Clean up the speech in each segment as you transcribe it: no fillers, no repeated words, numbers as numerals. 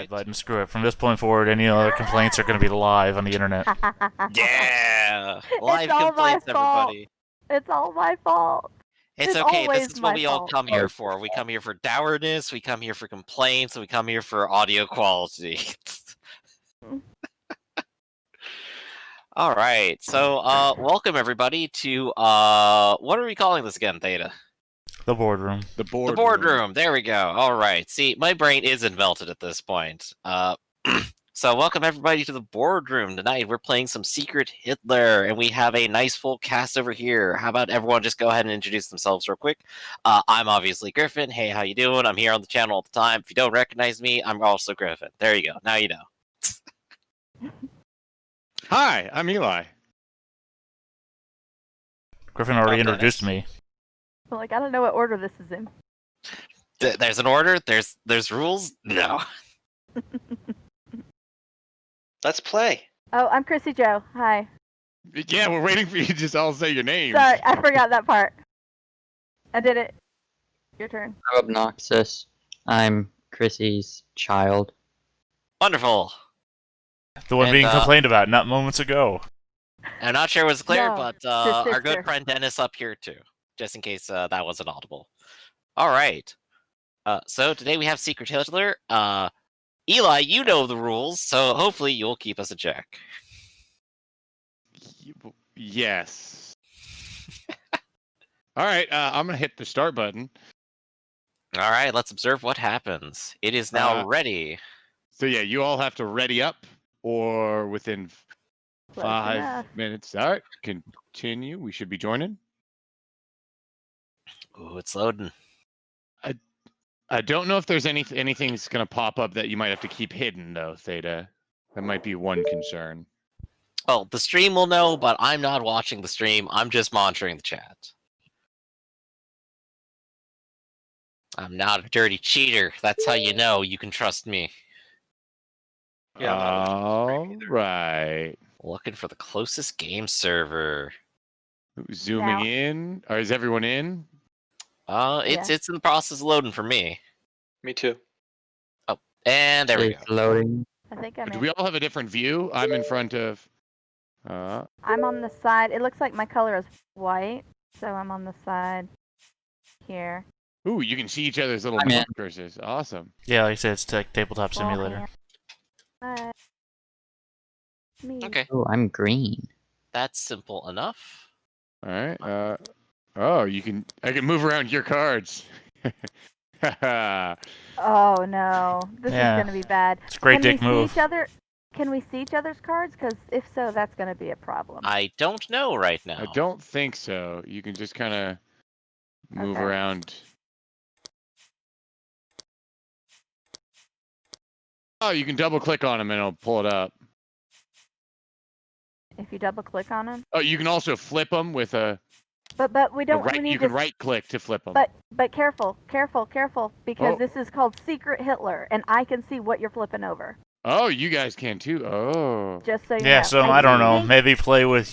live button. Screw it. From this point forward, any other complaints are going to be live on the internet. Yeah! Live It's all complaints, my fault. everybody. It's all my fault. It's It's okay, this always is what my we all fault. come here for. We come here for dourness, we come here for complaints, we come here for audio quality. Alright, so, welcome everybody to, what are we calling this again, Theta? The boardroom. The The boardroom, there we go. Alright, see, my brain isn't melted at this point. So welcome everybody to the boardroom. Tonight we're playing some Secret Hitler, and we have a nice full cast over here. How about everyone just go ahead and introduce themselves real quick? I'm obviously Griffin. Hey, how you doing? I'm here on the channel all the time. If you don't recognize me, I'm also Griffin. There you go. Now you know. Hi, I'm Eli. Griffin already Oh, introduced Dennis. me. So, like, I don't know what order this is in. There's an order. There's rules. No. Let's play. Oh, I'm Chrissy Joe. Hi. Yeah, we're waiting for you to just all say your names. Sorry, I forgot that part. I did it. Your turn. I'm obnoxious. I'm Chrissy's child. Wonderful. The one And, being complained about not moments ago. I'm not sure it was clear, No, but his our good sister. friend Dennis up here too, just in case that wasn't audible. All right. So today we have Secret Hitler. Eli, you know the rules, so hopefully you'll keep us in check. Yes. All right, I'm gonna hit the start button. All right, let's observe what happens. It is now ready. So yeah, you all have to ready up, or within Close 5 enough. minutes. All right, continue. We should be joining. Ooh, it's loading. I don't know if there's anything's gonna pop up that you might have to keep hidden though, Theta. That might be one concern. Well, the stream will know, but I'm not watching the stream. I'm just monitoring the chat. I'm not a dirty cheater. That's how you know you can trust me. Yeah, I'm not All right. Looking for the closest game server. Zooming Now. in. Or is everyone in? It's in the process of loading for me. Me too. And there we It's go. loading. I think I'm Do in. we all have a different view? I'm in front of. I'm on the side. It looks like my color is white, so I'm on the side here. Ooh, you can see each other's little I'm in. cursors. Awesome. Yeah, like I said, it's like tabletop Oh, simulator. man. Me. Okay, Oh, I'm green. that's simple enough. All right. Oh, I can move around your cards. Oh no, this Yeah. is gonna be bad. It's a great Can dick we move. see each other? Can we see each other's cards? Because if so, that's gonna be a problem. I don't know right now. I don't think so. You can just kind of move Okay. around. Oh, you can double click on them and it'll pull it up. If you double click on them, Oh, you can also flip them with a but we don't. right. We need You can to. right click to flip them. But careful, because Oh. this is called Secret Hitler, and I can see what you're flipping over. Oh, you guys can too. Oh. Just so you Yeah, know. so I don't know. think- Maybe play with,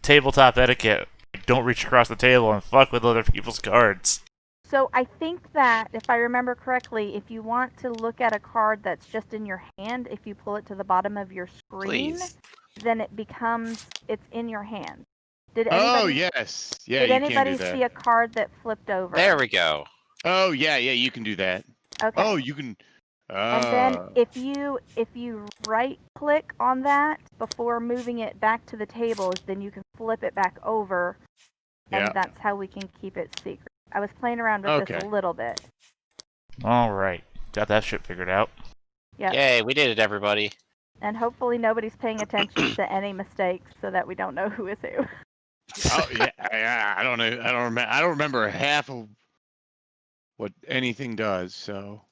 tabletop etiquette. Don't reach across the table and fuck with other people's cards. So I think that if I remember correctly, if you want to look at a card that's just in your hand, if you pull it to the bottom of your screen, Please. then it's in your hand. Did Oh anybody? yes. Yeah, Did you can anybody do that. see a card that flipped over? There we go. Oh yeah, you can do that. Okay. Oh, you can. And then if you right click on that before moving it back to the tables, then you can flip it back over, and Yeah. that's how we can keep it secret. I was playing around with this Okay. a little bit. All right. Got that shit figured out. Yeah. Yay, we did it, everybody. And hopefully nobody's paying attention to any mistakes so that we don't know who is who. Oh yeah, I don't know. I don't remember half of what anything does. So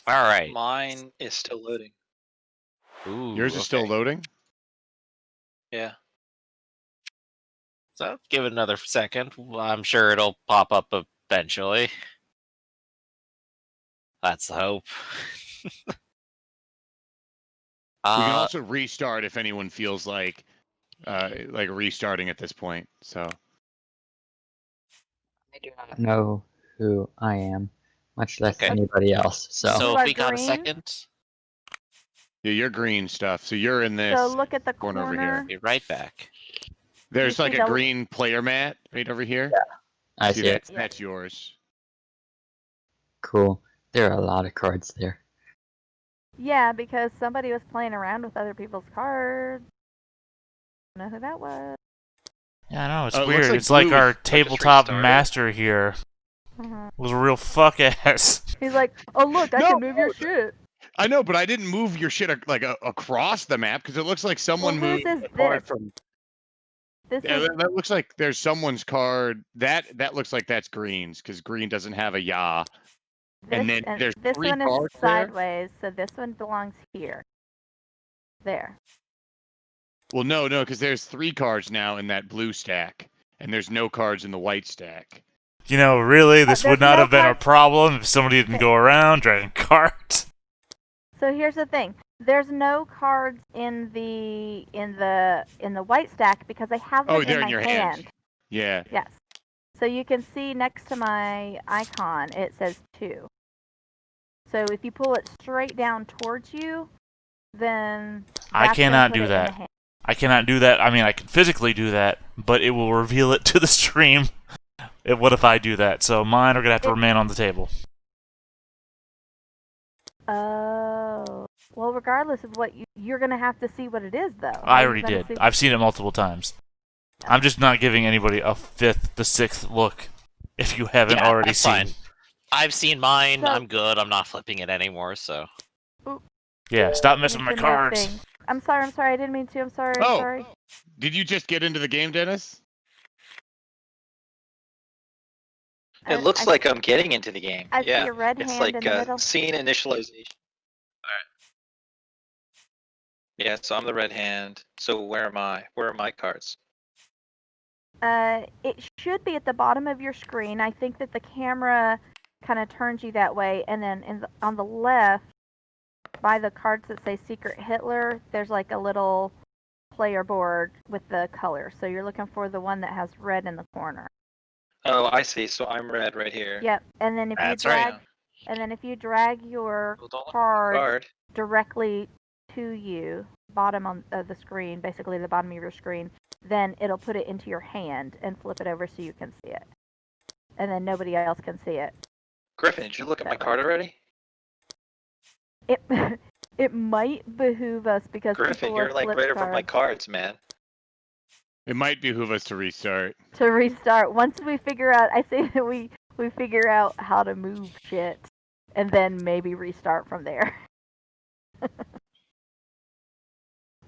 All right. Mine is still loading. Ooh, yours is still okay. loading. Yeah. So give it another second. I'm sure it'll pop up eventually. That's the hope. We can also restart if anyone feels like restarting at this point. So I do not know who I am. much less Okay. anybody else. So, So You if are we got a green? second, Yeah, you're green stuff. So you're in this. So look at the corner over corner. here. be right back. There's see like a the- green player mat right over here. I see it. That's yours. Cool. There are a lot of cards there. Yeah, because somebody was playing around with other people's cards. I don't know who that was. Yeah, I know, it's Oh, it looks weird. like It's like blue our is- tabletop restarted. master here Mhm. was a real fuck ass. He's like, oh look, I No, can move your shit. I know, but I didn't move your shit across the map because it looks like Well, someone whose moved is a card this? from. This Yeah, is that looks like there's someone's card. That looks like that's green's because green doesn't have a ya. this, and then there's this 3 one is cards there? sideways, so this one belongs here. There. Well, no, because there's 3 cards now in that blue stack, and there's no cards in the white stack. You know, really, this would there's not no have been a cards- problem if somebody didn't go around dragging cards. So here's the thing. There's no cards in the white stack because I have them Oh, in they're my in your hand. Yeah. Yes. So you can see next to my icon it says 2. So if you pull it straight down towards you, then I that's gonna cannot put do it in that. the hand. I cannot do that. I mean, I can physically do that, but it will reveal it to the stream. What if I do that? So mine are going to have to remain on the table. Oh. Well, regardless of what you're going to have to see what it is, though. How I are you already gonna did. see- I've seen it multiple times. I'm just not giving anybody a 5th, the 6th look if you haven't Yeah, already that's seen. fine. I've seen mine. So- I'm good. I'm not flipping it anymore. So Yeah, stop messing with my Give me a cards. thing. I'm sorry. I didn't mean to. I'm sorry. I'm Oh. sorry. Did you just get into the game, Dennis? It looks like I'm getting into the game. I yeah. see a red It's hand like in the middle. scene initialization. Alright. Yeah, so I'm the red hand. So where am I? Where are my cards? It should be at the bottom of your screen. I think that the camera kind of turns you that way, and then on the left, by the cards that say Secret Hitler, there's like a little player board with the colors. So you're looking for the one that has red in the corner. Oh, I see. So I'm red right here. Yep. And then if That's you right. drag, and then if you drag your Well, don't look at my cards card. directly to you, bottom of the screen, basically the bottom of your screen, then it'll put it into your hand and flip it over so you can see it. And then nobody else can see it. Griffin, did you look at my card already? It it might behoove us because Griffin, people you're with like flip right over my cards cards, man. It might behoove us to restart. to restart. Once we figure out, I say that we figure out how to move shit, and then maybe restart from there.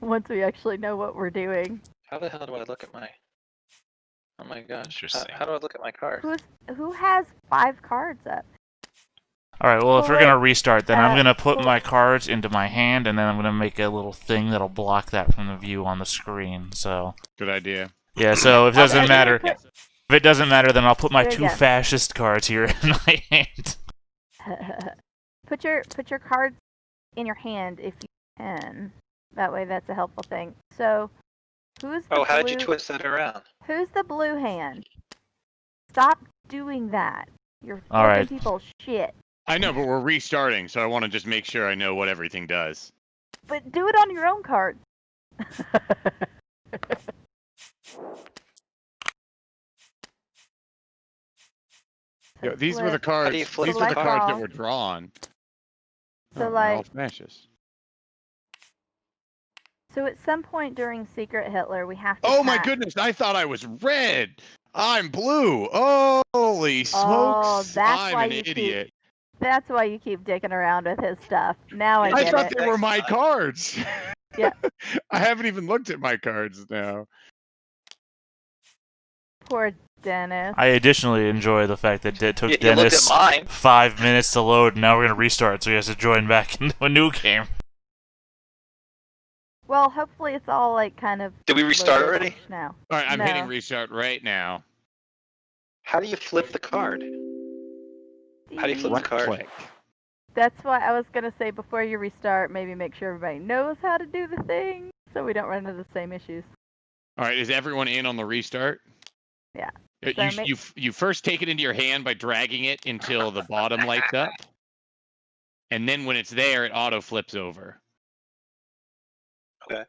Once we actually know what we're doing. How the hell do I look at my? Oh my gosh. Interesting. How do I look at my card? Who has 5 cards up? Alright, well, if we're Wait, going to restart, then I'm going to put well- my cards into my hand, and then I'm going to make a little thing that'll block that from the view on the screen. So, Good idea. yeah, so if it Okay, doesn't matter, put- if it doesn't matter, then I'll put my There you 2 go. fascist cards here in my hand. Put your cards in your hand if you can. That way, that's a helpful thing. So, who's the Oh, how'd you blue- twist that around? Who's the blue hand? Stop doing that. You're All flipping right. people's shit. I know, but we're restarting, so I want to just make sure I know what everything does. But do it on your own cards. Yeah, these were the Flip. cards. do you flip These were the the cards that card? were drawn. So, Oh, they're all like- fascist. So at some point during Secret Hitler, we have to. Oh my hack- goodness! I thought I was red. I'm blue. Holy smokes! Oh, that's I'm why an you keep- idiot. That's why you keep dicking around with his stuff. Now I I get thought it. they were my cards. Yeah. I haven't even looked at my cards now. Poor Dennis. I additionally enjoy the fact that it took You looked at Dennis mine. 5 minutes to load, and now we're going to restart, so he has to join back into a new game. Well, hopefully it's all like kind of. Did we restart loaded already? now. All right, I'm hitting No. restart right now. How do you flip the card? How do you flip Right the card? click. That's why I was gonna say before you restart, maybe make sure everybody knows how to do the thing, so we don't run into the same issues. All right, is everyone in on the restart? Yeah. So You first take it into your hand by dragging it until the bottom lights up, and then when it's there, it auto flips over. Okay.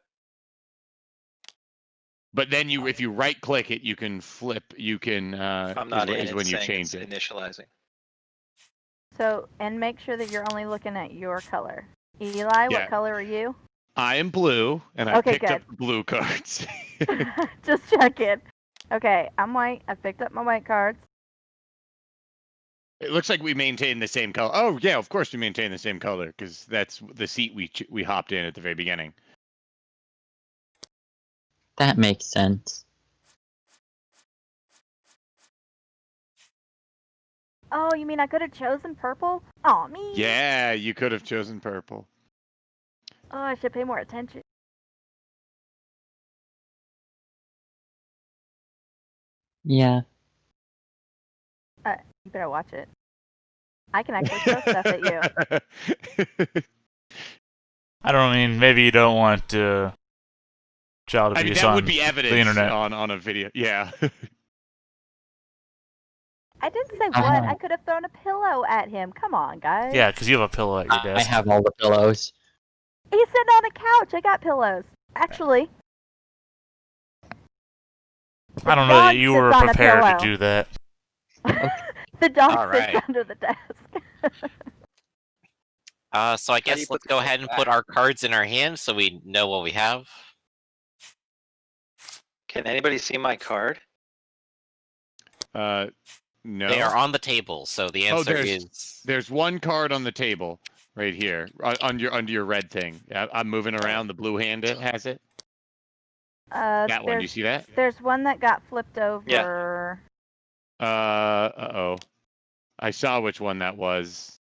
But then if you right click it, you can flip. You can I'm not in is it when you saying change it's it. initializing. and make sure that you're only looking at your color. Eli, Yeah. what color are you? I am blue, and I Okay, picked up good. blue cards. Just checking. Okay, I'm white. I picked up my white cards. It looks like we maintain the same color. Oh yeah, of course we maintain the same color because that's the seat we hopped in at the very beginning. That makes sense. Oh, you mean I could have chosen purple? Oh, me. Yeah, you could have chosen purple. Oh, I should pay more attention. Yeah. You better watch it. I can actually throw stuff at you. I don't mean maybe you don't want child I mean, abuse that on would be the evidence internet. on a video. Yeah. I didn't say I what. have- I could have thrown a pillow at him. Come on, guys. Yeah, because you have a pillow at your I desk. have all the pillows. He's sitting on a couch. I got pillows. Actually, I don't the know that dog you sits were on a prepared to pillow. do that. The dog All sits right. under the desk. So I do you guess put let's the go card ahead and back? put our cards in our hands so we know what we have. Can anybody see my card? No. They are on the table, so the answer is There's one card on the table right here under your red thing. I'm moving around. The blue hand has it. That one. Do you see that? There's one that got flipped over. Uh-oh. I saw which one that was.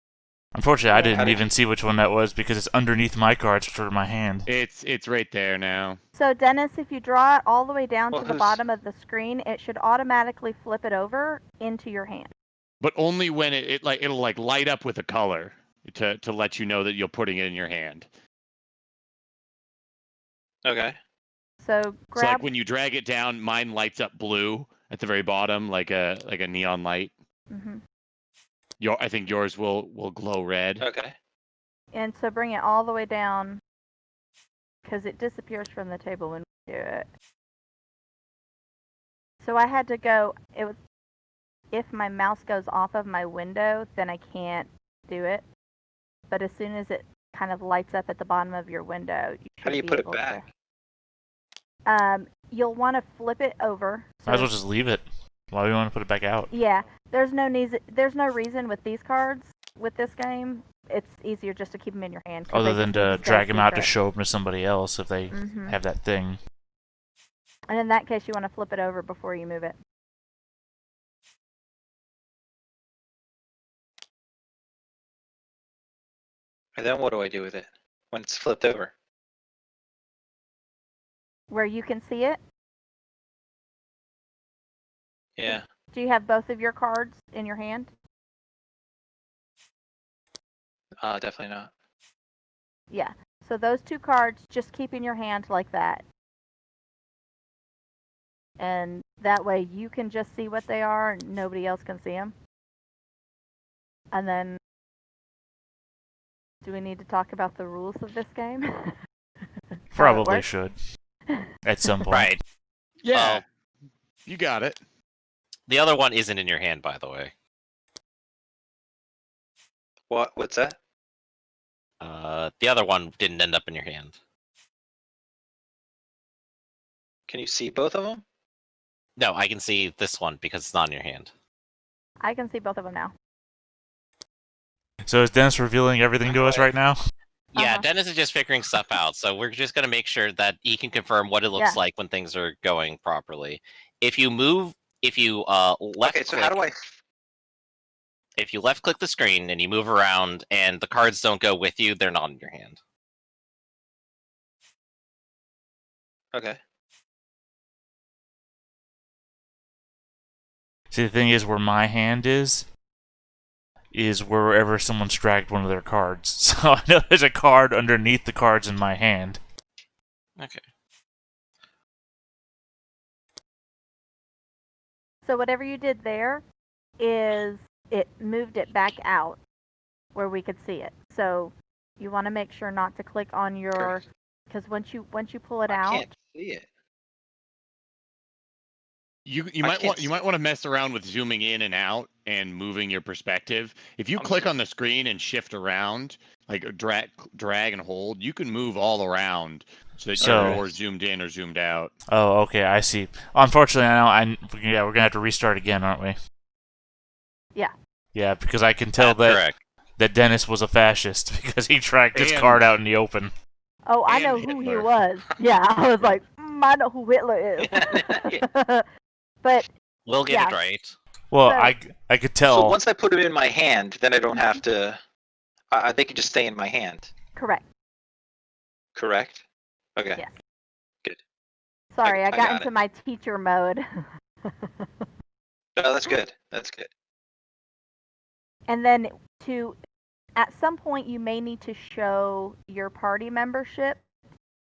Unfortunately, I Yeah. didn't How did even see which one that was because it's underneath my cards, which are in my hand. It's right there now. So Dennis, if you draw it all the way down Well, to the who's- bottom of the screen, it should automatically flip it over into your hand. But only when it'll light up with a color to let you know that you're putting it in your hand. Okay. So So grab. like when you drag it down, mine lights up blue at the very bottom, like a neon light. hmm I think yours will glow red. Okay. And so bring it all the way down, because it disappears from the table when we do it. So I had to go. It was if my mouse goes off of my window, then I can't do it. But as soon as it kind of lights up at the bottom of your window, you should How do you be put it able back? to. You'll want to flip it over. Might as well just leave it. Why do you want to put it back out? Yeah, there's no reason with these cards with this game. It's easier just to keep them in your hand. 'cause Other they than just need to stay drag them out to secret. show them to somebody else if they Mhm. have that thing. And in that case, you want to flip it over before you move it. And then what do I do with it when it's flipped over? Where you can see it. Yeah. Do you have both of your cards in your hand? Definitely not. Yeah. So those two cards, just keep in your hand like that. And that way you can just see what they are and nobody else can see them. And then, do we need to talk about the rules of this game? How it Probably works? should. At some point. right. Yeah. Well, You got it. the other one isn't in your hand, by the way. What's that? The other one didn't end up in your hand. Can you see both of them? No, I can see this one because it's not in your hand. I can see both of them now. So is Dennis revealing everything to us right now? Yeah, Uh-huh. Dennis is just figuring stuff out, so we're just going to make sure that he can confirm what it looks Yeah. like when things are going properly. If you left Okay, so click, how do I? if you left click the screen and you move around and the cards don't go with you, they're not in your hand. Okay. See, the thing is, where my hand is wherever someone's dragged one of their cards. So I know there's a card underneath the cards in my hand. Okay. So whatever you did there is it moved it back out where we could see it. So you want to make sure not to click on your, because once you pull it I out, can't see it. You I might can't want to mess around with zooming in and out and moving your perspective. If you I'm click zo- on the screen and shift around, like drag and hold, you can move all around so that So- you're more zoomed in or zoomed out. Oh, okay, I see. Unfortunately, yeah, we're gonna have to restart again, aren't we? Yeah. Yeah, because I can tell That's correct. that Dennis was a fascist because he dragged his And- card out in the open. oh, I And know who he Hitler. was. Yeah, I was like, I know who Hitler is. But We'll get Yeah. it right. Well, So- I could tell. So once I put them in my hand, then I don't have to. They can just stay in my hand. correct. Correct. Okay. Yeah. Good. Sorry, I I got got into it. my teacher mode. No, that's good. That's good. And then at some point you may need to show your party membership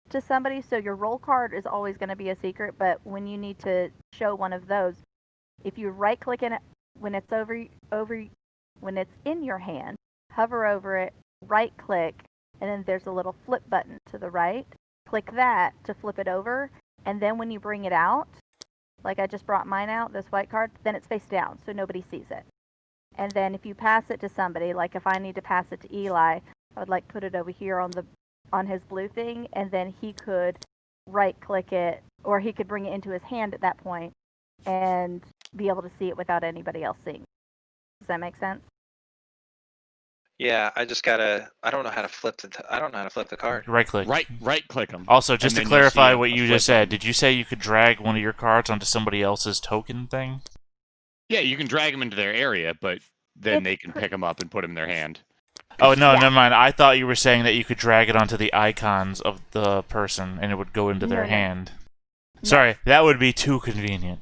to somebody. So your roll card is always going to be a secret, but when you need to show one of those, if you right click in it when it's when it's in your hand, hover over it, right click, and then there's a little flip button to the right. Click that to flip it over, and then when you bring it out, like I just brought mine out, this white card, then it's face down so nobody sees it. And then if you pass it to somebody, like if I need to pass it to Eli, I would like put it over here on his blue thing, and then he could right click it, or he could bring it into his hand at that point and be able to see it without anybody else seeing. Does that make sense? Yeah, I just gotta. I don't know how to flip I don't know how to flip the card. Right click. Right click them. Also, just to And then you'll see clarify a what you flip just said, button. did you say you could drag one of your cards onto somebody else's token thing? Yeah, you can drag them into their area, but then It's they can pick them up and put them in their hand. Oh, no, Yeah. never mind. I thought you were saying that you could drag it onto the icons of the person and it would go into their No. hand. No. Sorry, that would be too convenient.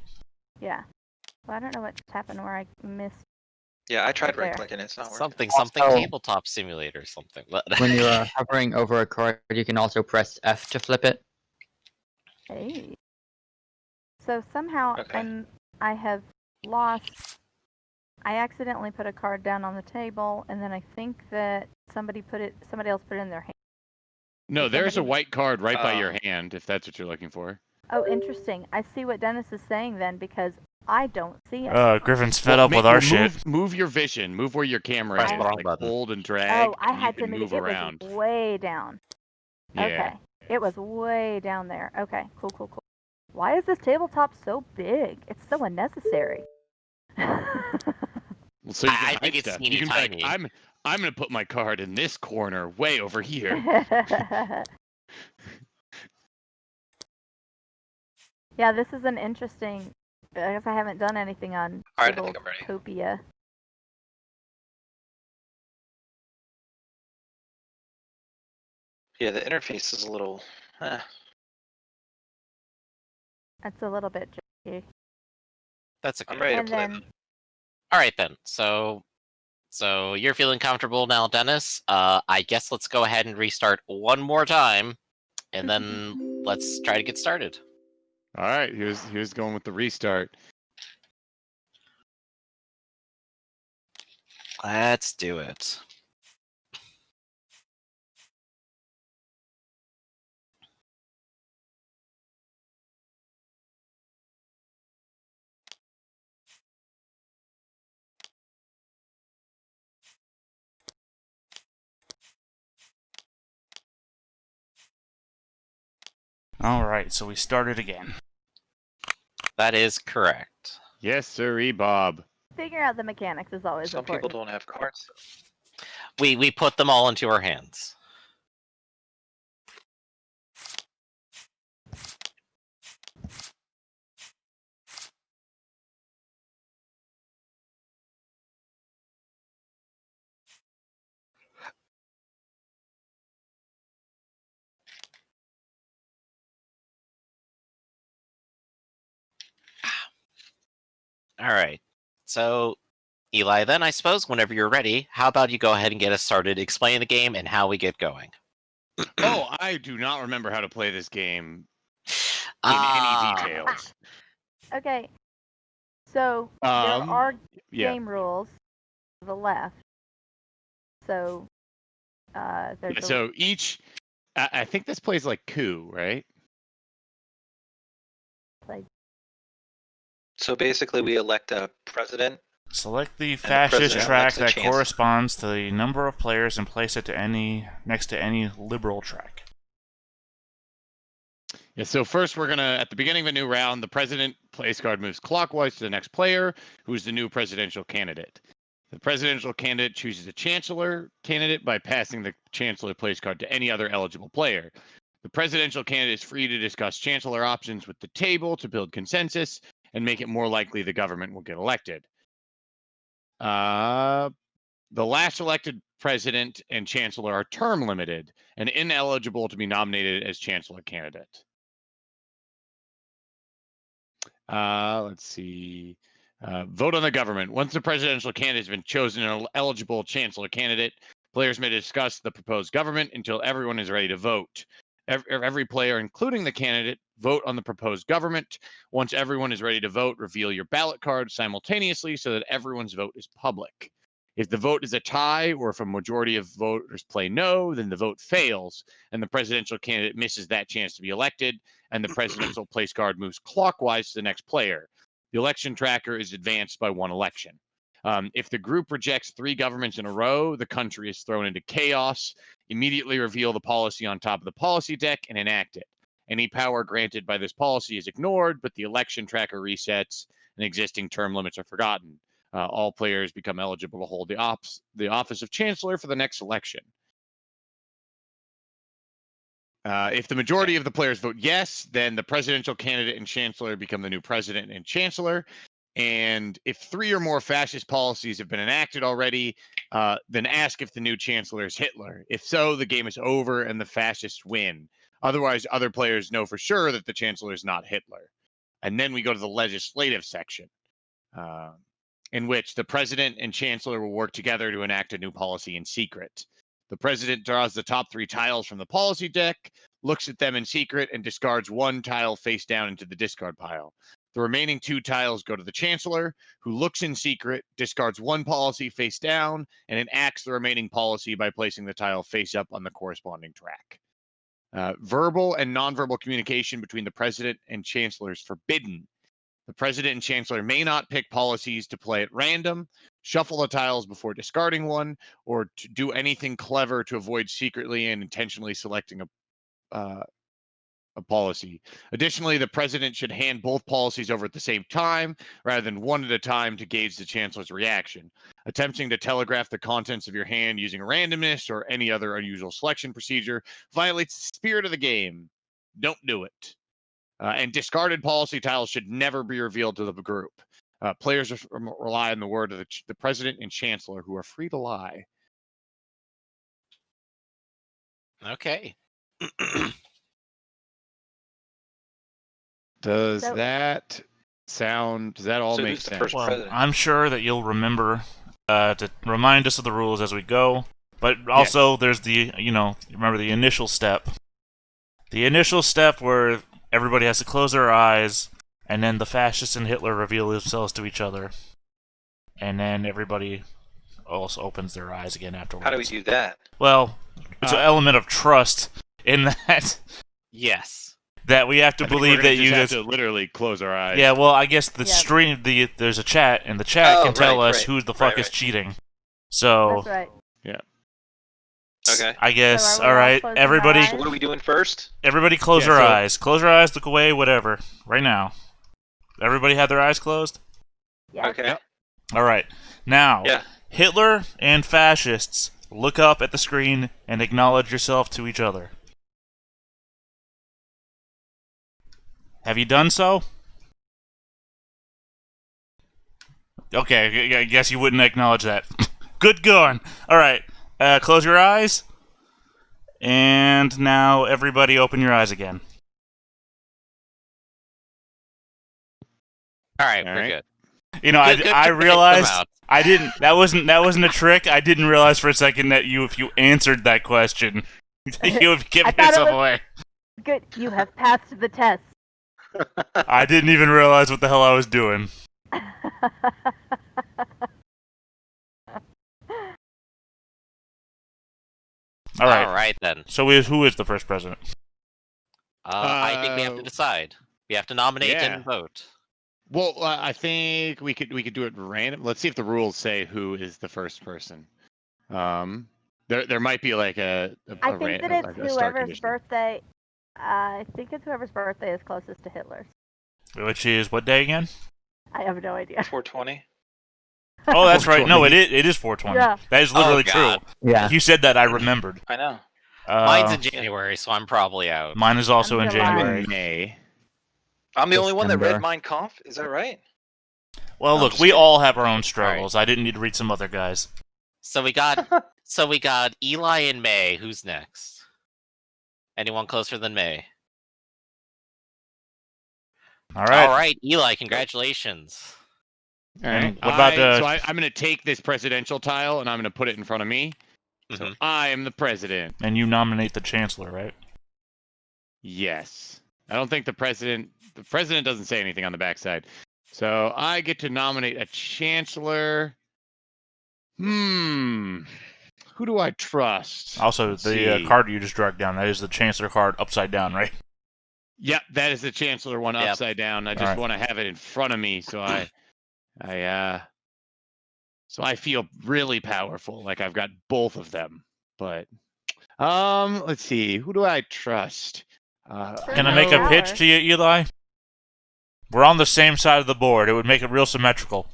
Yeah. Well, I don't know what just happened where I missed. Yeah, I tried There. right clicking. It's not working. Something Also- tabletop simulator or something. When you are hovering over a card, you can also press F to flip it. Hey. So somehow Okay. I have lost. I accidentally put a card down on the table, and then I think that somebody else put it in their hand. No, Did there's a somebody- white card right by your Oh. hand, if that's what you're looking for. Oh, interesting. I see what Dennis is saying then, because I don't see it. Griffin's fed up with our shit. Move your vision. Move where your camera Press is. the wrong Like button. hold and drag. Oh, I and you had to can move move it. around. It was way down. Yeah. Okay. It was way down there. Okay, cool. Why is this tabletop so big? It's so unnecessary. Well, so you can I hide think it's stuff. teeny You can be like, tiny. I'm gonna put my card in this corner, way over here. Yeah, this is an interesting. I guess I haven't done anything on All right, I think I'm ready. Tabletopia. Yeah, the interface is a little. That's a little bit tricky. That's okay. I'm ready to And play. then, All right then. So you're feeling comfortable now, Dennis. I guess let's go ahead and restart one more time, and then let's try to get started. All right, here's going with the restart. Let's do it. Alright, so we started again. That is correct. Yes, sirree, Bob. figuring out the mechanics is always Some people important. don't have cards. We put them all into our hands. All right. So, Eli, then I suppose whenever you're ready, how about you go ahead and get us started explaining the game and how we get going? Oh, I do not remember how to play this game in Ah. any details. Okay. So there are Yeah. game rules to the left. So there's So each, I think this plays like coup, right? like So basically, we elect a president. Select the the fascist president track elects a that chancellor. corresponds to the number of players and place it next to any liberal track. Yeah, so first we're going to, at the beginning of a new round, the president place card moves clockwise to the next player, who's the new presidential candidate. The presidential candidate chooses a chancellor candidate by passing the chancellor place card to any other eligible player. The presidential candidate is free to discuss chancellor options with the table to build consensus and make it more likely the government will get elected. The last elected president and chancellor are term limited and ineligible to be nominated as chancellor candidate. Let's see. Vote on the government. Once the presidential candidate has been chosen an eligible chancellor candidate, players may discuss the proposed government until everyone is ready to vote. Every player, including the candidate, vote on the proposed government. Once everyone is ready to vote, reveal your ballot card simultaneously so that everyone's vote is public. If the vote is a tie or if a majority of voters play no, then the vote fails and the presidential candidate misses that chance to be elected, and the presidential place card moves clockwise to the next player. The election tracker is advanced by one election. If the group rejects 3 governments in a row, the country is thrown into chaos. Immediately reveal the policy on top of the policy deck and enact it. Any power granted by this policy is ignored, but the election tracker resets and existing term limits are forgotten. All players become eligible to hold the office of chancellor for the next election. If the majority of the players vote yes, then the presidential candidate and chancellor become the new president and chancellor. And if 3 or more fascist policies have been enacted already, then ask if the new chancellor is Hitler. If so, the game is over and the fascists win. Otherwise, other players know for sure that the chancellor is not Hitler. And then we go to the legislative section, in which the president and chancellor will work together to enact a new policy in secret. The president draws the top 3 tiles from the policy deck, looks at them in secret, and discards 1 tile face down into the discard pile. The remaining 2 tiles go to the chancellor, who looks in secret, discards 1 policy face down, and enacts the remaining policy by placing the tile face up on the corresponding track. Verbal and nonverbal communication between the president and chancellor is forbidden. The president and chancellor may not pick policies to play at random, shuffle the tiles before discarding one, or to do anything clever to avoid secretly and intentionally selecting a policy. Additionally, the president should hand both policies over at the same time rather than one at a time to gauge the chancellor's reaction. Attempting to telegraph the contents of your hand using randomness or any other unusual selection procedure violates the spirit of the game. Don't do it. And discarded policy tiles should never be revealed to the group. Players rely on the word of the president and chancellor, who are free to lie. Okay. Does So- that all So make who's the sense? first Well, president? I'm sure that you'll remember to remind us of the rules as we go. But also, there's remember the initial step. The initial step where everybody has to close their eyes, and then the fascists and Hitler reveal themselves to each other. And then everybody also opens their eyes again afterwards. How do we do that? Well, it's an element of trust in that Yes. that we have to I think believe we're that gonna you just guys. have to literally close our eyes. Yeah, well, I guess the Yeah. stream, there's a chat, and the chat Oh, can tell right, us right. who the fuck Right, is right. cheating. So, That's right. Okay. I guess, So are we all alright, closing our everybody, eyes? So what are we doing first? everybody close Yeah, their so- eyes. Close your eyes, look away, whatever, right now. Everybody have their eyes closed? Yeah. Okay. Yep. Alright, now, Yeah. Hitler and fascists, look up at the screen and acknowledge yourself to each other. Have you done so? Okay, I guess you wouldn't acknowledge that. Good going. Alright, close your eyes. And now everybody open your eyes again. All right, All we're right. good. You know, Good I to pick them realized out. I didn't. That wasn't a trick. I didn't realize for a second that if you answered that question, you would give I thought it yourself was- away. Good. You have passed the test. I didn't even realize what the hell I was doing. All right. All right then. So who is the first president? I think we have to decide. We have to nominate yeah. and vote. Well, I think we could do it random. Let's see if the rules say who is the first person. There might be like a I think that it's a start whoever's condition. birthday. I think it's whoever's birthday is closest to Hitler's. Which is what day again? I have no idea. 420. Oh, that's right. No, 420. it is 420. Yeah. That is literally true. God. Yeah. You said that, I remembered. I know. Mine's in January, so I'm probably out. Mine is also in July. I'm January. in May. I'm the only one that read December. Mein Kampf. Is that right? Well, I'm look, just we kidding. all have our own struggles. I didn't need to read some other guys. So we got Eli and May. Who's next? Anyone closer than May? All right. All right, Eli, congratulations. All And right. what about So I'm going to take this presidential tile and I'm going to put it in front of me. So Mhm. I am the president. And you nominate the chancellor, right? Yes. I don't think the president doesn't say anything on the backside. So I get to nominate a chancellor. Who do I trust? Also, Let's the see. card you just dragged down, that is the chancellor card upside down, right? Yep, that is the chancellor one Yep. upside down. I just Alright. want to have it in front of me so I feel really powerful, like I've got both of them. But let's see, who do I trust? Can I make a Power. pitch to you, Eli? We're on the same side of the board. It would make it real symmetrical.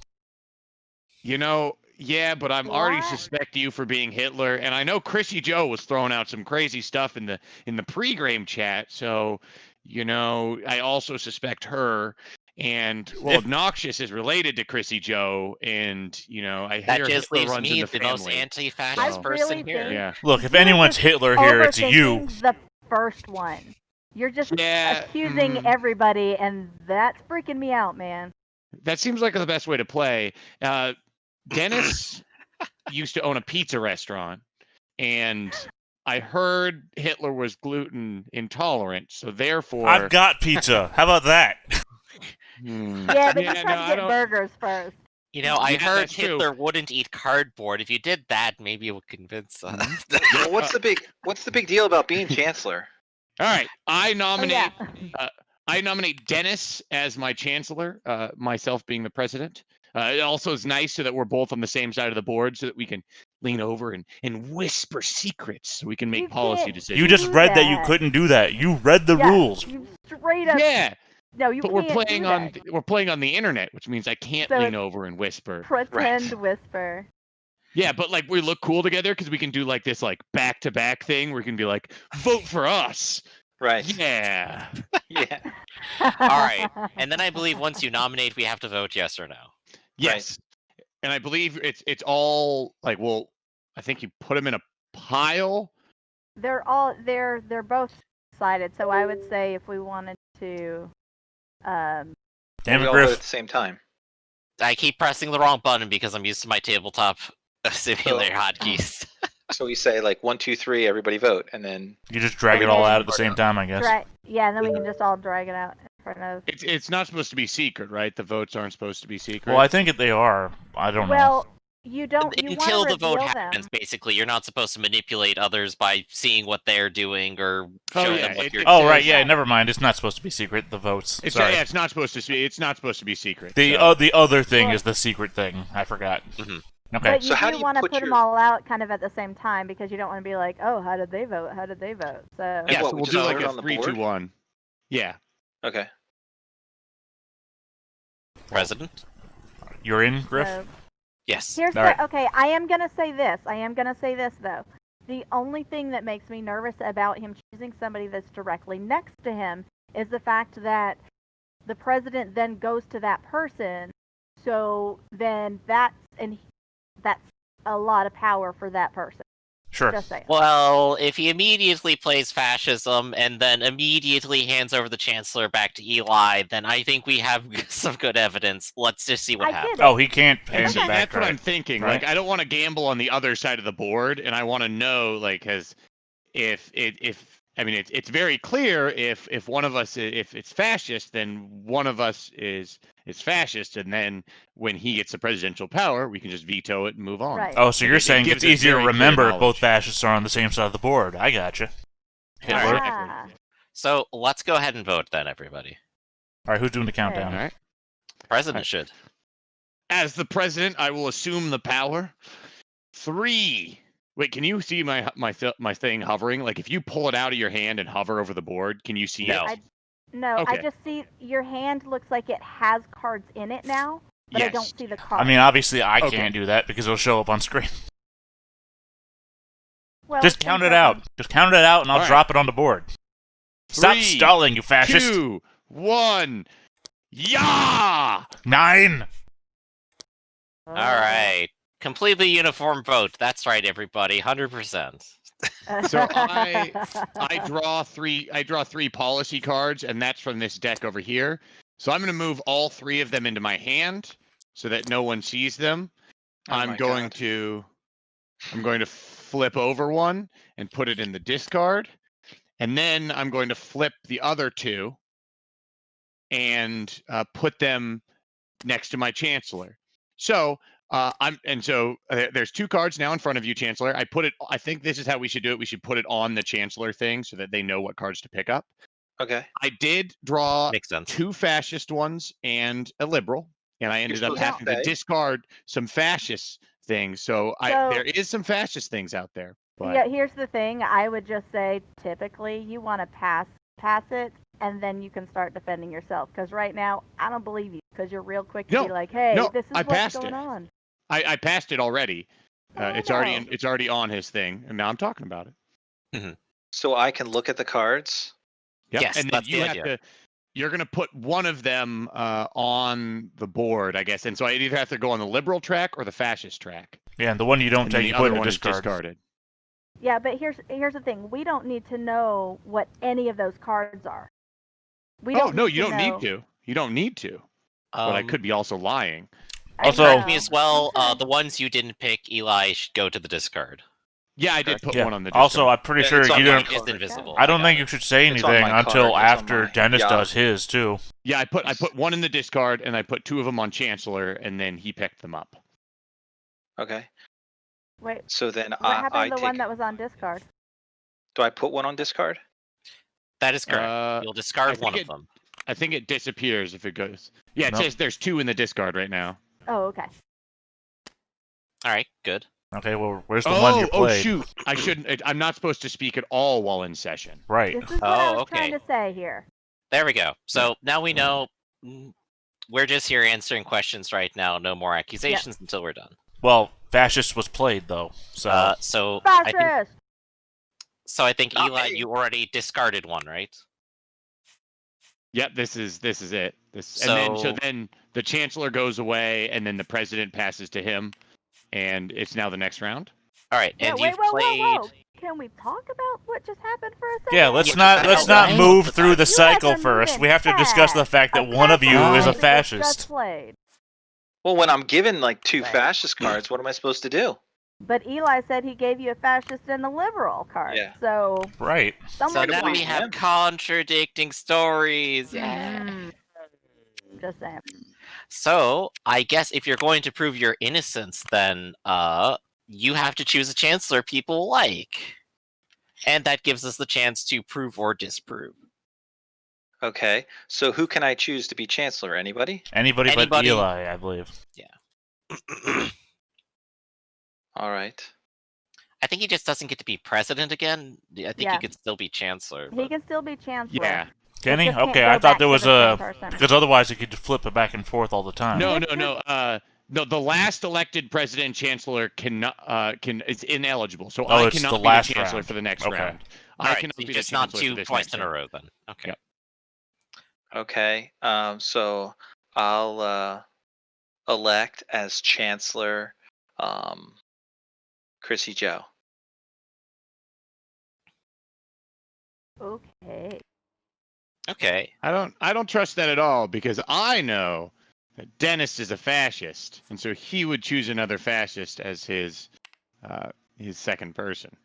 You know, yeah, but I'm already What? suspect you for being Hitler, and I know Chrissy Joe was throwing out some crazy stuff in the pre-game chat. So, you know, I also suspect her. And well, If- Obnoxious is related to Chrissy Joe, and you know, I That hear just Hitler leaves runs in me the the most family. anti-fascist I person really here. think- Yeah, Look, if You're anyone's just Hitler here, it's you. Overthinking the first one. You're just yeah. accusing everybody, and that's freaking me out, man. That seems like the best way to play. Dennis used to own a pizza restaurant, and I heard Hitler was gluten intolerant, so therefore I've got pizza. How about that? Yeah, but Yeah, you no, tried I to get don't- burgers first. You know, I Yeah, heard that's true. Hitler wouldn't eat cardboard. If you did that, maybe it would convince us. Well, what's the big deal about being chancellor? All right, I Oh, nominate yeah. I nominate Dennis as my chancellor, myself being the president. It also is nice so that we're both on the same side of the board so that we can lean over and whisper secrets so we can make You policy can't decisions. You just do read that you that. couldn't do that. You read the Yeah, rules. You straight up. Yeah, No, you but can't we're playing do on that. we're playing on the internet, which means I can't So lean it's- over and whisper. Pretend whisper. Yeah, but like we look cool together because we can do like this like back-to-back thing where we can be like, vote for us. Right. Yeah. Yeah. All right. And then I believe once you nominate, we have to vote yes or no. Yes. And I believe it's all like, well, I think you put them in a pile. They're both sided. So I would say if we wanted to, Damn we it, all vote at Griff. the same time. I keep pressing the wrong button because I'm used to my tabletop simulator hotkeys. So we say like 1, 2, 3, everybody vote, and then You just drag it all out at the same time, I guess. yeah, and then we can just all drag it out in front of. It's not supposed to be secret, right? The votes aren't supposed to be secret. Well, I think they are. I don't know. Well, you don't. You Until want the to vote reveal happens, them. basically, you're not supposed to manipulate others by seeing what they're doing or Oh, showing yeah, them what you're it Oh, says- right, yeah, never mind. It's not supposed to be secret, the votes. It's Sorry. yeah, it's not supposed to be. It's not supposed to be secret. The so- the other thing Well- is the secret thing. I forgot. Mhm. Okay. But So you how do do you want to put put them your- all out kind of at the same time because you don't want to be like, oh, how did they vote? How did they vote? So yeah, what, so we we'll just do like vote a on the 3, 2, board? 1. Yeah. Okay. president. You're in, Griff? so Yes. here's All right. okay. I am gonna say this. Though. The only thing that makes me nervous about him choosing somebody that's directly next to him is the fact that the president then goes to that person. So then that's a lot of power for that person. Sure. Just saying. Well, if he immediately plays fascism and then immediately hands over the chancellor back to Eli, then I think we have some good evidence. Let's just see what I happens. get it. Oh, he can't And hand see, it back, that's what right? I'm thinking. Right. Like, I don't want to gamble on the other side of the board, and I want to know, like, because if I mean, it's very clear if one of us if it's fascist, then one of us is is fascist, and then when he gets the presidential power, we can just veto it and move on. Right. Oh, so Like, you're it saying gives it's us easier to very clear remember if both knowledge. fascists are on the same side of the board. I gotcha. Hitler. Alright. Ah, So let's go ahead and vote then, everybody. All right, who's doing the countdown? All right. President Alright. should. As the president, I will assume the power. 3. Wait, can you see my thing hovering? Like, if you pull it out of your hand and hover over the board, can you see No. it? no, I Okay. just see your hand looks like it has cards in it now, but I Yes. don't see the cards. I mean, obviously, I Okay. can't do that because it'll show up on screen. well, Just it's count been it out. something. Just count it out, and I'll Alright. drop it on the board. Stop 3, stalling, you fascist. 2, 1. Yeah! 9. Alright. Completely uniform vote. That's right, everybody. 100%. So I draw 3. I draw 3 policy cards, and that's from this deck over here. So I'm going to move all 3 of them into my hand so that no one sees them. Oh I'm my going God. to flip over one and put it in the discard, and then I'm going to flip the other 2 and put them next to my chancellor. So there's 2 cards now in front of you, Chancellor. I think this is how we should do it. We should put it on the Chancellor thing so that they know what cards to pick up. Okay. I did draw Makes sense. 2 fascist ones and a liberal, and I ended up supposed to having to say. discard some fascist things. So So- there is some fascist things out there. But Yeah, here's the thing. I would just say, typically, you want to pass it, and then you can start defending yourself. Because right now, I don't believe you. Because you're real quick to No, be like, "Hey, no, this is I what's passed going it. on." I passed it already. Oh, It's no. already on his thing, and now I'm talking about it. So I can look at the cards. Yep. Yes, and then that's you the have idea. you're going to put one of them on the board, I guess. And so I either have to go on the liberal track or the fascist track. Yeah, and the one you don't And then take, the you put other in a one is discard. discarded. Yeah, but here's the thing. We don't need to know what any of those cards are. We Oh, don't no, need you to don't know. need to. You don't need to. But I Um, could be also lying. I Also- correct know. me as well. Okay. The ones you didn't pick, Eli, should go to the discard. Yeah, I did Correct. put Yeah. one on the discard. Also, I'm pretty Yeah, sure it's on you my don't. It's just card. invisible. I don't got think it. you should say It's on anything my until card, it's on after my- Dennis yeah. does his too. Yeah, I put one in the discard, and I put 2 of them on Chancellor, and then he picked them up. Okay. Wait, So then what I happened to the take. one that was on discard? Do I put one on discard? That is correct. You'll discard think one of it- them. I think it disappears if it goes. Yeah, it Nope. says there's 2 in the discard right now. Oh, okay. Alright, good. Okay, well, where's the one you played? Shoot! I shouldn't. I'm not supposed to speak at all while in session. Right. This is what I Oh, was trying okay. to say here. There we go. So now we know we're just here answering questions right now. No more accusations until we're done. Well, fascist was played though, so So I think Fascist! Eli, Okay. you already discarded one, right? Yep, this is it. So- So then the chancellor goes away, and then the president passes to him, and it's now the next round. All right, Yeah, and wait, you've whoa, played. whoa, whoa. Can we talk about what just happened for a second? yeah. Let's Yeah, not just let's about not right. move You through the guys cycle are first. moving We have to discuss the fast. fact that A one of you fascist is a card that was fascist. just played. Well, when I'm given like 2 Right. fascist cards, what am I supposed to do? But Eli said he gave you a fascist and a liberal card. Yeah. So Right. So someone's now we lying. have contradicting stories. Mm. Just saying. So I guess if you're going to prove your innocence, then you have to choose a chancellor people like, and that gives us the chance to prove or disprove. Okay. So who can I choose to be chancellor? Anybody? Anybody but Anybody- Eli, I believe. All right. I think he just doesn't get to be president again. I think Yeah. he could still be chancellor. He but- can still be chancellor. Yeah. Can It he? just can't Okay, go I back thought there to was the a same person. because otherwise he could just flip it back and forth all the time. No, the last elected president and chancellor it's ineligible. So Oh, I it's cannot the be last the chancellor round. for the next Okay. round. All I right, cannot so be just the not chancellor two for this twice next in a round. row then. Okay. Yep. Okay. So I'll elect as chancellor Chrissy Joe. Okay. Okay. I don't trust that at all because I know that Dennis is a fascist, and so he would choose another fascist as his second person.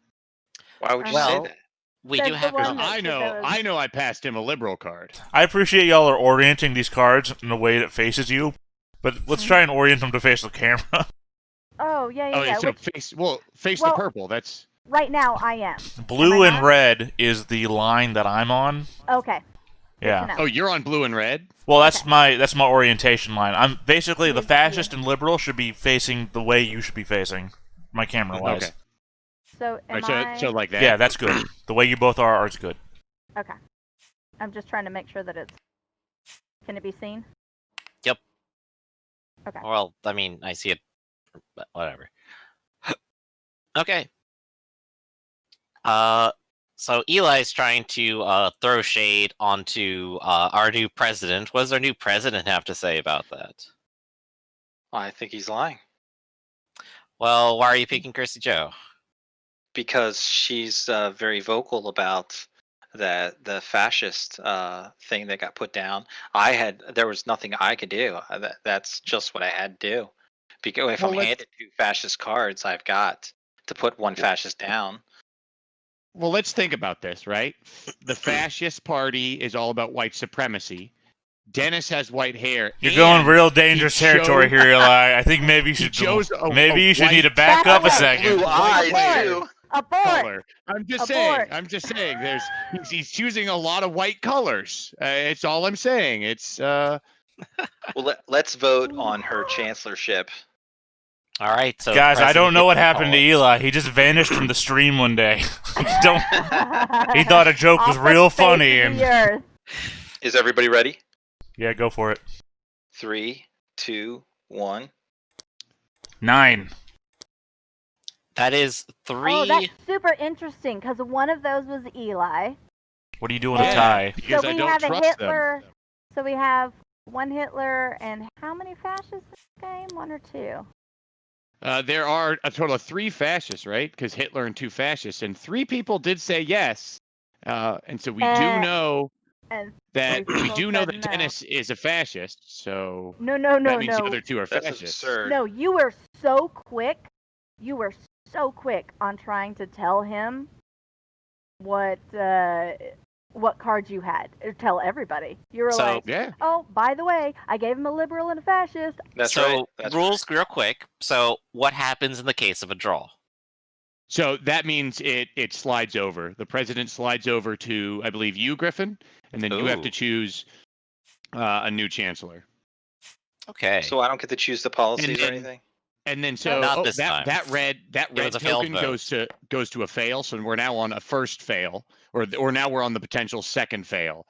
Why would you Well, say that? We That's do the have one comments. that- I know I passed him a liberal card. I appreciate y'all are orienting these cards in a way that faces you, but let's try and orient them to face the camera. Oh, yeah. So Which, face well- the purple. That's right now, I am. Blue Am I and not? red is the line that I'm on. Okay. Good Yeah. to know. oh, you're on blue and red. Well, that's Okay. my orientation line. I'm basically the With fascist you. and liberal should be facing the way you should be facing, my camera wise. Okay. So, am Right, so like that. Yeah, that's good. The way you both are is good. Okay. I'm just trying to make sure that it's... Can it be seen? Yep. Okay. Well, I mean, I see it. But whatever. Okay. So Eli's trying to throw shade onto our new president. What does our new president have to say about that? I think he's lying Well, why are you picking Chrissy Joe? because she's very vocal about the fascist thing that got put down. There was nothing I could do. That's just what I had to do. Because if Well, I'm let's- handed 2 fascist cards, I've got to put 1 fascist down. Well, let's think about this, right? The fascist party is all about white supremacy. Dennis has white hair. You're going and real dangerous he territory chose- here, Eli. I think maybe you He should chose maybe you should need to back Back up a away. second. Blue eyes Abort. too. Abort! color. I'm just saying. Abort. He's choosing a lot of white colors. It's all I'm saying. It's Well, let's vote on her chancellorship. All right, so Guys, I don't know what happened to Eli. Eli. He just vanished from the stream one day. Don't. He thought a joke was Off the real face funny, of and the earth. Is everybody ready? yeah, go for it. 3, 2, 1. 9. That is 3. Oh, that's super interesting because one of those was Eli. What are you doing, a Yeah. tie? because so I we don't have a trust Hitler. them. So we have 1 Hitler and how many fascists in this game? 1 or 2? There are a total of 3 fascists, right? Because Hitler and 2 fascists, and 3 people did say yes. And so we do know And that three people said no. Dennis is a fascist. So no, that means the other 2 are That's fascists. absurd. No, you were so quick. You were so quick on trying to tell him what cards you had. Or tell everybody. You were So- like, Yeah. oh, by the way, I gave him a liberal and a fascist. That's so right. That's rules real quick. So what happens in the case of a draw? So that means it slides over. The president slides over to, I believe, you, Griffin, and then you have to Ooh. choose a new chancellor. Okay. So I don't get to choose the policies then- or anything. And then so Not this time. that red was a failed token vote. goes to a fail. So we're now on a first fail, or now we're on the potential second fail.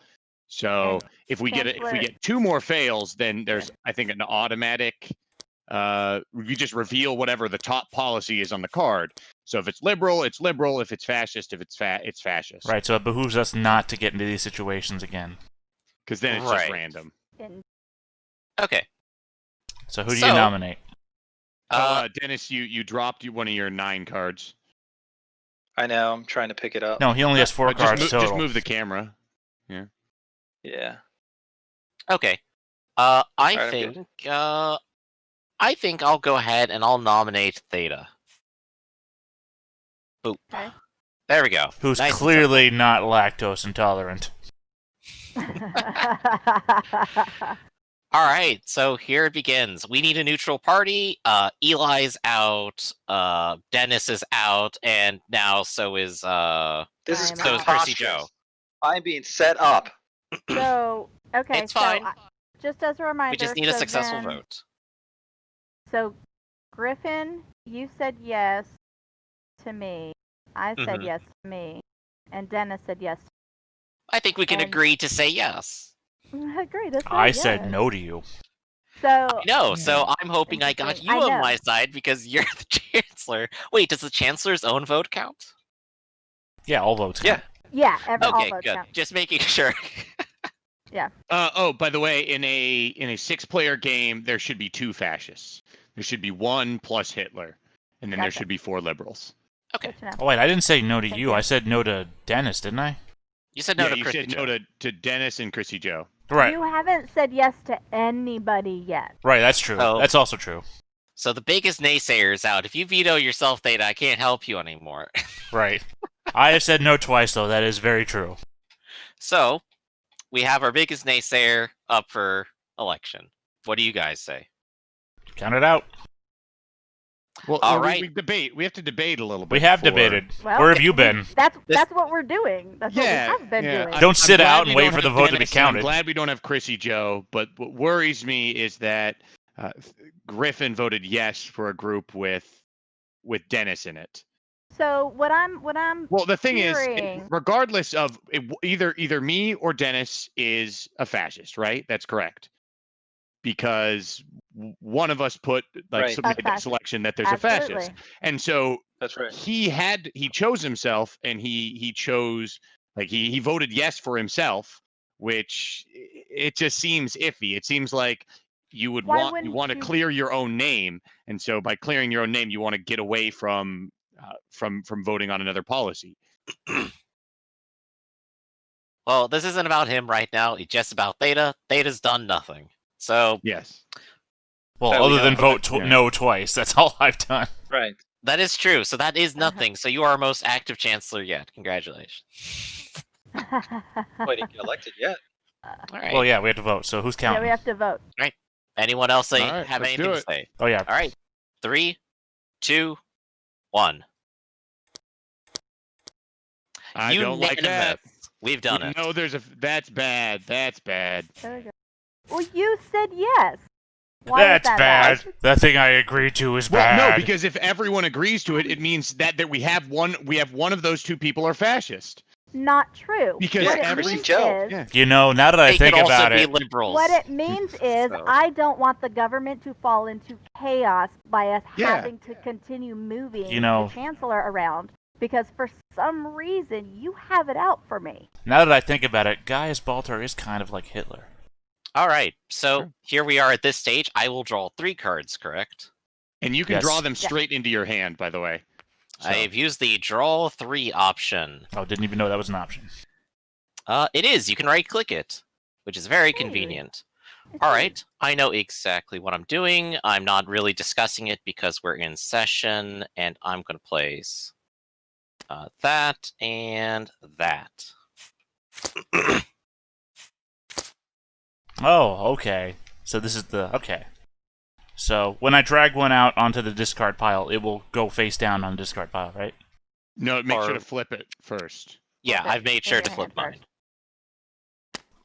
So And if we Chancellor- get 2 more fails, then there's I think an automatic. You just reveal whatever the top policy is on the card. So if it's liberal, it's liberal. If it's fascist, it's fascist. Right, so it behooves us not to get into these situations again. Because then it's Right. just random. And Okay. So who do So- you nominate? Dennis, you dropped one of your 9 cards. I know. I'm trying to pick it up. No, he only has 4 cards Just total. move the camera. Yeah. Okay. I Alright, I'm good. think I think I'll go ahead and I'll nominate Theta. Boop. Okay. There we go. Who's Nice and clearly not lactose intolerant. All right, so here it begins. We need a neutral party. Eli's out. Dennis is out, and now so is This is I'm so is out. Chrissy preposterous. Joe. I'm being set up. So, okay. It's fine. So, just as a reminder. We just need a so successful then- vote. So, Griffin, you said yes to me. I said Mhm. yes to me. And Dennis said yes. I think we can And- agree to say yes. I agree. That's I right, said yes. no to you. So, No, so I'm hoping I got Interesting. you I on know. my side because you're the chancellor. Wait, does the chancellor's own vote count? Yeah, all votes. Yeah. count. yeah, all Okay, votes good. count. Just making sure. Oh, by the way, in a 6-player game, there should be 2 fascists. There should be 1 plus Hitler, and then there Gotcha. should be 4 liberals. Okay, Good to know. Oh wait, I didn't say no to Thank you. you. I said no to Dennis, didn't I? you said no yeah, to you Chrissy said Joe. no to Dennis and Chrissy Joe. Right. You haven't said yes to anybody yet. Right, that's true. Oh. That's also true. So the biggest naysayer's out. If you veto yourself, Theta, I can't help you anymore. Right. I have said no twice, though. That is very true. So, we have our biggest naysayer up for election. What do you guys say? Count it out. Well, All we right. debate. We have to debate a little bit. We have before- debated. Well, Where have you been? That's This- what we're doing. That's Yeah, what we have been yeah. doing. Don't sit glad out we and wait don't for the have vote to be Dennis, and counted. I'm glad we don't have Chrissy Joe, but what worries me is that Griffin voted yes for a group with Dennis in it. So what I'm Well, the thing is, hearing, regardless of either me or Dennis is a fascist, right? That's correct. Because one of us put Right. made that fascist. selection that there's a fascist, absolutely. and so That's right. he chose himself, and he chose he voted yes for himself, which it just seems iffy. It seems like you would Why want wouldn't to you- clear your own name, and so by clearing your own name, you want to get away from voting on another policy. Well, this isn't about him right now. It's just about Theta. Theta's done nothing. So, Yes. Well, Oh, we other than don't- vote yeah. no twice. That's all I've done. Right. that is true. So that is nothing. So you are our most active chancellor yet. Congratulations. Well, he didn't get elected yet. All right. Well, yeah, we have to vote. So who's yeah, counting? we have to vote. Anyone else All right, have let's anything do to it. say? Oh yeah. All right. 3, 2, 1. I don't like that. Unanimous. We've done it. No, that's bad. That's bad. There we go. Well, you said yes. Why That's is that bad. That thing I agreed to is Well, bad. no, because if everyone agrees to it, it means that we have one of those two people are fascist. Not true. Because what Yeah, it Chrissy means Joe. is, Yeah. You know, now that I They think could also about be it, liberals. what it means is, So- I don't want the government to fall into chaos by us Yeah. having to continue moving You know- the chancellor around because for some reason you have it out for me. now that I think about it, Gaius Baltar is kind of like Hitler. All right. So Sure. here we are at this stage. I will draw 3 cards, correct? And you can Yes. draw them straight into your hand, by the way. So, I've used the draw 3 option. Oh, didn't even know that was an option. It is. You can right click it, which is very Hey. convenient. It's All you. right. I know exactly what I'm doing. I'm not really discussing it because we're in session, and I'm going to place that and that. Oh, okay. So this is the okay. So when I drag one out onto the discard pile, it will go face down on the discard pile, right? no, make sure Or- to flip it first. Yeah, Okay, I've made in sure your to flip hand first.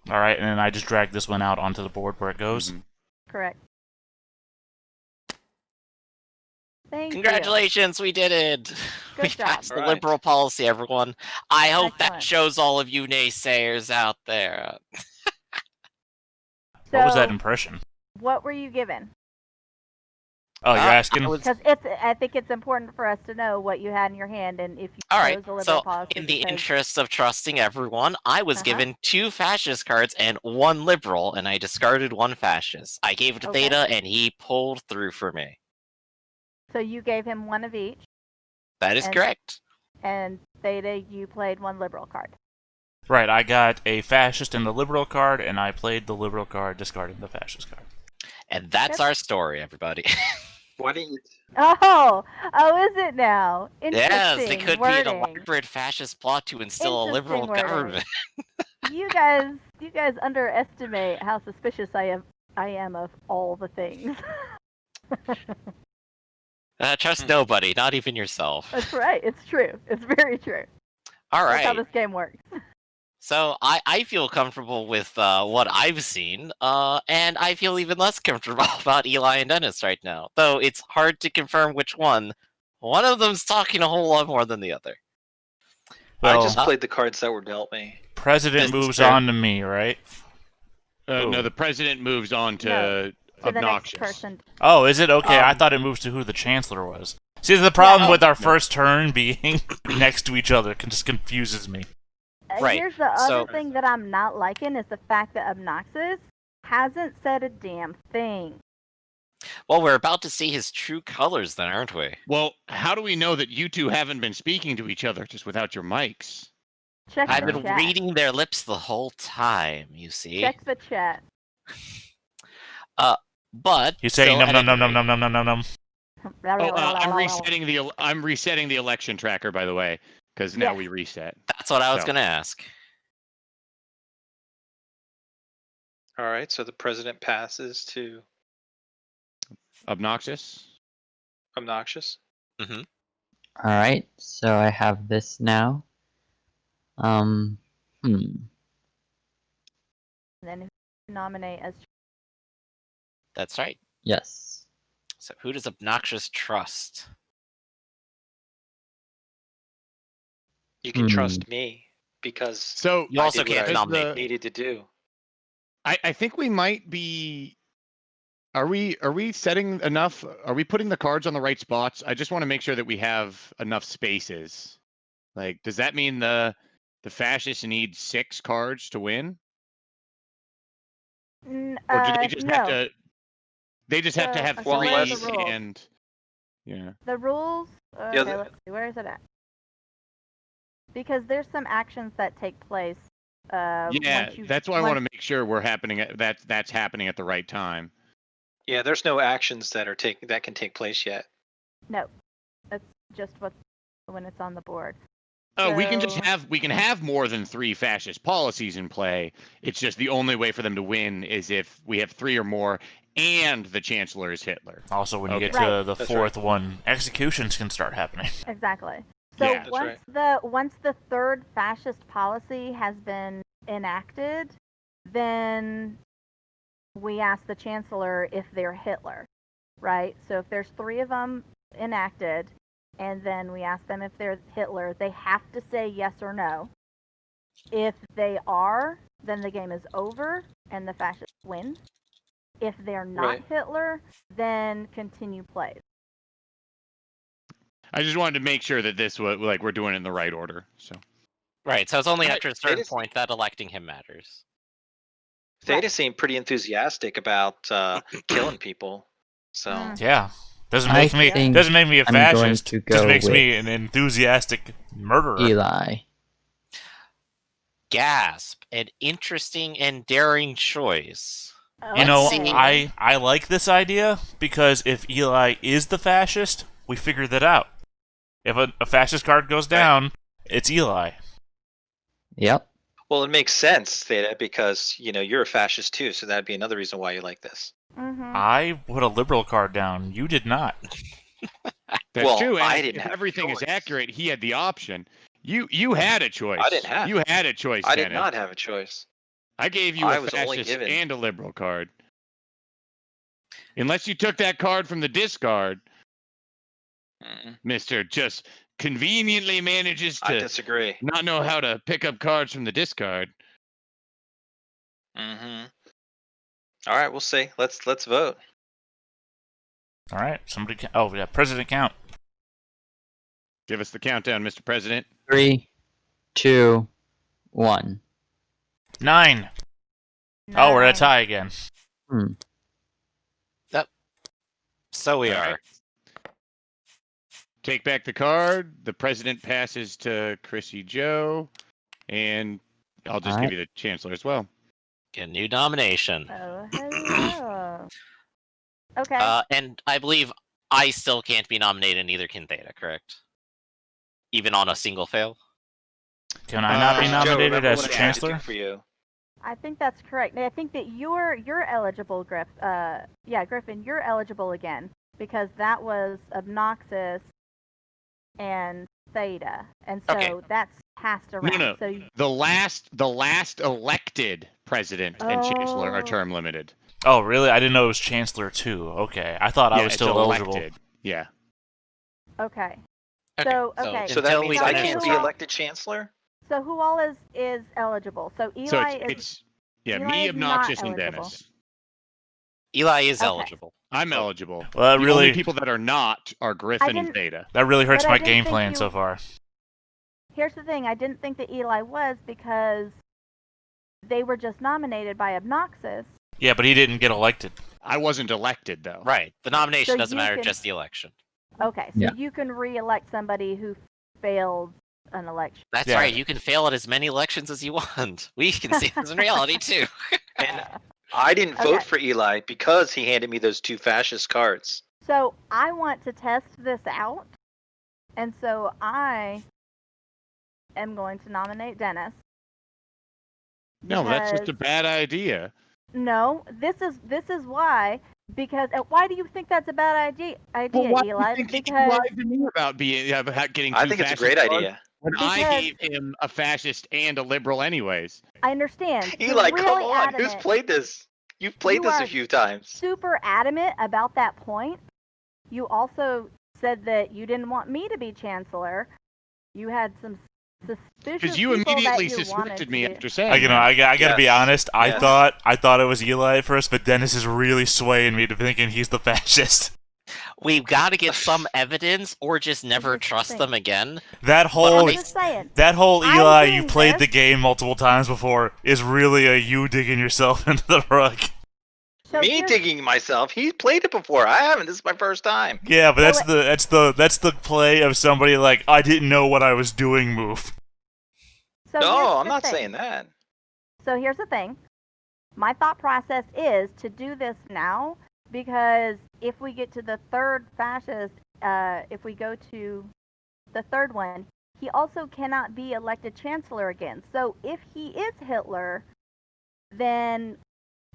mine. All right, and then I just drag this one out onto the board where it goes. Mhm. Correct. Thank you. Congratulations, we did it! Good We job. passed the Alright. liberal policy, everyone. I hope that Excellent. shows all of you naysayers out there. What was that So, impression? what were you given? Oh, you're I asking? was- Because I think it's important for us to know what you had in your hand and if you All chose right, a liberal so policy. in the because- interest of trusting everyone, I was Uh-huh. given 2 fascist cards and 1 liberal, and I discarded 1 fascist. I gave it to Okay. Theta, and he pulled through for me. So you gave him one of each, That is And- correct. and Theta, you played one liberal card. Right, I got a fascist and the liberal card, and I played the liberal card, discarding the fascist card. And that's Yep. our story, everybody. Why didn't you? Oh, is it now? Yes, Interesting it could wording. be an elaborate fascist plot to instill a Interesting liberal wording. government. You guys underestimate how suspicious I am of all the things. Trust nobody, not even yourself. That's right. It's true. It's very true. All That's how right. this game works. So I feel comfortable with what I've seen, and I feel even less comfortable about Eli and Dennis right now. Though it's hard to confirm which one. One of them's talking a whole lot more than the other. Well, I just played the cards that were dealt me. President This is moves fair. on to me, right? No, Ooh. the president moves on to No, To the next obnoxious. person. Oh, is it? Okay, I Um, thought it moves to who the chancellor was. See, the problem no. with our first turn being next to each other just confuses me. Right, Here's the so- other thing that I'm not liking is the fact that Obnoxious hasn't said a damn thing. Well, we're about to see his true colors then, aren't we? Well, how do we know that you two haven't been speaking to each other just without your mics? Check I've the been chat. reading their lips the whole time, you see. Check the chat. But He's saying still, num at num num any num rate- num num num num. Oh, I'm resetting the election tracker, by the way. because now Yes. we reset. That's what I was So- going to ask. All right, so the president passes to Obnoxious. obnoxious. Mm-hmm. All right, so I have this now. Hmm. And then who nominate as That's right. Yes. So who does obnoxious trust? You can Hmm. trust me because So You also did what can't I nominate. needed to do. I think we might be. Are we setting enough? Are we putting the cards on the right spots? I just want to make sure that we have enough spaces. Like, does that mean the fascists need 6 cards to win, or do they just have no. to? They just have to So- have okay, Well, 3 where are the unless- rules? and yeah. The rules. Okay, Yeah, the- let's see. Where is it at? Because there's some actions that take place. Yeah, once you, that's why I once- want to make sure we're happening at that's happening at the right time. Yeah, there's no actions that can take place yet. No, that's just when it's on the board. Oh, we can just So- have more than 3 fascist policies in play. It's just the only way for them to win is if we have 3 or more and the chancellor is Hitler. Also, when you get Okay. to Right. the That's fourth one, executions can start happening. Exactly. So Yeah. That's once the third fascist policy has been enacted, then we ask the chancellor if they're Hitler, right? So if there's 3 of them enacted, and then we ask them if they're Hitler, they have to say yes or no. If they are, then the game is over and the fascists win. If they're not Right. Hitler, then continue play. I just wanted to make sure that this was like we're doing it in the right order. So Right, so it's only Right, after a it certain is- point that electing him matters. Theta Right. seemed pretty enthusiastic about killing people. So Mm. Yeah, doesn't I make me think doesn't make me a I'm going fascist. to Just go makes me with an enthusiastic murderer. Eli. Gasp! An interesting and daring choice. You know, Okay. I like this idea because if Eli is the fascist, we figured that out. If a fascist card goes down, it's Eli. Yep. well, it makes sense, Theta, because you're a fascist too, so that'd be another reason why you like this. Mm-hmm. I put a liberal card down. You did not. that's Well, true. And I if didn't have a everything is choice. accurate, he had the option. You had a choice. I didn't have. You had a choice. I did Dennis. not have a choice. I gave you I a was only fascist given- and a liberal card. Unless you took that card from the discard, Mm, Mister just conveniently manages I to disagree. not know how to pick up cards from the discard. Mm-hmm. All right, we'll see. Let's vote. All right, somebody. Oh yeah, president count. Give us the countdown, Mr. President. 3, 2, 1. 9. Oh, we're at a tie again. So we All are. right. Take back the card. The president passes to Chrissy Joe, and I'll just All give right. you the chancellor as well. Get a new nomination. Oh, hello. Okay. And I believe I still can't be nominated, and neither can Theta, correct? Even on a single fail? Can I not be Joe, Joe, nominated remember as what I tried to do chancellor? for you? I think that's correct. I think that you're eligible, Griff. Yeah, Griffin, you're eligible again because that was obnoxious and Theta, and so Okay. that's passed around. no. So you, The last elected president and chancellor are Oh. term limited. Oh, really? I didn't know it was chancellor too. Okay, I thought I was it's still eligible. elected. Yeah. okay. Okay, So, okay. So that until means we I finish can't this be round. elected chancellor? So who all is eligible? So Eli So is it's yeah, Eli me, is not obnoxious, and eligible. Dennis. Eli is Okay. eligible. I'm Oh. eligible. Well, that The really only people that are not are Griffin and didn't- Theta. that really hurts But I my didn't game think plan you- so far. Here's the thing, I didn't think that Eli was because they were just nominated by obnoxious. Yeah, but he didn't get elected. I wasn't elected though. Right. The nomination So doesn't you matter, can- just the election. Okay, so Yeah. you can re-elect somebody who failed an election. That's Yeah. right. You can fail at as many elections as you want. We can see this in reality too. And I didn't vote Okay. for Eli because he handed me those 2 fascist cards. So I want to test this out, and so I am going to nominate Dennis. No, that's just a because- bad idea. No, this is why. Because why do you think that's a bad idea, Well, why do Eli? you think he Because lied to me about getting? I two think it's a fascist great cards idea. when I Because- gave him a fascist and a liberal, anyways. I understand. You're Eli, really come on. Who's adamant, played this? You've played You this are a few times. super adamant about that point. You also said that you didn't want me to be chancellor. You had some suspicious Because you people immediately that you wanted suspected to me be. after saying I that. gotta be Yes. honest. I Yes. thought it was Eli at first, but Dennis is really swaying me to thinking he's the fascist. We've got to get some evidence, or just never Here's the trust thing. them again. That whole I'm just saying. I'm Eli, you doing played this- the game multiple times before, is really a you digging yourself into the rug. So Me here's- digging myself. He's played it before. I haven't. This is my first time. Yeah, but So that's the play of somebody like I didn't know what I was doing move. So here's No, I'm the not thing. saying that. So here's the thing. My thought process is to do this now because if we get to the third fascist, if we go to the third one, he also cannot be elected chancellor again. So if he is Hitler, then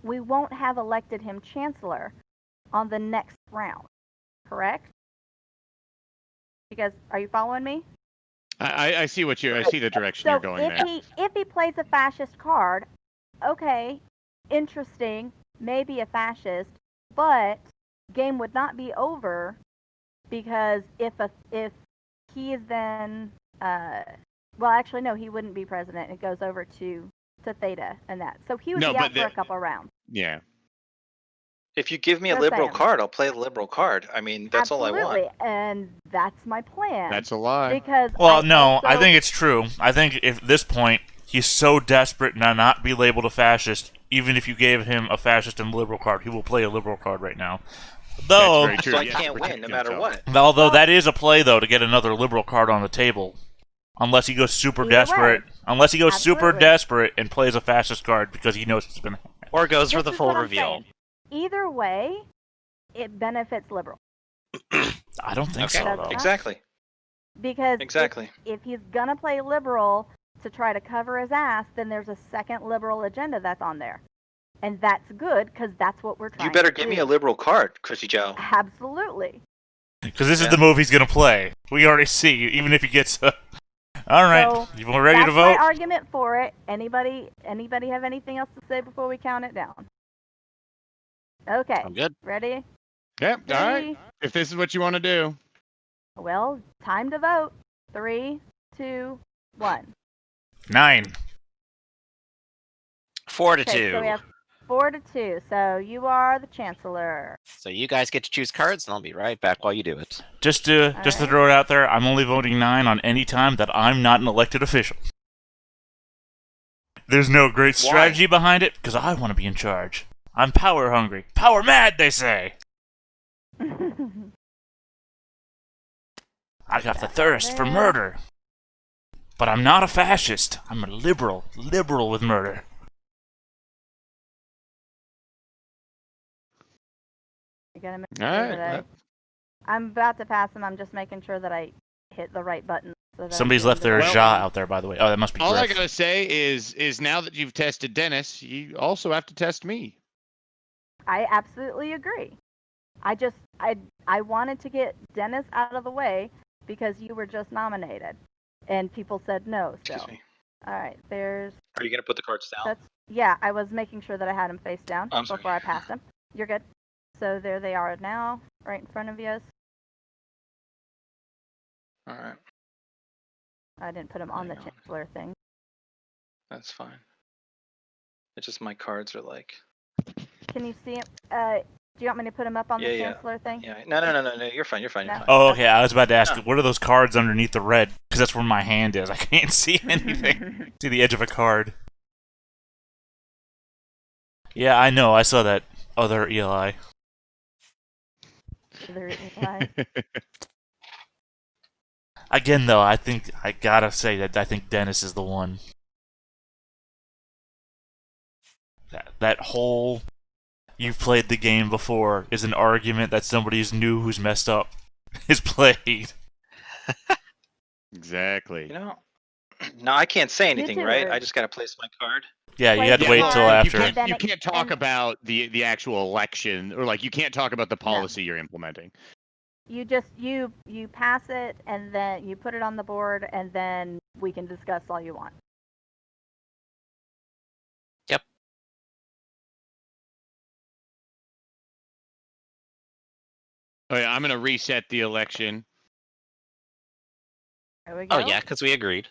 we won't have elected him chancellor on the next round. Correct? Because are you following me? I see what I see the direction So you're going there. if he plays a fascist card, okay, interesting, maybe a fascist, but game would not be over because if he is then well actually no, he wouldn't be president. It goes over to Theta and that. So he would No, be but out for a couple rounds. Yeah. If you give me a Just liberal saying. card, I'll play a liberal card. I mean, that's all I Absolutely. want. And that's my plan. That's a lie. because Well, I no, I also- think it's true. I think if at this point he's so desperate to not be labeled a fascist, even if you gave him a fascist and liberal card, he will play a liberal card right now. Though, That's very true. So I He has to can't protect win no matter himself. what. although that is a play though to get another liberal card on the table, unless he goes super Either desperate. way. Unless he goes super Absolutely. desperate and plays a fascist card because he knows it's gonna. Or goes for This the is full what I'm reveal. saying. Either way, it benefits liberal. I don't think Okay. so though. Exactly. Because Exactly. if he's gonna play liberal to try to cover his ass, then there's a second liberal agenda that's on there, and that's good because that's what we're trying. You better to give do. me a liberal card, Cushy Joe. Absolutely. Because this is Yeah. the move he's gonna play. We already see. Even if he gets. All right, So, you ready that's to vote? my argument for it. Anybody have anything else to say before we count it down? Okay. I'm good. Ready? Yep. All right. Three. If this is what you want to do. Well, time to vote. 3, 2, 1. 9. 4 to Okay, 2. so we have 4 to 2. So you are the chancellor. So you guys get to choose cards, and I'll be right back while you do it. Just to Alright. throw it out there, I'm only voting 9 on any time that I'm not an elected official. There's no great Why? strategy behind it because I want to be in charge. I'm power hungry, power mad, they say. I got the thirst for there. murder. But I'm not a fascist. I'm a liberal with murder. You gotta make All sure right. that I'm about to pass him. I'm just making sure that I hit the right button. So that Somebody's I'm left their doing the Ja right out there, by the way. Oh, that must be All I Griff. gotta say is now that you've tested Dennis, you also have to test me. I absolutely agree. I wanted to get Dennis out of the way because you were just nominated, and people said no. So, Excuse me. all right, there's Are you gonna put the cards down? that's yeah. I was making sure that I had him face down I'm sorry. before I passed him. You're good. So there they are now, right in front of you. All right, I didn't put him on the Hang on. chancellor thing. that's fine. It's just my cards are like. Can you see him? Do you want me to put him up on the Yeah. chancellor thing? Yeah. No. You're fine. You're fine. You're No. fine. Oh, okay. I was about to ask, No. what are those cards underneath the red? Because that's where my hand is. I can't see anything. See the edge of a card. Yeah, I know. I saw that other Eli. There- why? Again, though, I think I gotta say that I think Dennis is the one. That whole "you've played the game before" is an argument that somebody's new who's messed up is played. Exactly. You know, Now I can't say anything, too, right? Rude. I just got to place my card. Yeah, you have to Yeah, wait well, till you after. Then you it- can't talk and- about the actual election, or like you can't talk about the policy you're implementing. You just you pass it and then you put it on the board and then we can discuss all you want. Yep. Oh yeah, I'm gonna reset the election. There we go. Oh yeah, because we agreed.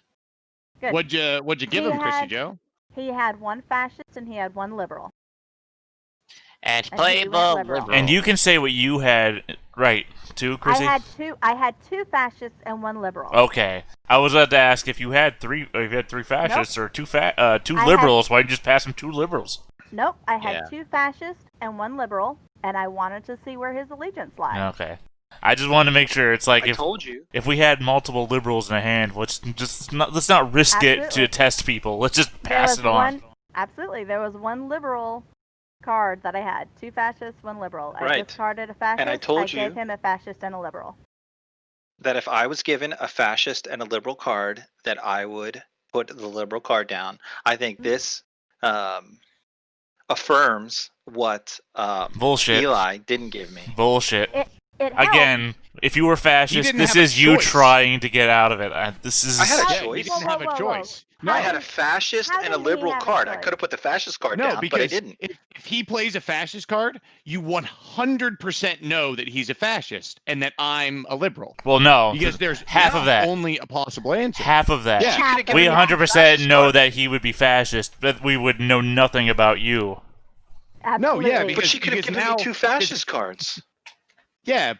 Good. What'd you give He him, Chrissy had- Joe? He had one fascist and he had one liberal. And And play he the went liberal. liberal. And you can say what you had, right, too, Chrissy? I had two fascists and one liberal. Okay. I was about to ask if you had three fascists or two liberals, why didn't you just pass them two liberals? Nope, I had Yeah. two fascists and one liberal, and I wanted to see where his allegiance lies. Okay. I just wanted to make sure. It's like I told you. if we had multiple liberals in a hand, let's not risk it Absolutely. to test people. Let's just There pass was it on. Absolutely, there was one liberal card that I had. Two fascists, one liberal. I Right. discarded a fascist. And I told gave you- him a fascist and a liberal. That if I was given a fascist and a liberal card, that I would put the liberal card down. I think this affirms what Bullshit. Eli didn't give me. Bullshit. It helped. Again, if you were fascist, didn't this have a is you choice. trying to get out of it. This is. I had a How- Yeah, choice. he didn't Whoa, have whoa, a whoa, choice. whoa. I had a fascist how and a did he liberal have a card. I choice? could have put the fascist card No, down, because but I didn't. If he plays a fascist card, you 100% know that he's a fascist and that I'm a liberal. Well, no. Because there's half of that. only a possible answer. Half of that. Yeah. She could've given We me a 100% fascist know card. that he would be fascist, but we would know nothing about you. Absolutely. yeah, But because- she could have given now- me two fascist cards. Yeah,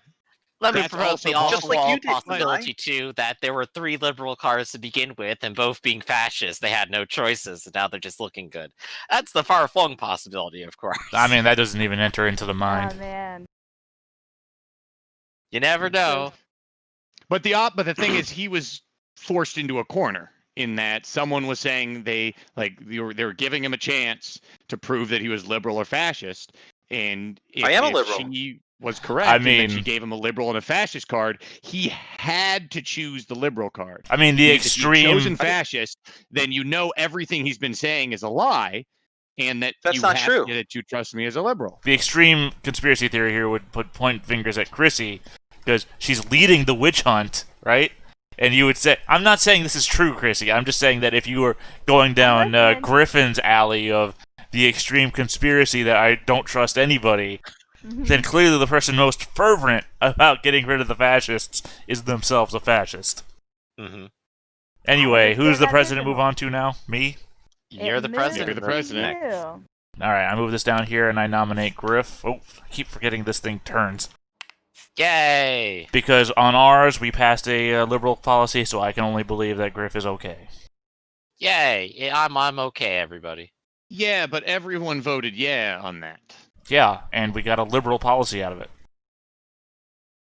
Let me That's propose also the just like off-wall you did, possibility too that there were three liberal cards to begin with, and both being fascist, they had no choices, and now they're just looking good. That's the far-flung possibility, of course. I mean, that doesn't even enter into the Oh mind. man. you never know. but the thing is, he was forced into a corner in that someone was saying they were giving him a chance to prove that he was liberal or fascist, and I am a if liberal. she was correct, I and that she mean- gave him a liberal and a fascist card. He had to choose the liberal card. I mean, the Because if you'd extreme. chosen fascist, then you know everything he's been saying is a lie, and that That's you not have true. that you trust me as a liberal. The extreme conspiracy theory here would point fingers at Chrissy because she's leading the witch hunt, right? And you would say, I'm not saying this is true, Chrissy. I'm just saying that if you were going down listening. Griffin's alley of the extreme conspiracy that I don't trust anybody, then clearly the person most fervent about getting rid of the fascists is themselves a fascist. Mm-hmm. Anyway, Yeah, who's the that's president it. move on to now? Me? You're the moved president. You're the president. you. All right, I move this down here and I nominate Griff. Oh, I keep forgetting this thing turns. Yay! Because on ours, we passed a liberal policy, so I can only believe that Griff is okay. Yay! Yeah, I'm okay, everybody. Yeah, but everyone voted yeah on that. Yeah, and we got a liberal policy out of it.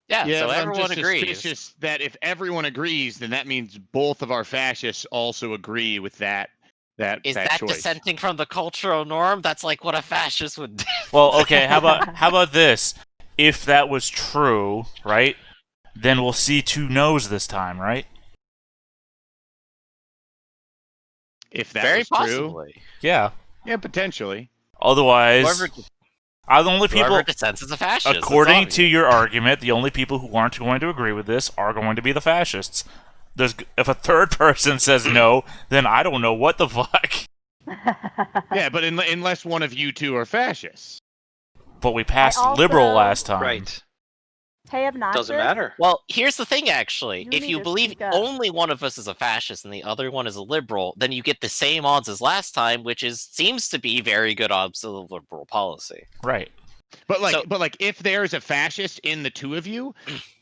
Yeah, Yeah, so but everyone I'm just agrees. suspicious that if everyone agrees, then that means both of our fascists also agree with that Is that that choice. dissenting from the cultural norm? That's like what a fascist would do. Well, okay, how about this? If that was true, right, then we'll see two no's this time, right? If that Very was true, possibly. Yeah. yeah, potentially. Otherwise, Whoever, the only people, whoever dissents is a fascist. that's according obvious. to your argument, the only people who aren't going to agree with this are going to be the fascists. If a third person says no, then I don't know what the fuck. Yeah, but unless one of you two are fascists. But we passed also- liberal last time. Right. Hey, obnoxious. Doesn't matter. Well, here's the thing, actually. You If need you to believe speak up. only one of us is a fascist and the other one is a liberal, then you get the same odds as last time, which seems to be very good odds of the liberal policy. Right. But So- if there's a fascist in the two of you,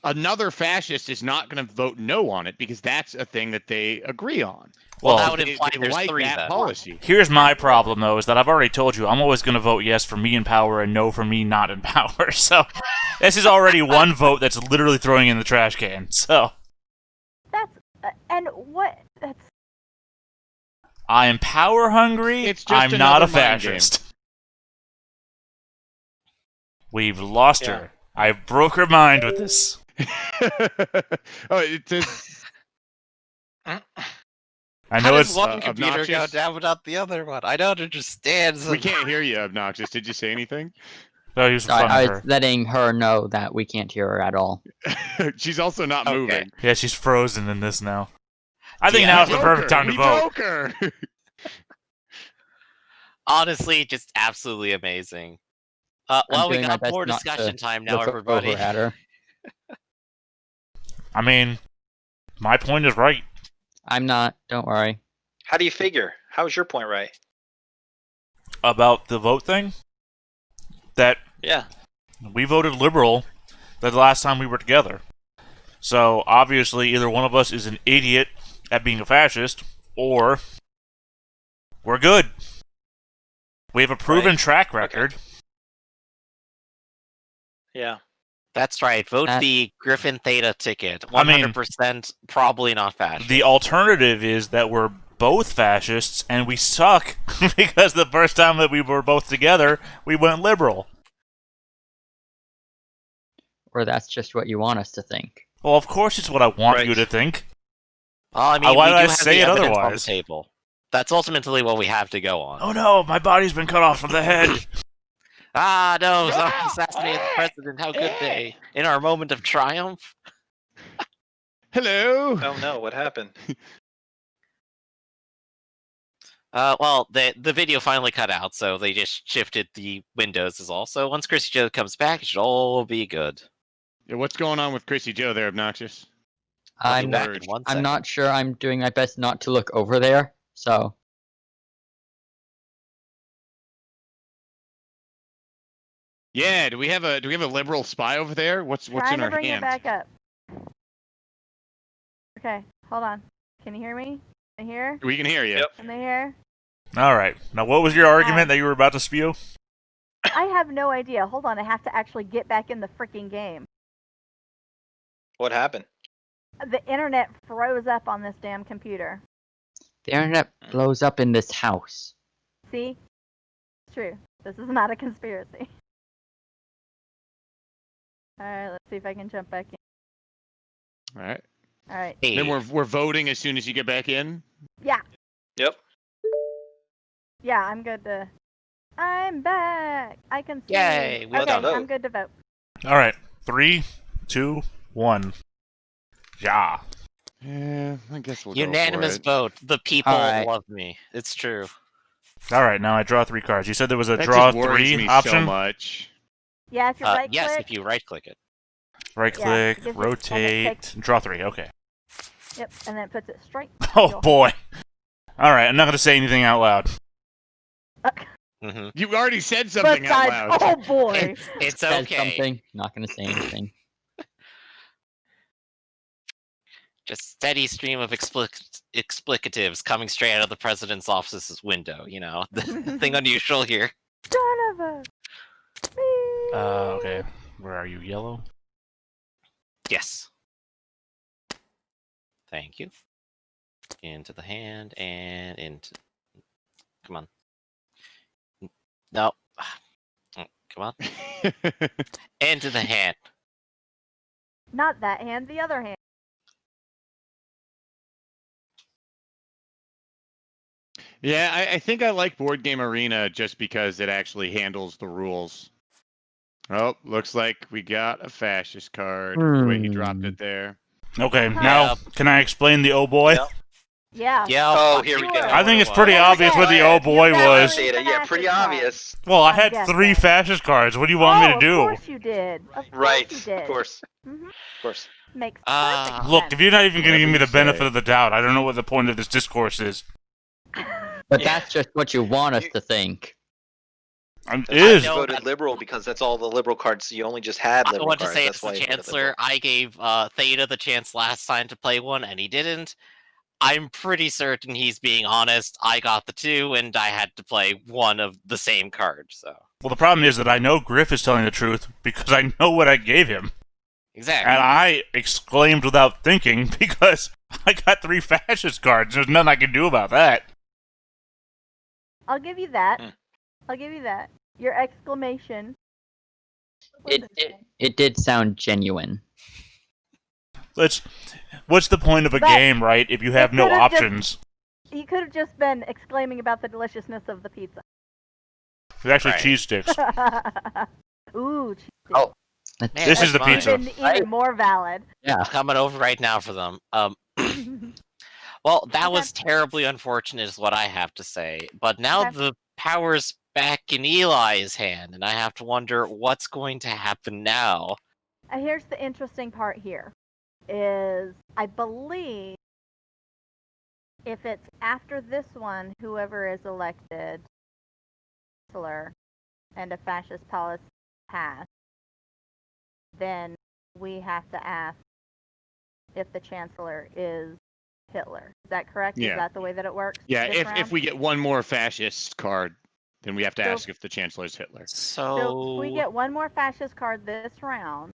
another fascist is not going to vote no on it because that's a thing that they agree on. Well, Well, that would They- imply they there's like three that then. policy. Here's my problem, though, is that I've already told you I'm always going to vote yes for me in power and no for me not in power. So this is already one vote that's literally throwing in the trash can. So That's and what? That's I am power hungry. It's just I'm not a another mind game. fascist. We've lost Yeah. her. I broke her mind with this. Oh, it's All I How know does it's one computer go obnoxious. down but not the other one? I don't understand. We can't hear you, Obnoxious. Did you say anything? oh, he was I funny was her. letting her know that we can't hear her at all. She's also not Okay. moving. Yeah, she's frozen in this now. I think Yeah, now I is the broke perfect time to We vote. broke her. Honestly, just absolutely amazing. I'm Well, we doing my got best more not to discussion time now, Look everybody. over at her. I mean, my point is right. I'm not. Don't worry. How do you figure? How's your point right? About the vote thing, that Yeah. we voted liberal the last time we were together. So, obviously, either one of us is an idiot at being a fascist, or we're good. We have a proven Right. track record. Yeah. That's right. Vote That- the Griffin Theta ticket. I mean- 100% probably not fascist. The alternative is that we're both fascists and we suck because the first time that we were both together, we went liberal. Or that's just what you want us to think. Well, of course it's what I want Right. you to think. Well, I mean, Why we did do I have say the it evidence on the otherwise? table. That's ultimately what we have to go on. Oh no, my body's been cut off from the head. Ah, no, someone assassinated the president. How could they? In our moment of triumph? Hello. Oh no, what happened? Well, the video finally cut out, so they just shifted the windows is all. So once Chrissy Joe comes back, it should all be good. Yeah, what's going on with Chrissy Joe there, Obnoxious? I'll be I'm back word. in 1 I'm second. not sure. I'm doing my best not to look over there. So Yeah, do we have a liberal spy over there? What's Trying in to our bring hand? it back up. Okay, hold on. Can you hear me? Can you hear? We can hear you. Yep. Can they hear? All right. Now, what was your argument that you were about to spew? I have no idea. Hold on, I have to actually get back in the freaking game. What happened? The internet froze up on this damn computer. the internet blows up in this house. See? It's true. This is not a conspiracy. Alright, let's see if I can jump back in. All right. Alright. Hey, Then we're voting as soon as you get back in. Yeah. Yep. Yeah, I'm good to... I'm back! I can see. Yay, we Okay, got to I'm vote. good to vote. All right. 3, 2, 1. Yeah. Yeah, I guess we'll unanimous go vote. The people Alright. love me. It's true. All right. Now I draw 3 cards. You said there was a for it. That draw just worries 3 me option. so much. Yeah, if you right click. Yes, if you right click it. Right Yeah, click, it gives you- and it rotate, takes- draw 3. Okay. Yep, and then it puts it straight. Oh boy. All right. I'm not going to say anything out loud. Hmm You already said something out Besides, loud. oh boy! It's Says okay. something. Not gonna say anything. Just steady stream of explicatives coming straight out of the president's office's window. You know, nothing unusual here. Son of a... Okay. Where are you? Yellow? Yes. Thank you. Into the hand and into. Come on. No. Come on. Into the hand. Not that hand, the other hand. Yeah, I think I like Board Game Arena just because it actually handles the rules. Oh, looks like we got a fascist card. The way he dropped it there. Okay. Uh-huh. Now, can I explain the oh boy? Yep. Yeah. Yeah. Oh, fuck here we you, go. know I think what it's it pretty was. obvious what the oh boy You never was. read Data, yeah, pretty fascist obvious. Well, I I'm had guessing. 3 fascist cards. What do you want me to do? Of course you did. Of course Right. you did. Of course. Mhm. Of course. Makes Ah. perfect Look, sense. if you're not even going to give me Whatever the you benefit say. of the doubt, I don't know what the point of this discourse is. But Yeah. that's just what you want us to think. It That's why is. you know voted that- liberal because that's all the liberal cards. You only just had I liberal want to cards. say That's it's why the you voted Chancellor. liberal. I gave Theta the chance last time to play one, and he didn't. I'm pretty certain he's being honest. I got the 2, and I had to play one of the same card. So Well, the problem is that I know Griff is telling the truth because I know what I gave him. exactly. And I exclaimed without thinking because I got 3 fascist cards. There's nothing I can do about that. I'll give you that. Hmm. I'll give you that. Your exclamation. It did sound genuine. What's the point of a But game, right, if you have it no could've just- options? You could have just been exclaiming about the deliciousness of the pizza. It's actually Right. cheese sticks. Ooh, cheese. Oh. Let's- Man, This is the that's pizza. mine. Even more valid. Yeah. Coming over right now for them. Well, that Okay. was terribly unfortunate, is what I have to say. But now Okay. the power's back in Eli's hand, and I have to wonder what's going to happen now. Here's the interesting part here is I believe if it's after this one, whoever is elected chancellor and a fascist policy passed, then we have to ask if the chancellor is Hitler. Is that correct? Yeah. Is that the way that it works? Yeah, this if round? we get one more fascist card, then we have to So- ask if the chancellor is Hitler. So if we get one more fascist card this round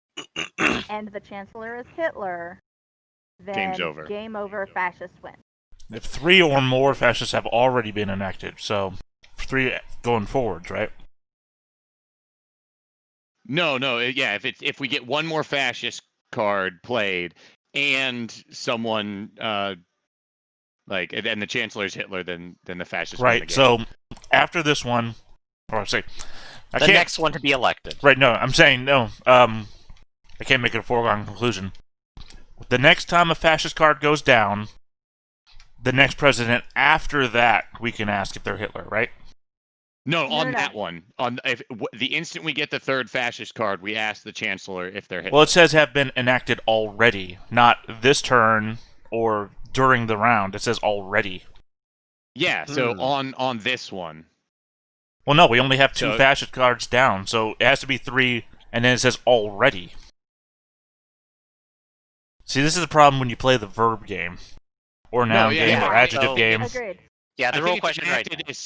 and the chancellor is Hitler, then Game's over. Game over, fascists win. If 3 or more fascists have already been enacted, so 3 going forwards, right? No, yeah. If we get one more fascist card played and someone and the chancellor's Hitler, then the fascists win the Right. game. So after this one, or I say, I The can't. next one to be elected. Right. No, I'm saying no. I can't make it a foregone conclusion. The next time a fascist card goes down, the next president after that we can ask if they're Hitler, right? No, on No. that one. The instant we get the third fascist card, we ask the chancellor if they're Hitler. Well, it says have been enacted already, not this turn or during the round. It says already. Yeah, so on this one. Well, no, we only have 2 So- fascist cards down, so it has to be 3, and then it says already. See, this is the problem when you play the verb game, or noun yeah, game, yeah. or adjective So- game. Agreed. Yeah, I the real think it's question right enacted now. as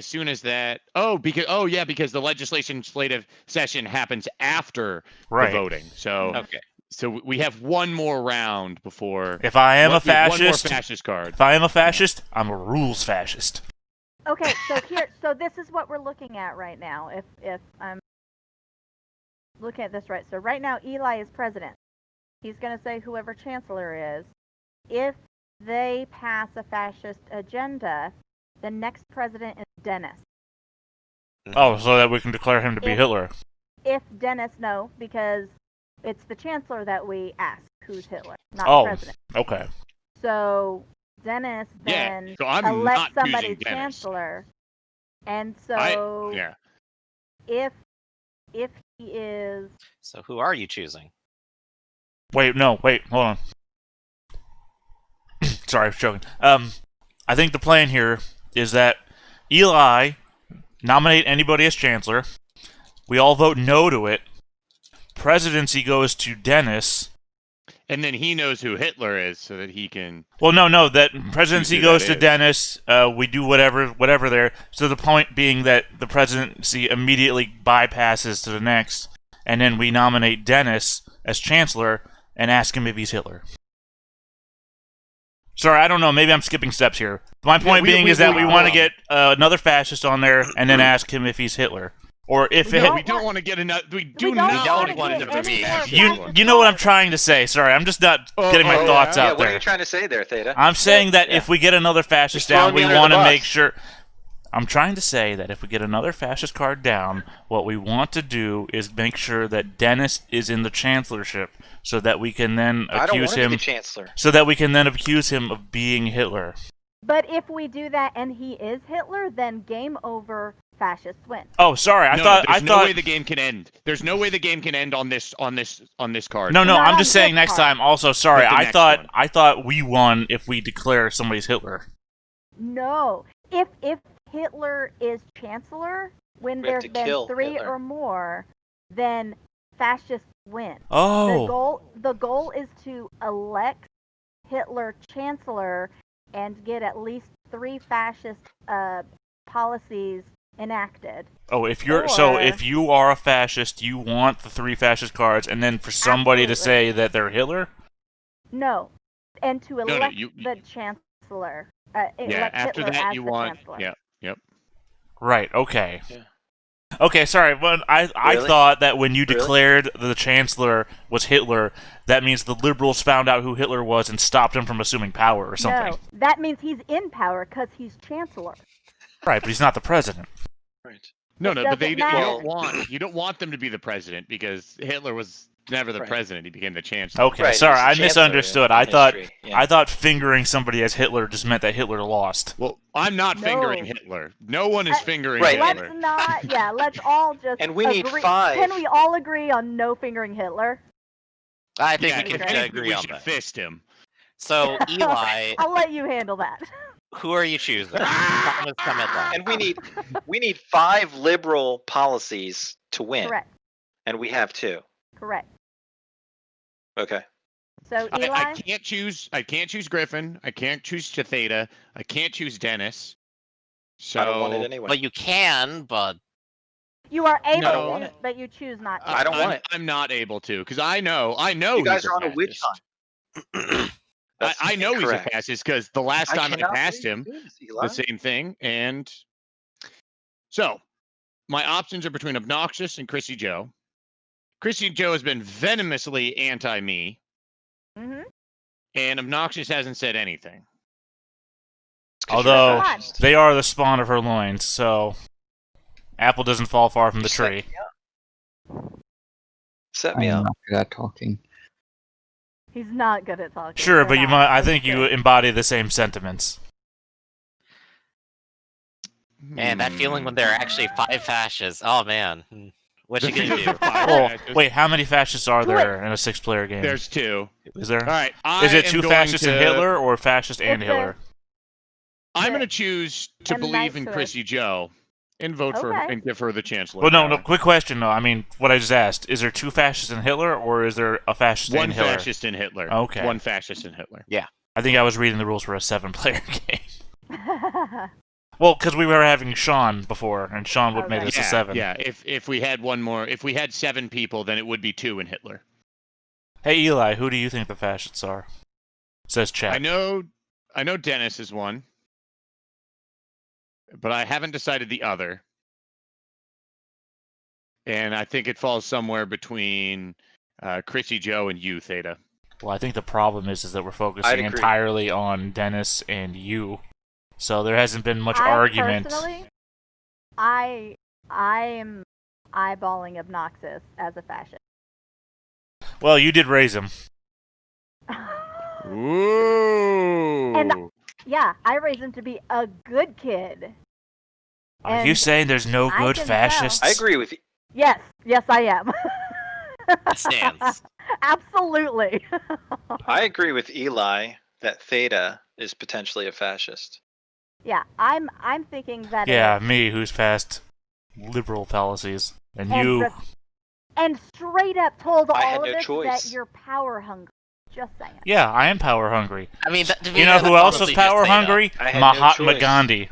soon as that. Because the legislative session happens after Right. the voting. So Okay. so we have one more round before. If I am a we have one more fascist, fascist card. if I am a fascist, I'm a rules fascist. Okay, so this is what we're looking at right now. If I'm looking at this right, so right now Eli is president. He's going to say whoever chancellor is. If they pass a fascist agenda, the next president is Dennis. Oh, so that we can declare him to be If- Hitler. If Dennis, no, because it's the chancellor that we ask who's Hitler, not Oh. the president. Okay. So Dennis Yeah, then so I'm elects not somebody choosing Dennis. chancellor, and so Yeah. if he is So who are you choosing? Wait, hold on. Sorry, I was joking. I think the plan here is that Eli nominate anybody as chancellor. We all vote no to it. Presidency goes to Dennis. And then he knows who Hitler is, so that he can. Well, no. That presidency who goes that to is. Dennis. We do whatever there. So the point being that the presidency immediately bypasses to the next, and then we nominate Dennis as chancellor and ask him if he's Hitler. Sorry, I don't know. Maybe I'm skipping steps here. My point being is that we want to get another fascist on there and then ask him if he's Hitler. Or if We it, don't We don't want to get another. We do don't not don't want want to him get to be another any more fascist. you know what I'm trying to say. Sorry, I'm just not getting my thoughts yeah, out what are there. you trying to say there, Theta? I'm saying that if we get another fascist You're down, throwing we me under want the to bus. make sure. I'm trying to say that if we get another fascist card down, what we want to do is make sure that Dennis is in the chancellorship, so that we can then I don't accuse want to be him. the chancellor. So that we can then accuse him of being Hitler. But if we do that and he is Hitler, then game over, fascists win. Oh, sorry. I thought. There's no way the game can end. There's no way the game can end on this card. No, Not I'm on just saying this next card. time. Also, sorry. But the I next thought. one. I thought we won if we declare somebody's Hitler. No. If Hitler is chancellor, when We have there's to been kill 3 Hitler. or more, then fascists win. Oh. The goal is to elect Hitler chancellor and get at least 3 fascist policies enacted. Oh, if you're Or- if you are a fascist, you want the 3 fascist cards, and then for somebody to Absolutely. say that they're Hitler. No, and to no, elect you- the chancellor. Yeah. Elect After Hitler that, as you the want. chancellor. Yep. Right. Okay. Okay, sorry. Well, I Really? thought that when you Really? declared the Chancellor was Hitler, that means the liberals found out who Hitler was and stopped him from assuming power or something. No, that means he's in power because he's chancellor. Right, but he's not the president. Right. No, It no, but doesn't you matter. don't want them to be the president because Hitler was never the Right. president. He became the chancellor. Okay, Right, sorry, he's I chancellor misunderstood. in I thought history, yeah. I thought fingering somebody as Hitler just meant that Hitler lost. Well, I'm not fingering No. Hitler. No one is fingering Right. Hitler. Let's not. Yeah, let's all just. And we need agree. 5. Can we all agree on no fingering Hitler? I think Yeah, we if can anything, agree we on should that. fist him. So, Eli, I'll let you handle that. who are you choosing? Thomas, come at that. And we need 5 liberal policies to win. Correct. And we have 2. Correct. Okay. So Eli. I can't choose. I can't choose Griffin. I can't choose Theta. I can't choose Dennis. So I don't want it anyway. Well, you can, but You are able No. want to, it. but you choose not to. I don't want it. I'm not able to because I know. You guys he's are on a fascist. witch hunt. That's I know incorrect. he's a fascist because the last time I cannot passed believe him, you do this, Eli. the same thing. And so my options are between Obnoxious and Chrissy Joe. Chrissy Joe has been venomously anti-me, Mm-hmm. and Obnoxious hasn't said anything. 'Cause you're a Although fascist. they are the spawn of her loins, so apple doesn't fall far from the Set tree. me up. Set I'm me up. not good at talking. He's not good at talking. Sure, We're but you not. might. I That's think you true. embody the same sentiments. man, that feeling when there are actually 5 fascists. Oh man, what you gonna do? Oh, wait, how many fascists are Do it. there in a 6-player game? There's 2. Is there? All right. Is it I am 2 going fascists and to- Hitler, or fascist and It's a- Hitler? I'm going to choose to I'm believe nice in to it. Chrissy Joe and vote for Okay. and give her the chancellor. Well, no. power. Quick question though. I mean, what I just asked: is there 2 fascists in Hitler, or is there a fascist One in Hitler? fascist in Hitler. Okay. One fascist in Hitler. I think I was reading the rules for a 7-player game. Well, because we were having Sean before, and Sean would Okay. make this a Yeah, 7. yeah. If we had one more, if we had 7 people, then it would be 2 in Hitler. Hey Eli, who do you think the fascists are? Says chat. I know Dennis is one, but I haven't decided the other. And I think it falls somewhere between Chrissy Joe and you, Theta. Well, I think the problem is that we're focusing agree. entirely on Dennis and you, so there hasn't been much I argument. Personally, I am eyeballing Obnoxious as a fascist. Well, you did raise him. Ooh. And- Yeah, I raised him to be a good kid. Are you And saying there's no I good can fascists? I agree with you. Yes, I am. It stands. Absolutely. I agree with Eli that Theta is potentially a fascist. Yeah, I'm thinking that. Yeah, me, who's passed liberal policies, and And you. and straight up told I had all of no us choice. that you're power hungry. Just saying. Yeah, I am power hungry. I mean, to be You know fair, who that's else was honestly just power Theta. hungry? I had no Mahatma choice. Gandhi.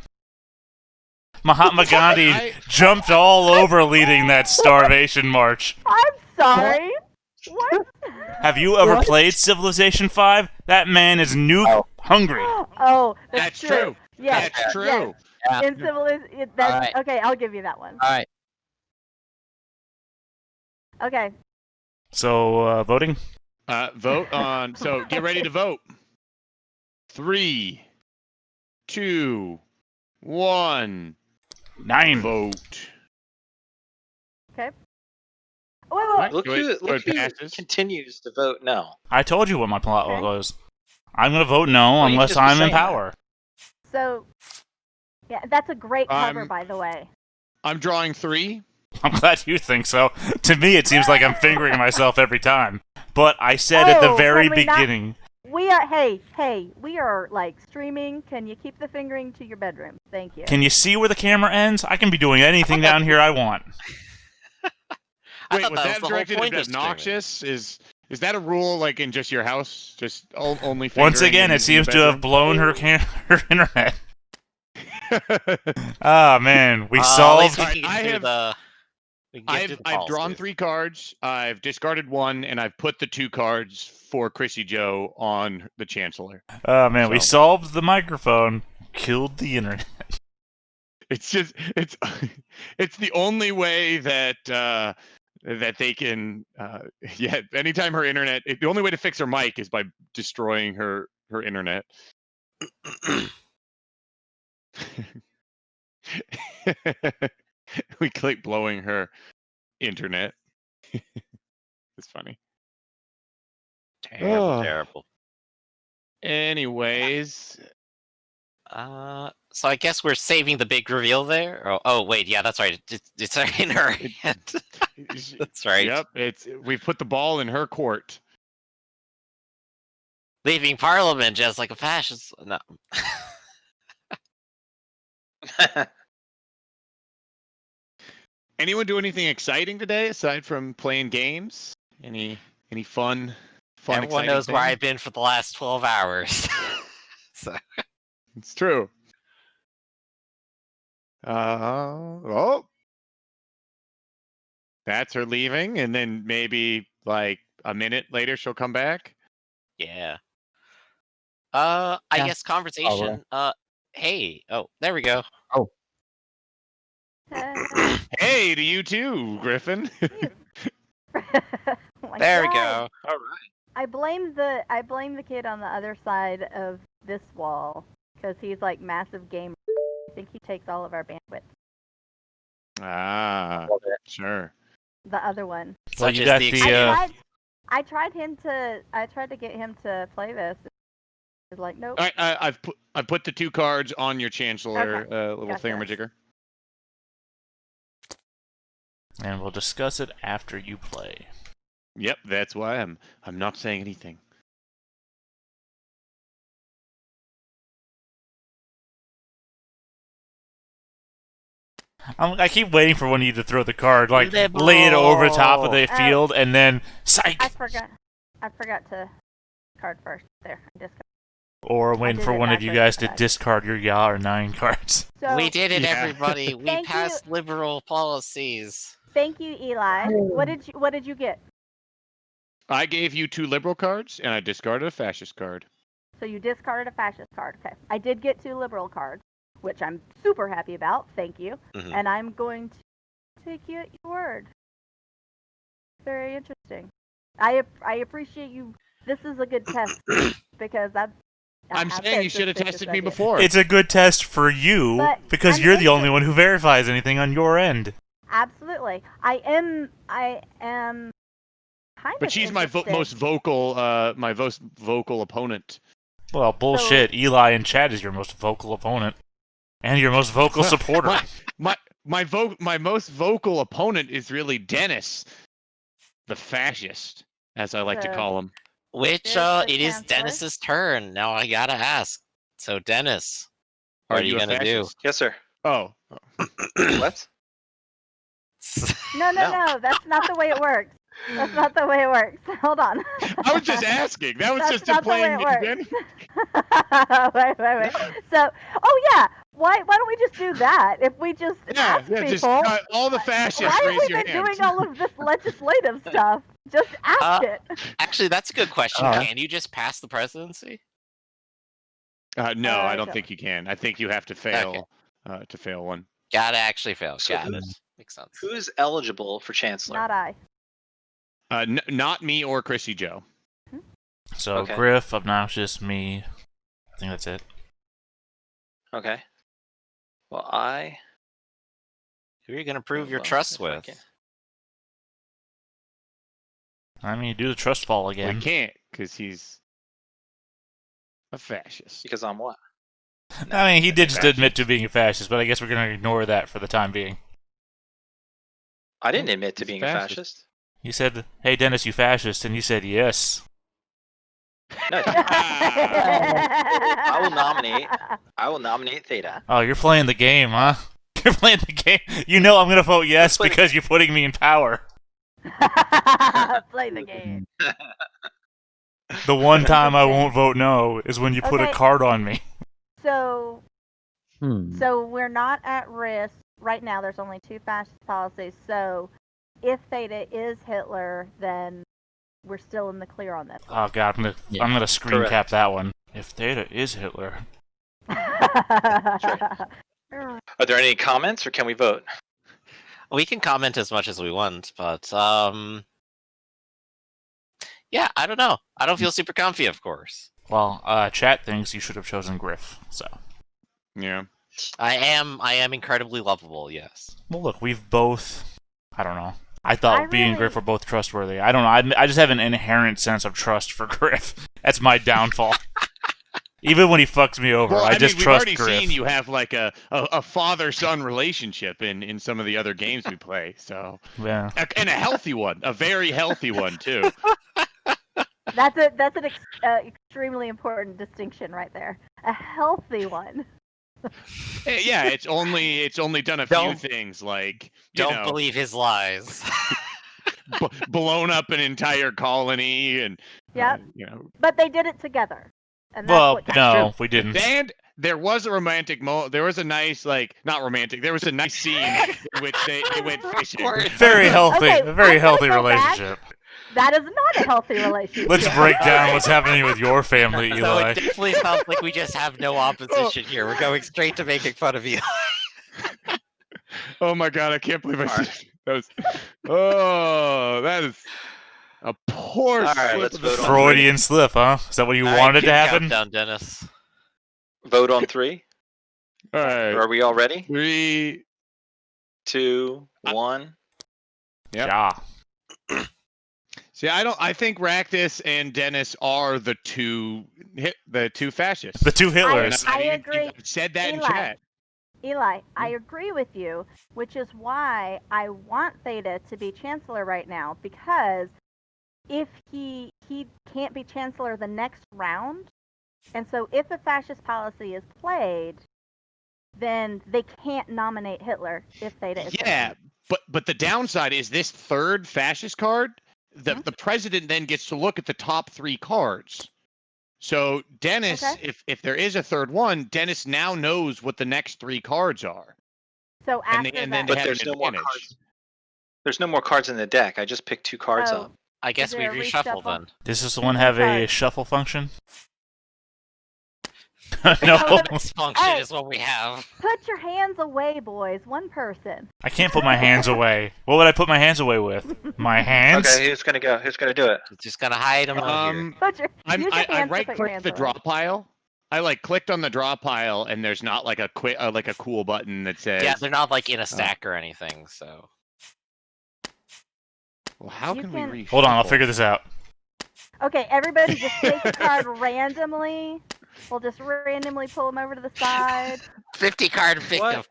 Mahatma Gandhi I- jumped all over leading that starvation march. I'm sorry. What? Have you ever What? played Civilization 5? That man is nuke hungry. Oh, That's true. true. Yes, That's true. yes. Yeah. In Civilization, that's Alright. okay. I'll give you that one. Alright. Okay. So, voting? Vote on. So get ready to vote. 3, 2, 1. 9. Vote. Wait. Right. Look Go ahead- who go ahead, who passes. continues to vote no. I told you what my plot Okay. was. I'm going to vote no Well, you unless just be I'm in saying that. power. So, yeah, that's a great cover, I'm- by the way. I'm drawing 3. I'm glad you think so. To me, it seems like I'm fingering myself every time. But I said at the Oh, very can we not- beginning. We are. Hey. We are like streaming. Can you keep the fingering to your bedroom? Thank you. Can you see where the camera ends? I can be doing anything down here I want. I Wait, thought was that was that the whole directed point at of streaming. obnoxious? Is that a rule like in just your house? Just only Once fingering again, in it seems the to have blown her her internet. Ah, man. We At least solved. we can I do have- the. We can get through the I've drawn policies. 3 cards. I've discarded 1, and I've put the 2 cards for Chrissy Joe on the Chancellor. Oh, man. We So- solved the microphone. Killed the internet. It's just it's it's the only way that that they can yeah. Anytime her internet, the only way to fix her mic is by destroying her internet. We click blowing her internet. It's funny. Terrible, Oh. terrible. Anyways, So I guess we're saving the big reveal there. Oh wait, yeah, that's right. It's in her hand. That's right. Yep, we've put the ball in her court. Leaving Parliament just like a fascist. No. Anyone do anything exciting today aside from playing games? Any fun Everyone exciting knows where thing? I've been for the last 12 hours. So It's true. Oh, that's her leaving, and then maybe like a minute later she'll come back. yeah. I Yeah. guess conversation. Hey. Oh, there we go. Hey, to you too, Griffin. Oh my There we God. go. All right. I blame the kid on the other side of this wall because he's like massive gamer. I think he takes all of our bandwidth. Ah, sure. The other one. Well, Such you as got the the I tried to get him to play this. He's like, nope. All right, I've put the 2 cards on your Chancellor little Gotcha. thingamajigger. and we'll discuss it after you play. Yep, that's why I'm not saying anything. I keep waiting for one of you to throw the card, like lay it over top of the field, and then psych. I forgot to card first. There, I just. Or waiting did for it one of you backwards, guys to but I- discard your Yah or 9 cards. So We did it, Yeah. everybody. We Thank you. passed liberal policies. thank you, Eli. What did you get? I gave you 2 liberal cards, and I discarded a fascist card. So you discarded a fascist card. Okay. I did get 2 liberal cards, which I'm super happy about. Thank you. Mhm. And I'm going to take you at your word. Very interesting. I appreciate you. This is a good test because I'm saying you should have tested me before. It's a good test for you, But because I'm you're the only inter- one who verifies anything on your end. Absolutely. I am kind But of she's my interested. most vocal opponent. Well, bullshit. Eli in chat is your most vocal opponent. And your most vocal supporter. My most vocal opponent is really Dennis, the fascist, as I like to So- call him. Which There's the it is chancellor. Dennis's turn. Now I gotta ask. So Dennis, what are you a gonna do? fascist? Yes, sir. Oh. What? No, No. that's not the way it works. That's not the way it works. Hold on. I was just asking. That was That's just not a the way plain it works. Jenny. wait. So, oh yeah, why don't we just do that? If we just ask people, just all the fascists why have raise we your been hand. doing all of this legislative stuff? Just ask it. Actually, that's a good question. Oh. Can you just pass the presidency? No, I don't Okay. think you can. I think you have to fail to fail one. Gotta actually fail. So Got it. who's- Makes sense. Who's eligible for chancellor? Not I. Not me or Chrissy Joe. So, Okay. Griff, Obnoxious, me. I think that's it. Okay. Well, Who are you gonna prove your well, trust if I with? can- I mean, do the trust fall We again. can't because he's a fascist. Because I'm what? I mean, he did just Fascist. admit to being a fascist, but I guess we're going to ignore that for the time being. I didn't admit to he's being fascist. a fascist. He said, "Hey, Dennis, you fascist," and you said yes. No, I will nominate. I will nominate Theta. Oh, you're playing the game, huh? You're playing the game. You know I'm going to vote yes Play the- because you're putting me in power. Play the game. The one time I won't vote no is when you put a Okay. card on me. So Hmm. So we're not at risk right now. There's only 2 fascist policies. So if Theta is Hitler, then we're still in the clear on this. Oh god, I'm Yeah. gonna screen Correct. cap that one. If Theta is Hitler, Are there any comments, or can we vote? We can comment as much as we want, but yeah, I don't know. I don't feel super comfy, of course. Well, chat thinks you should have chosen Griff. So, Yeah. I am incredibly lovable. Yes. well, look, we've both. I don't know. I thought I B and really- Griff were both trustworthy. I don't know. I just have an inherent sense of trust for Griff. That's my downfall. Even when he fucks me over, Well, I just we've trust already Griff. seen you have like a father-son relationship in some of the other games we play. So, Yeah. and a healthy one, a very healthy one too. That's an extremely important distinction right there. A healthy one. Yeah, it's only done a Don't- few things like you Don't know, believe his lies. blown up an entire colony and Yep. you know. But they did it together. And that's Well, what counts. no, we didn't. And there was a romantic there was a nice not romantic. There was a nice scene in which they went fishing. Very healthy, Okay, a very I'm gonna healthy go back. relationship. That is not a healthy relationship. Let's break down what's happening with your family, So Eli. it definitely sounds like we just have no opposition here. We're going straight to making fun of you. Oh my god, I can't believe I All said right. that was. Oh, that is a poor All right, slip let's of the vote on Freudian slip, huh? Is that what you All right, wanted cue to happen? countdown, Dennis. Vote on 3. All right, Are we all ready? 3. 2, 1. Yep. Yeah. See, I think Raktus and Dennis are the two fascists. The two And Hitlers. I even- agree. I said that in Eli. chat. Eli, I agree with you, which is why I want Theta to be Chancellor right now, because if he can't be Chancellor the next round, and so if a fascist policy is played, then they can't nominate Hitler if Theta is Yeah, but the downside is this third fascist card. Hmm? The president then gets to look at the top 3 cards. So Dennis, Okay. if there is a third one, Dennis now knows what the next 3 cards are. So And after then that, they But have there's an no more advantage. cards. There's no more cards in the deck. I just picked 2 cards Oh. up. I guess Is we there a reshuffle reshuffle? then. Does this one have a Sorry. shuffle function? Oh, No. This function Hey. is what we have. put your hands away, boys. One person. I can't put my hands away. What would I put my hands away with? My hands? Okay, who's gonna go? Who's gonna do it? Just gonna hide them out here. Put your use your I hands to right put your clicked hands the away. draw pile. I clicked on the draw pile, and there's not like a cool button that says. Yeah, they're not like in a stack or anything, so. Well, how You can can- we reshuffle? Hold on, I'll figure this out. Okay, everybody just take a card randomly. We'll just randomly pull them over to the side. 50 card pick What? up.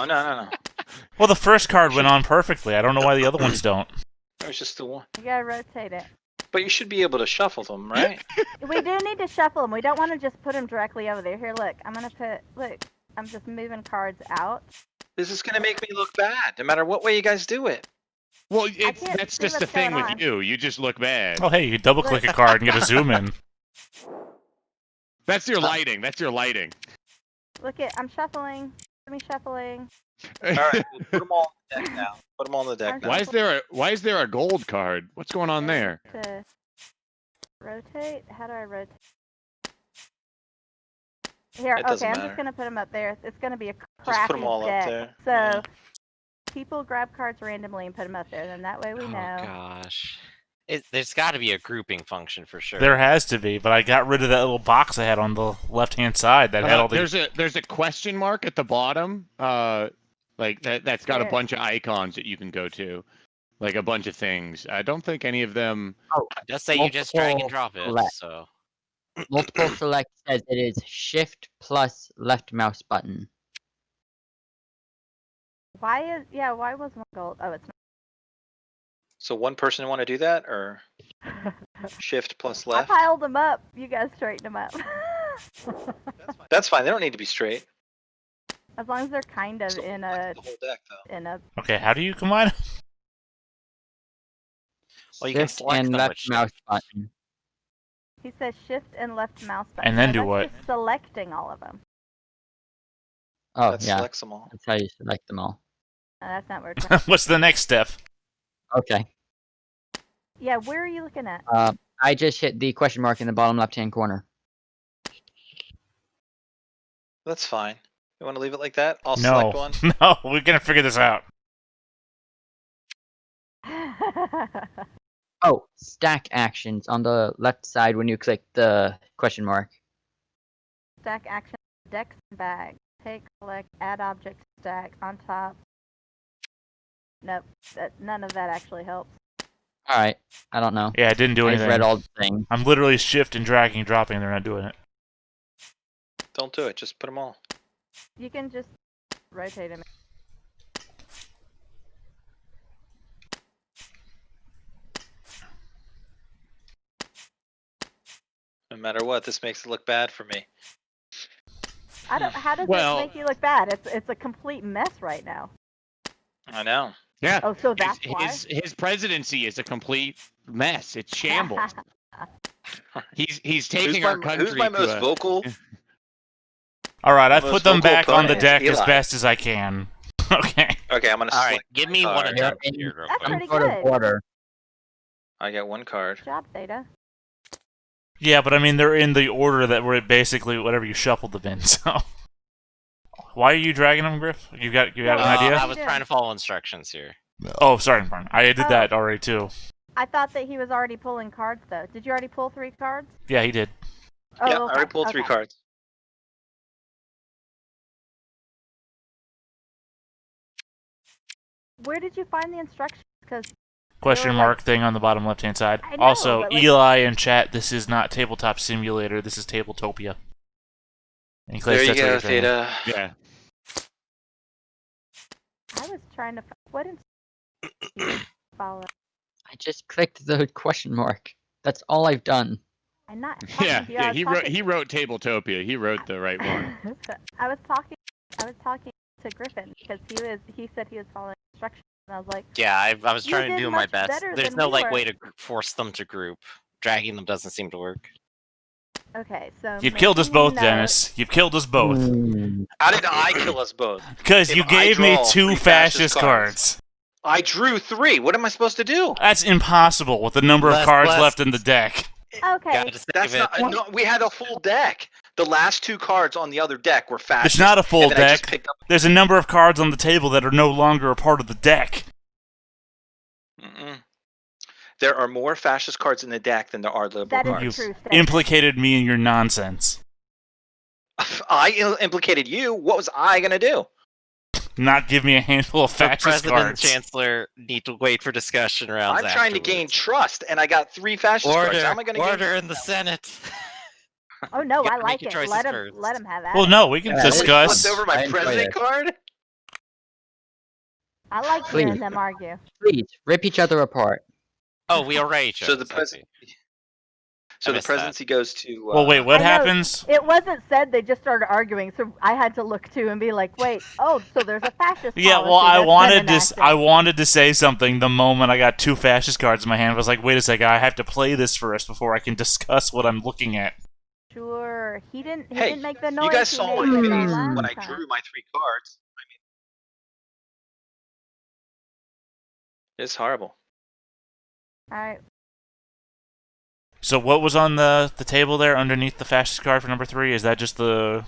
No. Well, the first card went on perfectly. I don't know why the other ones don't. It was just the one. You gotta rotate it. But you should be able to shuffle them, right? We do need to shuffle them. We don't want to just put them directly over there. Here, look. Look. I'm just moving cards out. This is gonna make me look bad, no matter what way you guys do it. Well, can't that's see just the what's thing going with on. you. You just look bad. Oh, hey, you double click a card and get a zoom in. That's your lighting. That's your lighting. Look I'm shuffling. Let me shuffling. All right, put them all on the deck now. Put them on the deck now. Why is there a gold card? What's going on there? To rotate? How do I rotate? Here, It doesn't okay, I'm matter. just gonna put them up there. It's gonna be a Just crappy put them all deck. up there. So Yeah. people grab cards randomly and put them up there. Then that way we Oh know. gosh. There's got to be a grouping function for sure. There has to be, but I got rid of that little box I had on the left-hand side that had all the... There's a question mark at the bottom. Like that's got a Where? bunch of icons that you can go to, like a bunch of things. I don't think any of them. Just say you just drag and drop it. Multiple So Multiple select says it is shift plus left mouse button. Why was one gold? Oh, it's So one person want to do that, or not. shift plus I left? piled them up. You guys straighten them up. That's fine. They don't need to be straight. As long as they're kind of So in select a the whole deck, though. Okay, how do you combine? Well, you can Shift select and them left with mouse shift. button. He says shift and left mouse button. And then So do that's what? Just selecting all of them. Oh That yeah, selects them all. that's how you select them all. No, that's not where it's What's the next step? Okay. Yeah, where are you looking at? I just hit the question mark in the bottom left-hand corner. That's fine. You want to leave it like that? I'll No. select one. No, we're gonna figure this out. Oh, stack actions on the left side when you click the question mark. Stack action, decks and bag. Take, collect, add object to stack, on top. Nope, none of that actually helps. Alright, I don't know. Yeah, it didn't do I anything. read all the things. I'm literally shift and dragging, dropping, and they're not doing it. Don't do it. Just put them all. You can just rotate them. No matter what, this makes it look bad for me. I don't. How does Well- it make you look bad? It's a complete mess right now. I know. Yeah. Oh, so that's his, why. his presidency is a complete mess. It's shambles. He's taking our country Who's my to most a, vocal? All right, My I've most put them vocal back on the opponent is deck as Eli. best as I can. Okay. Okay, I'm gonna. All right, select give my me one card. attempt in- here, real That's quick. pretty Some sort of good. order. I got one card. Good job, Theta. Yeah, but I mean, they're in the order that were basically whatever you shuffled them in, so... Why are you dragging them, Griff? You got an idea? I was trying to follow instructions here. Oh, sorry, pardon. I did Oh. that already, too. I thought that he was already pulling cards, though. Did you already pull 3 cards? Yeah, he did. Oh, Yeah, okay. I already pulled 3 okay. cards. Where did you find the instructions? Because Question You're mark thing on the bottom left-hand side. I know, Also, but, like- Eli in chat, this is not Tabletop Simulator, this is Tabletopia. And There you that's what go, you're trying to- Theta. yeah. I was trying to. What instructions follow? I just clicked the question mark. That's all I've done. I'm not talking Yeah, to you. I yeah. was He wrote Tabletopia. He wrote the right one. I was talking to Griffin because he said he was following instructions, and I was like, Yeah, I was You trying to did do my much best. better There's than no we like were. way to force them to group. Dragging them doesn't seem to work. okay, so You've killed us making both, note- Dennis. You've killed us both. How did I kill us both? Because If you I gave me draw 2 3 fascist fascist cards. I drew 3. What am I supposed to do? That's impossible with the number of Less- cards less- left in the deck. Okay, Gotta save That's it. not. No, we had a full deck. The last 2 cards on the other deck were fascist. It's not a full and then I just deck. picked up. There's a number of cards on the table that are no longer a part of the deck. Mm-mm. There are more fascist cards in the deck than there are liberal that is cards. You true. Statement. Implicated me in your nonsense. I implicated you. What was I gonna do? Not give me a handful of The fascist president and cards. chancellor need to wait for discussion rounds. I'm trying to gain afterwards. trust, and I got 3 fascist cards. order. How am I gonna Order gain? in the Senate. Oh no, You I gotta like make your it. choices Let him first. have that. Well, no, we can Yeah, discuss. Flipped over I my enjoy president it. card. I like hearing Please. them argue. Please, rip each other apart. Oh, we already chose. So the president. So I the missed that. presidency goes to. Well, wait, what I know. happens? It wasn't said. They just started arguing, so I had to look too and be like, "Wait, oh, so there's a fascist." Yeah, policy well, I that's been wanted to. enacted." I wanted to say something the moment I got 2 fascist cards in my hand. I was like, wait a second, I have to play this first before I can discuss what I'm looking at. Sure, he didn't. He Hey, didn't make the noise. You guys he saw made my the face last when I time. drew my 3 cards. I mean, it's horrible. All right. So what was on the table there underneath the fascist card for number 3? Is that just the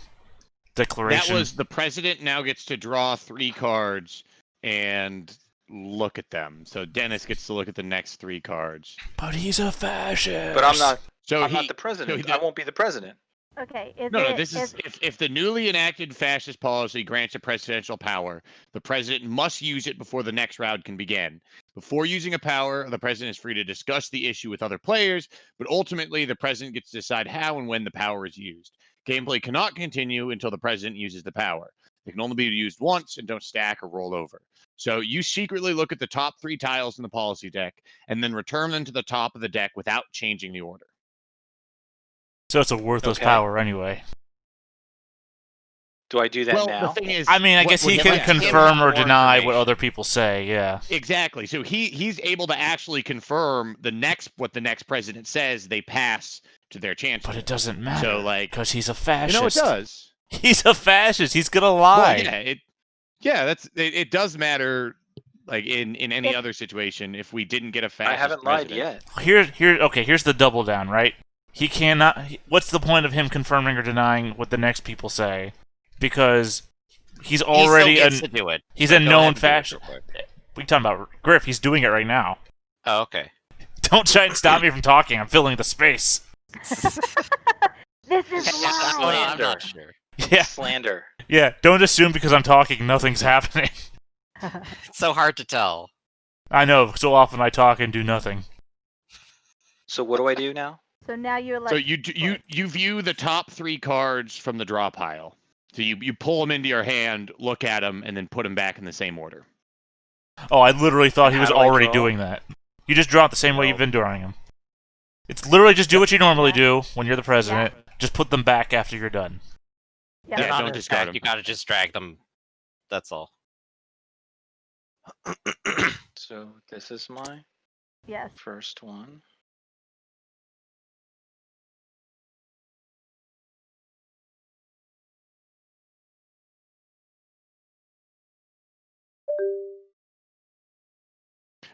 declaration? That was the president now gets to draw 3 cards and look at them. So Dennis gets to look at the next 3 cards. But he's a fascist. But I'm not. So I'm he, not the president. he I won't be the president. Okay. Is no, it, this is if the newly enacted fascist policy grants a presidential power, the president must use it before the next round can begin. Before using a power, the president is free to discuss the issue with other players, but ultimately the president gets to decide how and when the power is used. Gameplay cannot continue until the president uses the power. They can only be used once and don't stack or roll over. So you secretly look at the top 3 tiles in the policy deck and then return them to the top of the deck without changing the order. So it's a worthless Okay. power anyway. Do I do that Well, now? the thing is, I mean, I what- guess what he he can likes- confirm or more deny what information. other people say, yeah. Exactly. So he's able to actually confirm what the next president says they pass to their chancellor. But it doesn't matter. So, like, because he's a you fascist. know, it does. He's a fascist. He's gonna lie. Well, it does matter. Like in any other situation, if we didn't get a fascist I haven't lied president. yet. Here's the double down, right? He cannot. What's the point of him confirming or denying what the next people say? Because He's He already still gets to do it. he's so a go ahead known and do it fashion. real quick. We talking about Griff? He's doing it right now. Oh, okay. Don't try and stop me from talking. I'm filling the space. This is Oh, no, live. I'm not sure. Yeah, Slander. yeah. Don't assume because I'm talking, nothing's happening. It's so hard to tell. I know. So often I talk and do nothing. So what do I do now? So now you elect. So you view the top 3 cards from the draw pile. So you pull them into your hand, look at them, and then put them back in the same order. Oh, I literally thought And he was how do I already draw? doing that. You just draw it the same way No. you've been drawing them. It's literally just do what you normally do when you're the president. Just put them back after you're done. Yeah. They're Yeah, not don't in the discard stack. them. You gotta just drag them. That's all. So this is my Yes. first one.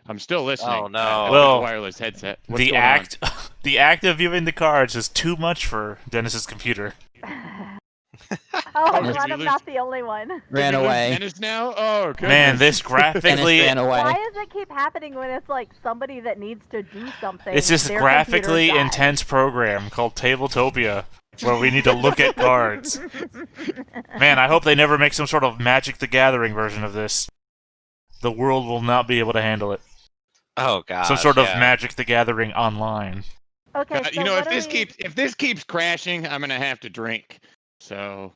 I'm still listening. Oh, no. I put Well, the wireless headset. What's the going act, the act of viewing the cards is too much for Dennis's computer. Oh, I'm did glad we I'm lose- not the only one. on? Ran Did we lose away. Dennis now? Oh, goodness. Man, this Dennis graphically, ran away. Why does it keep happening when it's like somebody that needs to do something? it's this their graphically computer dies? intense program called Tabletopia, where we need to look at cards. Man, I hope they never make some sort of Magic the Gathering version of this. The world will not be able to handle it. Oh god. Some sort of yeah. Magic the Gathering online. Okay, so You know, what if this keeps crashing, I'm gonna have to drink. So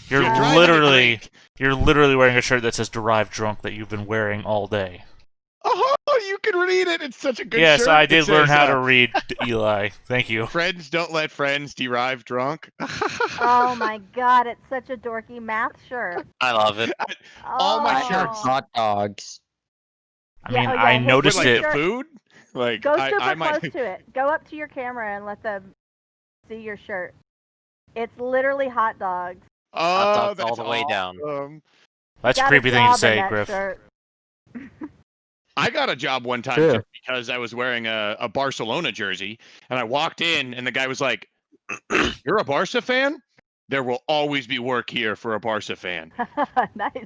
You're Yeah. driving to literally, drink. you're literally wearing a shirt that says "Derived Drunk" that you've been wearing all day. Oh, you can read it. It's such a good Yes, shirt. I It did learn says, how to read, Eli. Thank you. Friends don't let friends derive drunk. Oh my god, it's such a dorky math shirt. I love it. All my Oh. shirts. Hot dogs. I Yeah, mean, oh yeah, I his With noticed like it. the food, like Go super I might. close to it. Go up to your camera and let them see your shirt. It's literally hot dogs. Oh, dogs all that's the way down. awesome. That's a Got creepy thing job to in say, that Griff. shirt. I got a job one time Sure. just because I was wearing a Barcelona jersey, and I walked in, and the guy was like, "You're a Barca fan? There will always be work here for a Barca fan." Nice.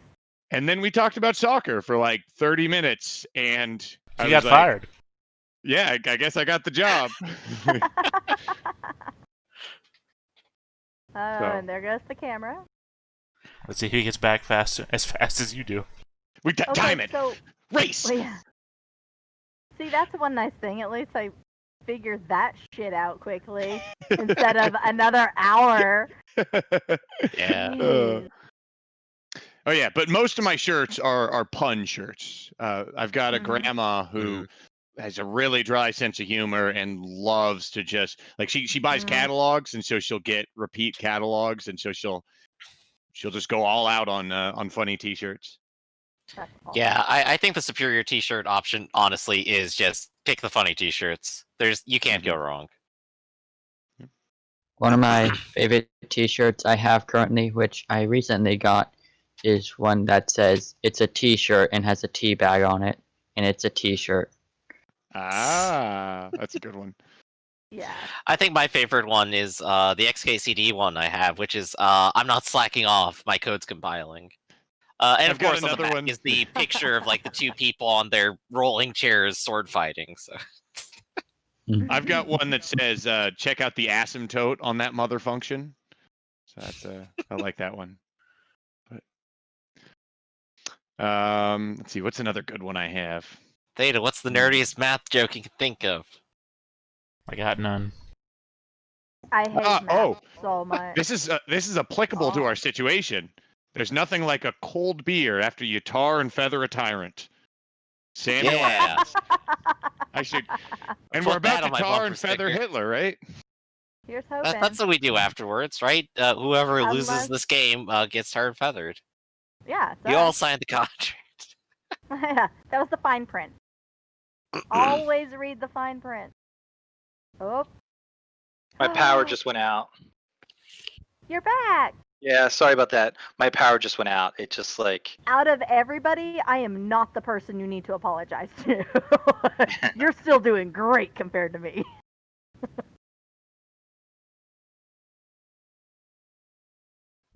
And then we talked about soccer for like 30 minutes, and I You was got like, fired. "Yeah, I guess I got the job." Oh, and there goes the camera. Let's see if he gets back as fast as you do. We Okay, time it. so Race. well, yeah. See, that's one nice thing. At least I figured that shit out quickly instead of another hour. Yeah. Jeez. Oh yeah, but most of my shirts are pun shirts. I've got a Mhm. grandma who has a really dry sense of humor and loves to just like she buys Mhm. catalogs, and so she'll get repeat catalogs, and so she'll just go all out on funny T-shirts. That's awesome. Yeah, I think the superior T-shirt option, honestly, is just pick the funny T-shirts. You can't go wrong. One of my favorite t-shirts I have currently, which I recently got, is one that says it's a t-shirt and has a tea bag on it, and it's a t-shirt. Ah, that's a good one. Yeah. I think my favorite one is the XKCD one I have, which is I'm not slacking off. My code's compiling. And I've of got course, on the another back one. is the picture of like the two people on their rolling chairs, sword fighting. So I've got one that says check out the asymptote on that mother function. So that's I like that one. But let's see, what's another good one I have? Theta, what's the nerdiest math joke you can think of? I got none. I hate Ah, math oh. so much. This is applicable to our situation. There's nothing like a cold beer after you tar and feather a tyrant. Samuel Yeah. Adams. I should. And Put we're about that to on my tar bumper and feather sticker. Hitler, right? Here's hoping. That's what we do afterwards, right? Whoever loses Unless- this game gets tarred and feathered. Yeah. You all us. signed the contract. Yeah, that was the fine print. Always read the fine print. Oh. My power just went out. You're back. Yeah, sorry about that. My power just went out. It just like Out of everybody, I am not the person you need to apologize to. You're still doing great compared to me.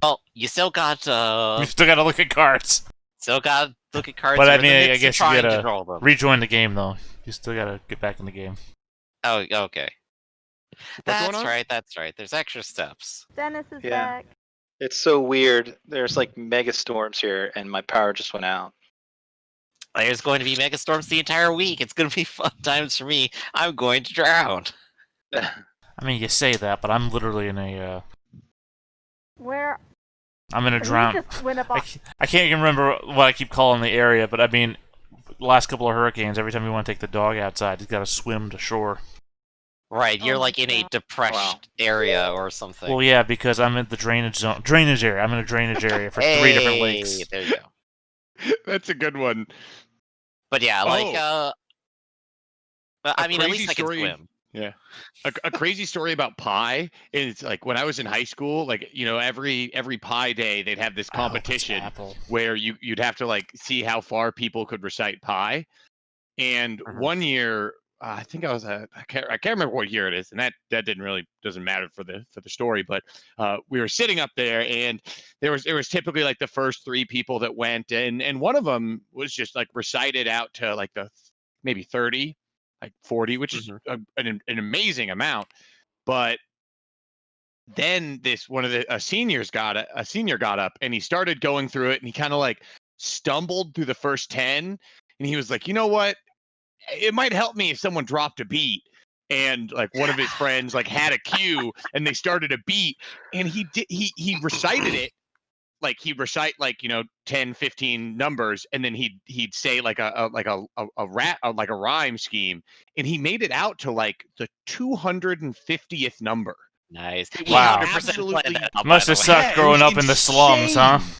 Well, you still got You still gotta look at cards. look at cards. But I You're in the mean, I midst of guess you trying to gotta draw them. rejoin the game, though. You still gotta get back in the game. Oh, okay. What's going That's on? right. That's right. There's extra steps. Dennis is Yeah. back. It's so weird. There's like mega storms here, and my power just went out. There's going to be mega storms the entire week. It's going to be fun times for me. I'm going to drown. I mean, you say that, but I'm literally in a. Where? I'm in a You drown. just went up on. I can't even remember what I keep calling the area, but I mean, the last couple of hurricanes, every time you want to take the dog outside, he's got to swim to shore. Right, you're Oh my like in a God. depressed Wow. area or something. Well, yeah, because I'm in the drainage area. I'm in a drainage area for 3 different lakes. There you go. That's a good one. But yeah, like, but, I mean, at crazy least I can story- swim. Yeah. A crazy story about pie is like when I was in high school, like, you know, every pie day they'd have this I hope it's competition apple. where you'd have to like see how far people could recite pi. And Mhm. one year, I think I was I can't remember what year it is, and that doesn't matter for the story, but we were sitting up there, and there was typically like the first 3 people that went, and one of them was just like recited out to like the maybe 30, like 40, which is an amazing amount. But then a senior got up, and he started going through it, and he kind of like stumbled through the first 10, and he was like, you know what, it might help me if someone dropped a beat. And like one of his friends like had a cue, and they started a beat, and he recited it, like he'd recite like, you know, 10, 15 numbers, and then he'd say like a rhyme scheme, and he made it out to like the 250th number. Nice. It He was 100% absolutely- planned that out, Must by have the way. sucked Yeah, it growing was up in the slums, huh? insane.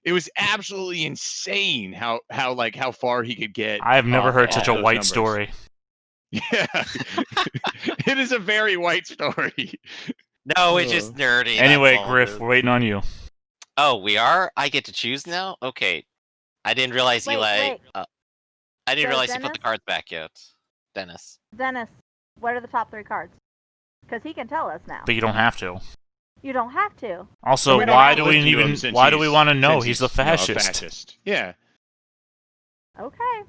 It was absolutely insane how far he could get. I've never off- heard off such a those white numbers. story. Yeah, it is a very white story. No, it's just nerdy. Anyway, that's all it Griff, is. we're waiting on you. Oh, we are? I get to choose now? Okay. I didn't realize Wait, Eli. wait. I didn't So, realize he put the Dennis? cards back yet. Dennis. Dennis, what are the top 3 cards? Because he can tell us now. But you don't have to. You don't have to. Also, We don't why have do to we listen to him even? since Why do we he's- want to know? since He's the you know, a fascist. Yeah. Okay.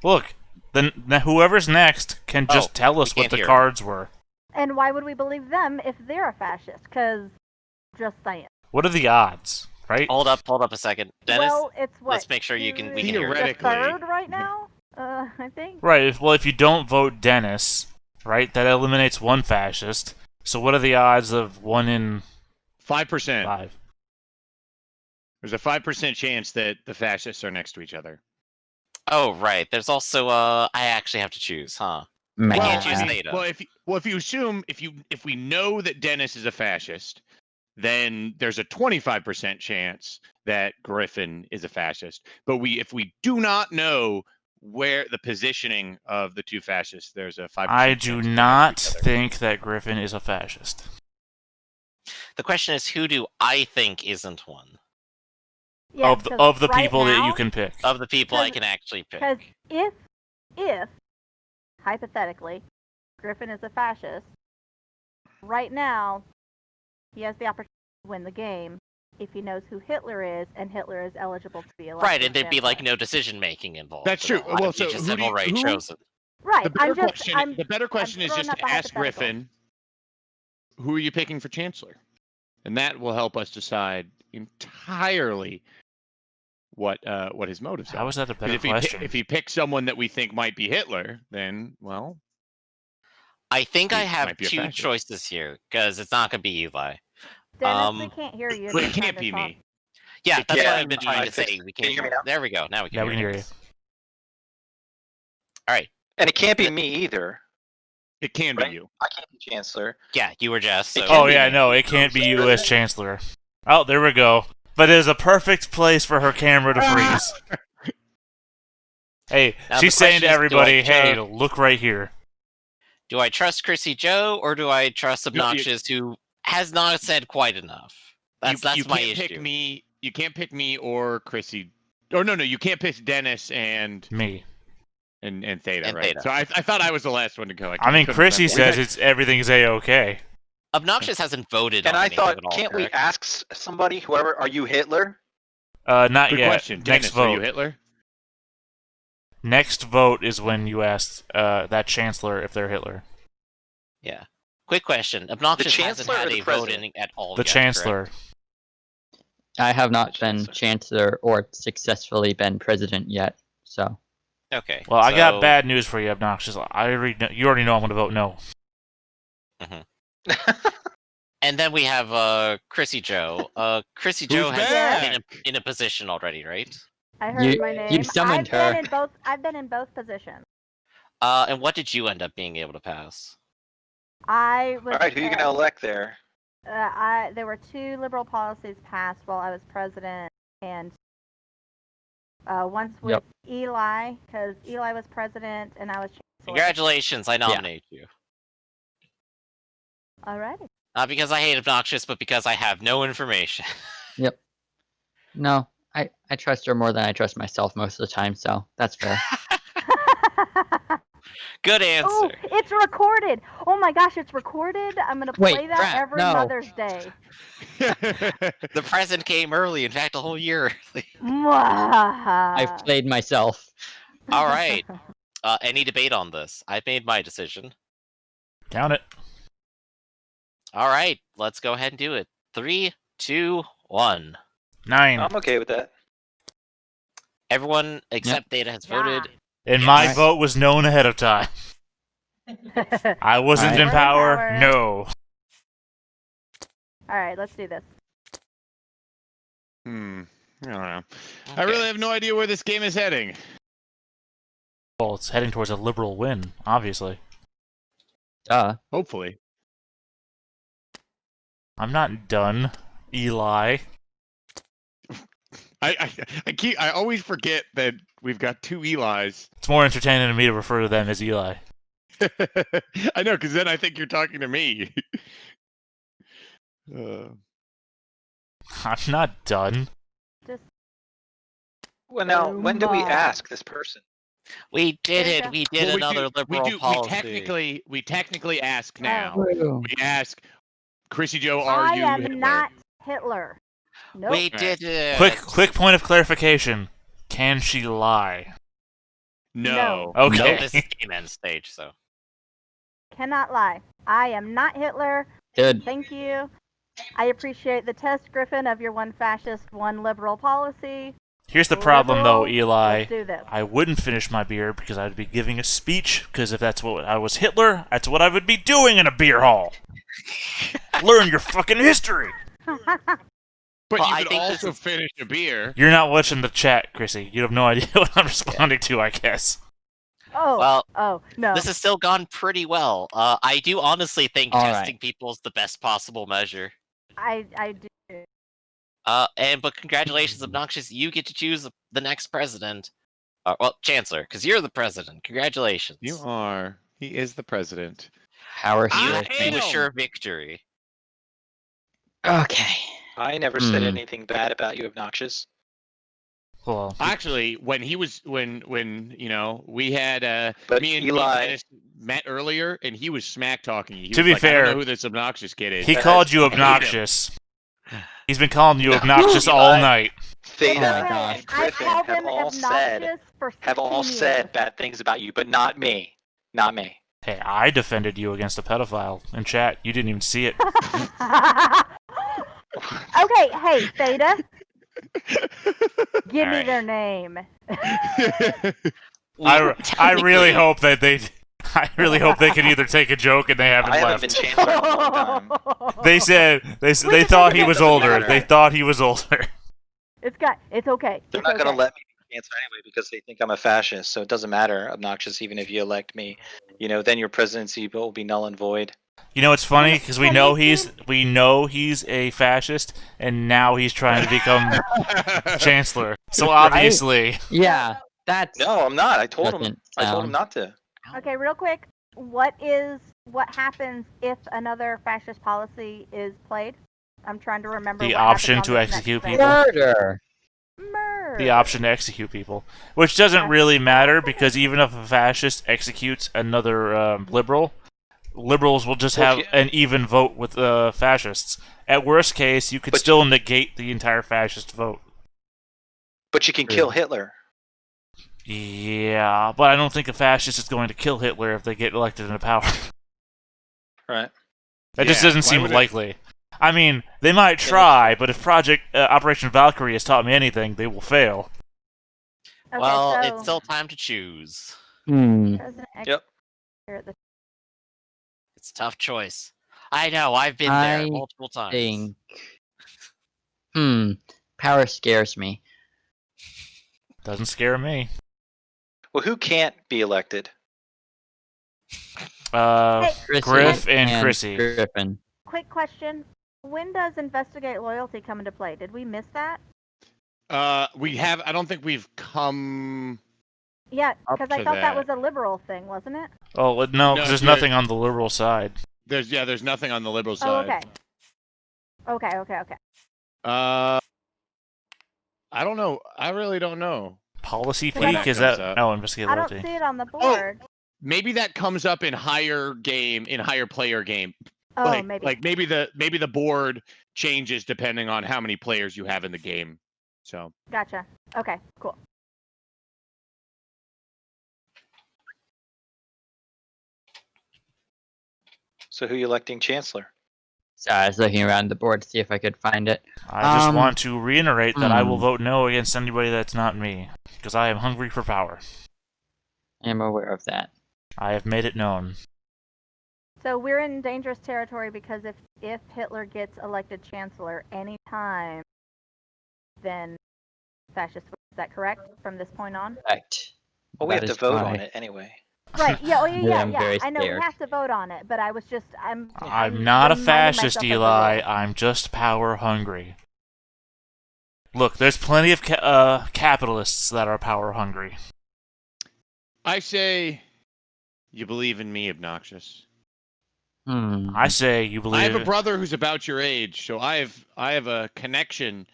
Look, then whoever's next can just Oh, tell us we what can't the hear. cards were. And why would we believe them if they're a fascist? Because, just saying. What are the odds, right? Hold up a second. Dennis, Well, it's what? let's make sure we can hear you. The Theoretically. 3rd right now? I think. Right. Well, if you don't vote Dennis, right, that eliminates one fascist. So what are the odds of 1 in 5%. 5? There's a 5% chance that the fascists are next to each other. Oh, right. There's also, I actually have to choose, huh? I can't choose Theta. If you assume if we know that Dennis is a fascist, then there's a 25% chance that Griffin is a fascist. But if we do not know where the positioning of the 2 fascists, there's a 5%. I chance do they're not next to each other. think that Griffin is a fascist. The question is, who do I think isn't one? Yeah, of the 'cause right people that you now- can pick. Of the people I Because- can actually pick. Because if, hypothetically, Griffin is a fascist, right now, he has the opportunity to win the game if he knows who Hitler is, and Hitler is eligible to be elected. Right, and there'd be like chancellor. no decision making involved. That's at true. all. Well, You so just who have do you- already who- chosen. Right, The better I'm question is throwing just to up a ask hypothetical. Griffin, who are you picking for chancellor? And that will help us decide entirely what his motives How are. is that a 'Cause better if question? he picks someone that we think might be Hitler, then, well, I think I He have might be a 2 fascist. choices here, because it's not going to be Eli. Dennis, we Um, can't hear you. if it you're trying can't to be talk. me. Yeah, It that's what can't I've been be trying me. to say. We Can you hear me now? There we go. Now we can Yeah, we can hear you. All right. And it can't be me either. It can be Right. you. I can't be chancellor. Yeah, you were Jess. So It can Oh be yeah, me. no, it can't be you as chancellor. Oh, there we go. But it is a perfect place for her camera to freeze. Hey, Now she's the saying to question is, everybody, do I "Hey, trust- look right here." do I trust Chrissy Joe or do I trust Obnoxious, who has not said quite enough? That's you my can't issue. pick me. You can't pick me or Chrissy. Or no, you can't pick Dennis and Me. Theta, And right? Theta. So I thought I was the last one to go. I mean, couldn't Chrissy remember. says everything's a-okay. Obnoxious hasn't voted And on I anything thought, at all, can't we correct? ask somebody, whoever, are you Hitler? Not Good yet. question. Next Dennis, are you vote. Hitler? Next vote is when you ask that chancellor if they're Hitler. Yeah. Quick question. Obnoxious hasn't chancellor or had the a vote president? in at all The yet, chancellor. correct? I have not The been chancellor. chancellor or successfully been president yet, so. Okay. Well, I got so- bad news for you, Obnoxious. You already know I'm going to vote no. And then we have Chrissy Joe. Chrissy Who's Joe has back? been in a position already, right? I heard You- my you name. summoned I've been her. in both. I've been in both positions. And what did you end up being able to pass? I was. All right, who you gonna elect there? There were 2 liberal policies passed while I was president, and once with Yep. Eli, because Eli was president and I was chancellor. Congratulations, I nominate you. Alrighty. Not because I hate Obnoxious, but because I have no information. No, I trust her more than I trust myself most of the time, so that's fair. Good answer. Oh, it's recorded. Oh my gosh, it's recorded. I'm gonna Wait, play that crap, every no. Mother's Day. The present came early, in fact, a whole year early. I've played myself. All right. Any debate on this? I've made my decision. Count it. All right, let's go ahead and do it. 3, 2, 1. 9. I'm okay with that. Everyone except Data has voted. And Yes. my Alright. vote was known ahead of time. I wasn't Alright. in power. Power. No. Alright, let's do this. I don't know. Okay. I really have no idea where this game is heading. Well, it's heading towards a liberal win, obviously. Duh. Hopefully. I'm not done, Eli. I always forget that we've got 2 Elis. It's more entertaining to me to refer to them as Eli. I know, because then I think you're talking to me. I'm not done. Just Well, now, when do we Boomba. ask this person? We did There you it. go. We did Well, another liberal we policy. We technically ask now. Woo. We ask, Chrissy Joe, are I you am Hitler? not Hitler. Nope. We did it. Quick point of clarification. Can she lie? No. No, Okay. this is game end stage, so. Cannot lie. I am not Hitler. Good. Thank you. I appreciate the test, Griffin, of your 1 fascist, 1 liberal policy. Here's the problem, though, Liberal. Eli. Let's do this. I wouldn't finish my beer because I'd be giving a speech. Because if that's what I was Hitler, that's what I would be doing in a beer hall. Learn your fucking history. But Well, you I could think this also is- finish a beer. You're not watching the chat, Chrissy. You have no idea what I'm responding to, I guess. Oh, Well, oh, no. this has still gone pretty well. I do honestly think All testing right. people is the best possible measure. I do. But congratulations, Obnoxious. You get to choose the next president. Well, Chancellor, because you're the president. Congratulations. You are. He is the president. Power You I shift. you am. assure victory. Okay. I never said Hmm. anything bad about you, Obnoxious. Well, Actually, when he was when you know we had But me and Eli- Dennis met earlier, and he was smack talking you. He To was be like, I fair, don't know who this obnoxious kid is. he That called is- you I hate him. obnoxious. He's been calling you obnoxious all Eli. night. Theta Oh my gosh. and I Griffin called have him all said obnoxious for have all 16 said years. bad things about you, but not me. Not me. Hey, I defended you against a pedophile in chat. You didn't even see it. Okay, hey, Theta, give me Alright. their name. I really hope that they. I really hope they can either take a joke and they haven't I haven't left. been chancellor in a long time. They said they thought he was older. They thought he was older. It's okay. They're It's not going okay. to let me be chancellor anyway because they think I'm a fascist. So it doesn't matter, Obnoxious. Even if you elect me, then your presidency will be null and void. You know it's funny because we Can know you he's a fascist, and now he's trying to become chancellor. So obviously, Yeah, that's No, I'm not. I told him. doesn't I told him sound- not to. Okay, real quick. What happens if another fascist policy is played? I'm trying to remember. The what happens option on to this next execute thing. people. murder. Murder. the option to execute people, which doesn't really matter because even if a fascist executes another liberal, liberals will just Well, have if you- an even vote with fascists. At worst case, you could But- still negate the entire fascist vote. But you can kill Hitler. Yeah, but I don't think a fascist is going to kill Hitler if they get elected into power. Right. That just Yeah, doesn't why seem would it- likely. I mean, they might try, but if Operation Valkyrie has taught me anything, they will fail. Okay, Well, so it's still time to choose. President X Yep. here at the It's a tough choice. I know, I've been there I multiple times. think. Power scares me. Doesn't scare me. Well, who can't be elected? Hey, Chrissy Griff and Chrissy. Griffin. quick question. When does investigate loyalty come into play? Did we miss that? We have. I don't think we've come. Yeah, Up because I to thought that that. was a liberal thing, wasn't it? Oh, no, No, because there's you're- nothing on the liberal side. There's nothing on the liberal Oh, side. okay. Okay. I don't know. I really don't know. Policy When peak? that Is that... comes up. Oh, investigate I don't loyalty. see it on the board. Maybe that comes up in higher player game. Oh, maybe the board changes depending on how many players you have in the game. So Gotcha. Okay, cool. So who you electing chancellor? So I was looking around the board to see if I could find it. I just Um, want to reiterate that I will hmm. vote no against anybody that's not me, because I am hungry for power. I am aware of that. I have made it known. So we're in dangerous territory because if Hitler gets elected chancellor anytime, then fascist. Is that correct from this point on? Correct. Well, we That have to is vote why- on it anyway. Right. Yeah. Oh, yeah. I'm Yeah. very I know we scared. have to vote on it, but I was just I'm not a reminding fascist, myself of the Eli. rules. I'm just power hungry. Look, there's plenty of capitalists that are power hungry. I say, you believe in me, obnoxious. I say you I have believe... a brother who's about your age, so I have a connection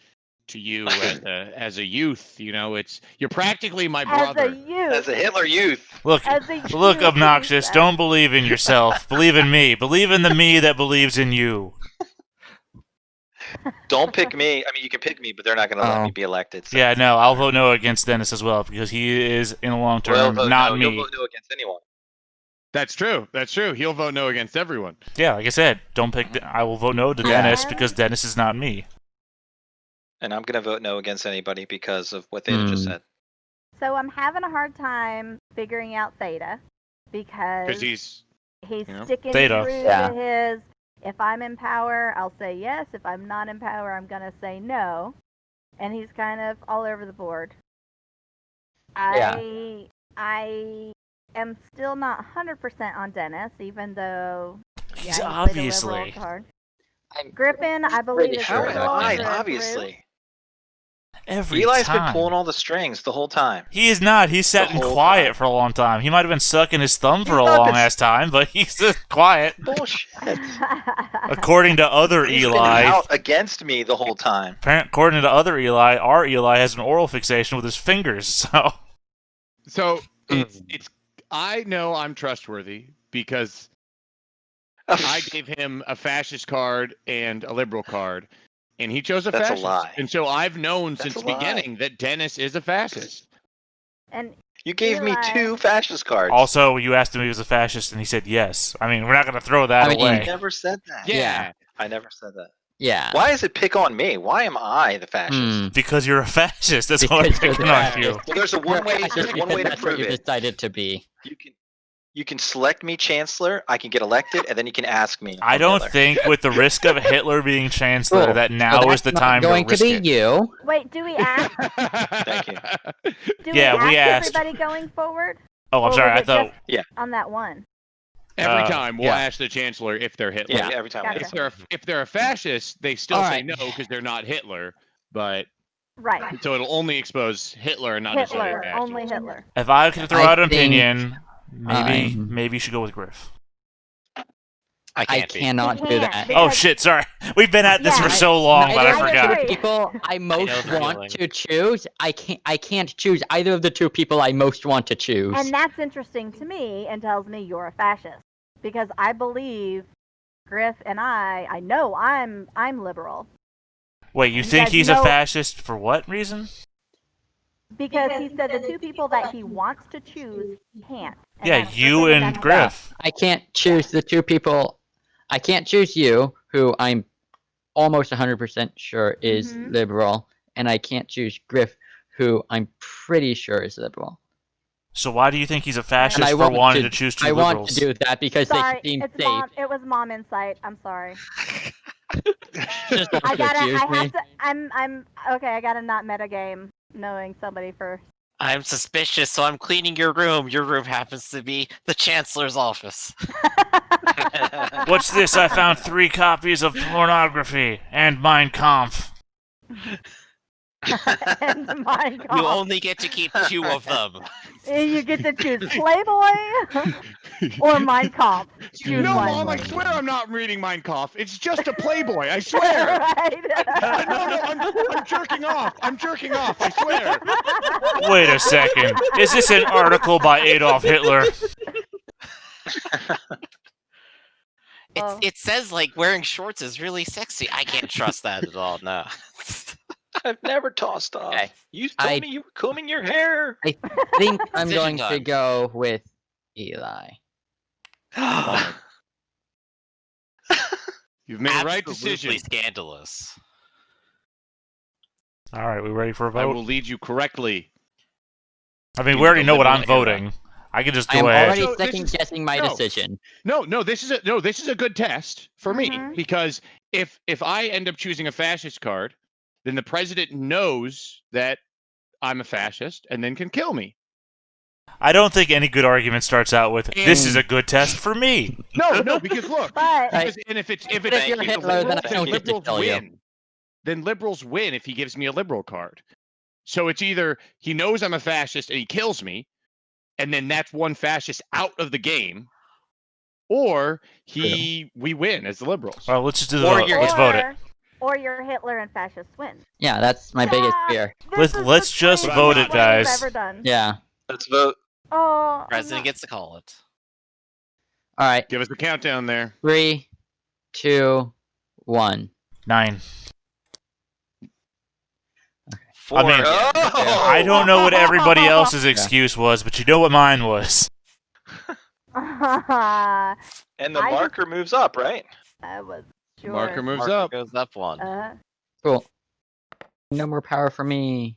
to you as a youth. You know, you're practically my As brother. a youth. As a Hitler youth. Look, As a look, youth, obnoxious. he said. Don't believe in yourself. Believe in me. Believe in the me that believes in you. Don't pick me. I mean, you can pick me, but they're not going to let Oh. me be elected. So Yeah, it no, doesn't I'll matter. vote no against Dennis as well, because he is, in the long Well, term, vote not no. me. You'll vote no against anyone. That's true. That's true. He'll vote no against everyone. Yeah, like I said, don't pick... I will vote no to Yeah. Dennis, because Dennis is not me. And I'm going to vote no against anybody because of what Theta just said. So I'm having a hard time figuring out Theta Because because he's he's you know, sticking Theta. true Yeah. to his. If I'm in power, I'll say yes. If I'm not in power, I'm gonna say no. And he's kind of all over the board. I am still not 100% on Dennis, even though He's he played a obviously... liberal card. I'm Griffin, I believe pretty is sure How am that liberal. I? Griff, Obviously. Every Eli's time. been pulling all the strings the whole time. He is not. He's sat The in whole quiet time. for a long time. He might have been sucking his thumb for He's a not long been- ass time, but he's just quiet. Bullshit. According to other He's been Eli, out against me the whole time. according to other Eli, our Eli has an oral fixation with his fingers. So it's. I know I'm trustworthy because I gave him a fascist card and a liberal card, and he chose a That's a fascist. lie. And so I've known That's since a the lie. beginning that Dennis is a fascist. and You gave me Eli. 2 fascist cards. also, you asked him if he was a fascist, and he said yes. I mean, we're not going to throw that I mean, away. I never said that. Yeah. I never said that. Yeah. Why is it pick on me? Why am I the fascist? Because you're a fascist. That's why I'm Because you're picking the on you. fascist. Well, there's one way That's to that's what prove you it. decided to be. You can select me chancellor. I can get elected, and then you can ask me. if I I'm don't Hitler. think, with the risk of Hitler being chancellor, Cool. that So now is that's the not time to going risk to be it. you. wait, do we ask? Thank you. Do Yeah, we ask asked. everybody going forward? Oh, I'm Or sorry. was I it thought. just on that one. Every Uh, time we'll yeah. ask the chancellor if they're Hitler. Yeah, every time. we Gotcha. ask. If they're a fascist, they still All say right. no because they're not Hitler. But Right. so it'll only expose Hitler and not necessarily Hitler. a fascist. Only Hitler. If I could throw I out an think opinion, maybe I'm- maybe you should go with Griff. I can't be. cannot You do can't, that. because- Oh shit! Sorry, we've been at this Yeah. for so long, but I Neither of forgot. the agree. people I most know the want feeling. to choose. I can't choose either of the 2 people I most want to choose. And that's interesting to me and tells me you're a fascist because I believe Griff and I know I'm liberal. Wait, you You think guys he's a know- fascist for what reason? Because he said the two people that he wants to choose can't. And Yeah, that's you Griffin and that's Griff. I can't choose the two people. I can't choose you, who I'm almost 100% sure is Mhm. liberal, and I can't choose Griff, who I'm pretty sure is liberal. So why do you think he's a And fascist I for want wanting to, to choose two I liberals? want to do that because Sorry, they seem it's safe. mom. It was mom insight. I'm sorry. Just don't I gotta. accuse I me. have to. I'm okay. I gotta not metagame knowing somebody first. I'm suspicious, so I'm cleaning your room. Your room happens to be the Chancellor's office. What's this? I found 3 copies of pornography and Mein Kampf. And Mein You Kampf. only get to keep 2 of them. You get to choose Playboy or Mein Kampf. Choose No, one. Mom, I swear I'm not reading Mein Kampf. It's just a Playboy. I swear. Right? I'm jerking off. I'm jerking off. I swear. Wait a second. Is this an article by Adolf Hitler? Oh. It says like wearing shorts is really sexy. I can't trust that at all. No. I've never tossed off. Okay. You told me you were combing your hair. I think I'm Decision going to time. go with Eli. You've made the right Absolutely decision. scandalous. All right, we ready for a I vote? will lead you correctly. I mean, into we already the know what I'm liberal era. voting. I can just I am go ahead. already So this second is- guessing my no. decision. No, this is a good test for me Mhm. because if I end up choosing a fascist card, then the president knows that I'm a fascist and then can kill me. I don't think any good argument starts out with "This is a good test for me." No, because look, But because, and if it's But if you're the Hitler, then liberals, I don't get to liberals kill you. win. Then liberals win if he gives me a liberal card. So it's either he knows I'm a fascist and he kills me, and then that's one fascist out of the game, or we win as the liberals. Well, let's just do the Or vote. you're Let's vote it. Or your Hitler and fascist win. Yeah, that's my biggest Yeah. fear. This is Let's the just craziest vote thing it, we've guys. Ever done. Yeah. Let's vote. Oh, I'm President not- gets to call it. All right. Give us the countdown there. 3, 2, 1. 9. 4. I mean, Oh! I don't know what everybody else's excuse was, but you know what mine was. I And the I just- marker moves up, right? was sure. Marker moves Marker up. goes up 1. Cool. No more power for me.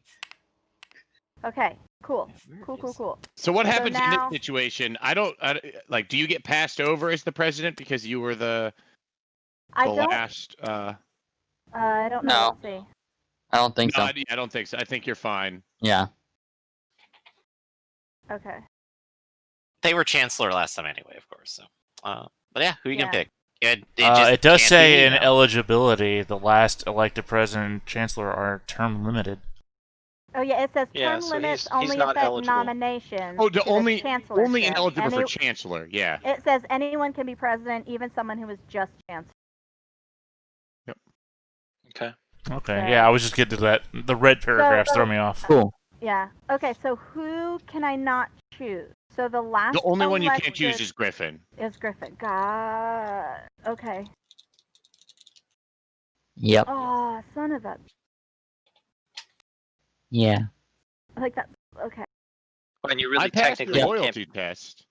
Okay. Cool. Cool. So what So happens in now- this situation? Do you get passed over as the president because you were the I don't. last? I don't know. No. Let's see. I don't think No, so. I don't think so. I think you're fine. Yeah. Okay. They were Chancellor last time anyway, of course. So, but yeah, who you Yeah. gonna pick? It It does can't say be me in now. eligibility, the last elected president and chancellor are term limited. Oh yeah, it says Yeah, term so limits he's only not affect eligible. nominations. Oh, to the only chancellorship. ineligible for Any- chancellor. Yeah. It says anyone can be president, even someone who is just chancellor. Okay. Okay, Yeah. yeah, I was just getting to that. The red paragraphs throw me off. Cool. Yeah. Okay, so who can I not choose? So the last The only one you can't choose elected is Griffin. is Griffin. God. Okay. Yep. Oh, son of a. Yeah. Like that. Okay. And you I really passed the technically can't, loyalty test.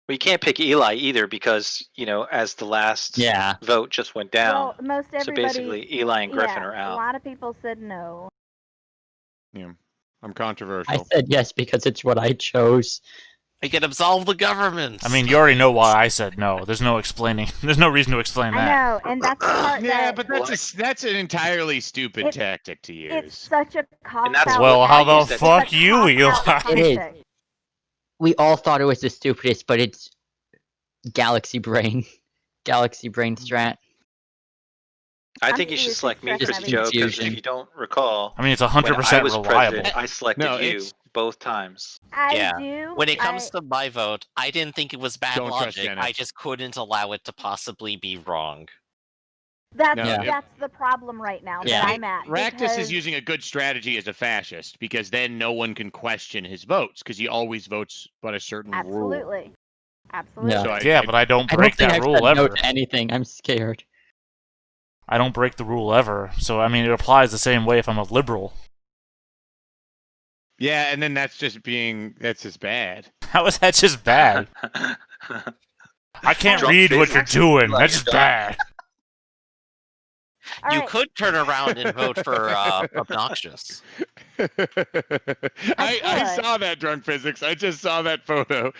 well, you can't pick Eli either because, as the last Yeah. vote just went down. Well, most so everybody. basically, Eli and Griffin yeah, are A out. lot of people said no. Yeah. I'm I controversial. said yes because it's what I chose. We can absolve the government. I mean, you already know why I said no. There's no explaining. There's no reason to explain I that. know, and that's the part Yeah, that but that's an entirely stupid It's- tactic to it's use. such a cop that's out. Well, what how I the use that- fuck It's a you, cop-out Eli? It is. tactic. We all thought it was the stupidest, but it's Galaxy Brain. Galaxy Brain strat. I I'm think you should seriously select me, stressing Chris everything. Joe, because Confusion. if you don't recall, I mean, it's when 100% I was reliable. president, I selected No, you it's- both times. I Yeah. do. when it comes to my vote, I didn't think it was bad Don't trust logic. Dennis. I just couldn't allow it to possibly be wrong. that's No, Yeah. that's the problem right now Yeah. that I'm at. Raktus because is using a good strategy as a fascist because then no one can question his votes because he always votes by a certain rule. absolutely. Absolutely. Yeah. So Yeah, but I don't I break don't think that I've rule said no ever. to anything. I'm scared. I don't break the rule ever. So, I mean, it applies the same way if I'm a liberal. Yeah, and then that's just bad. How is that just bad? I can't Drunk read what you're physics? doing. Eli, That's you're just done. bad. All You right. could turn around and vote for obnoxious. I could. saw that drunk physics. I just saw that photo.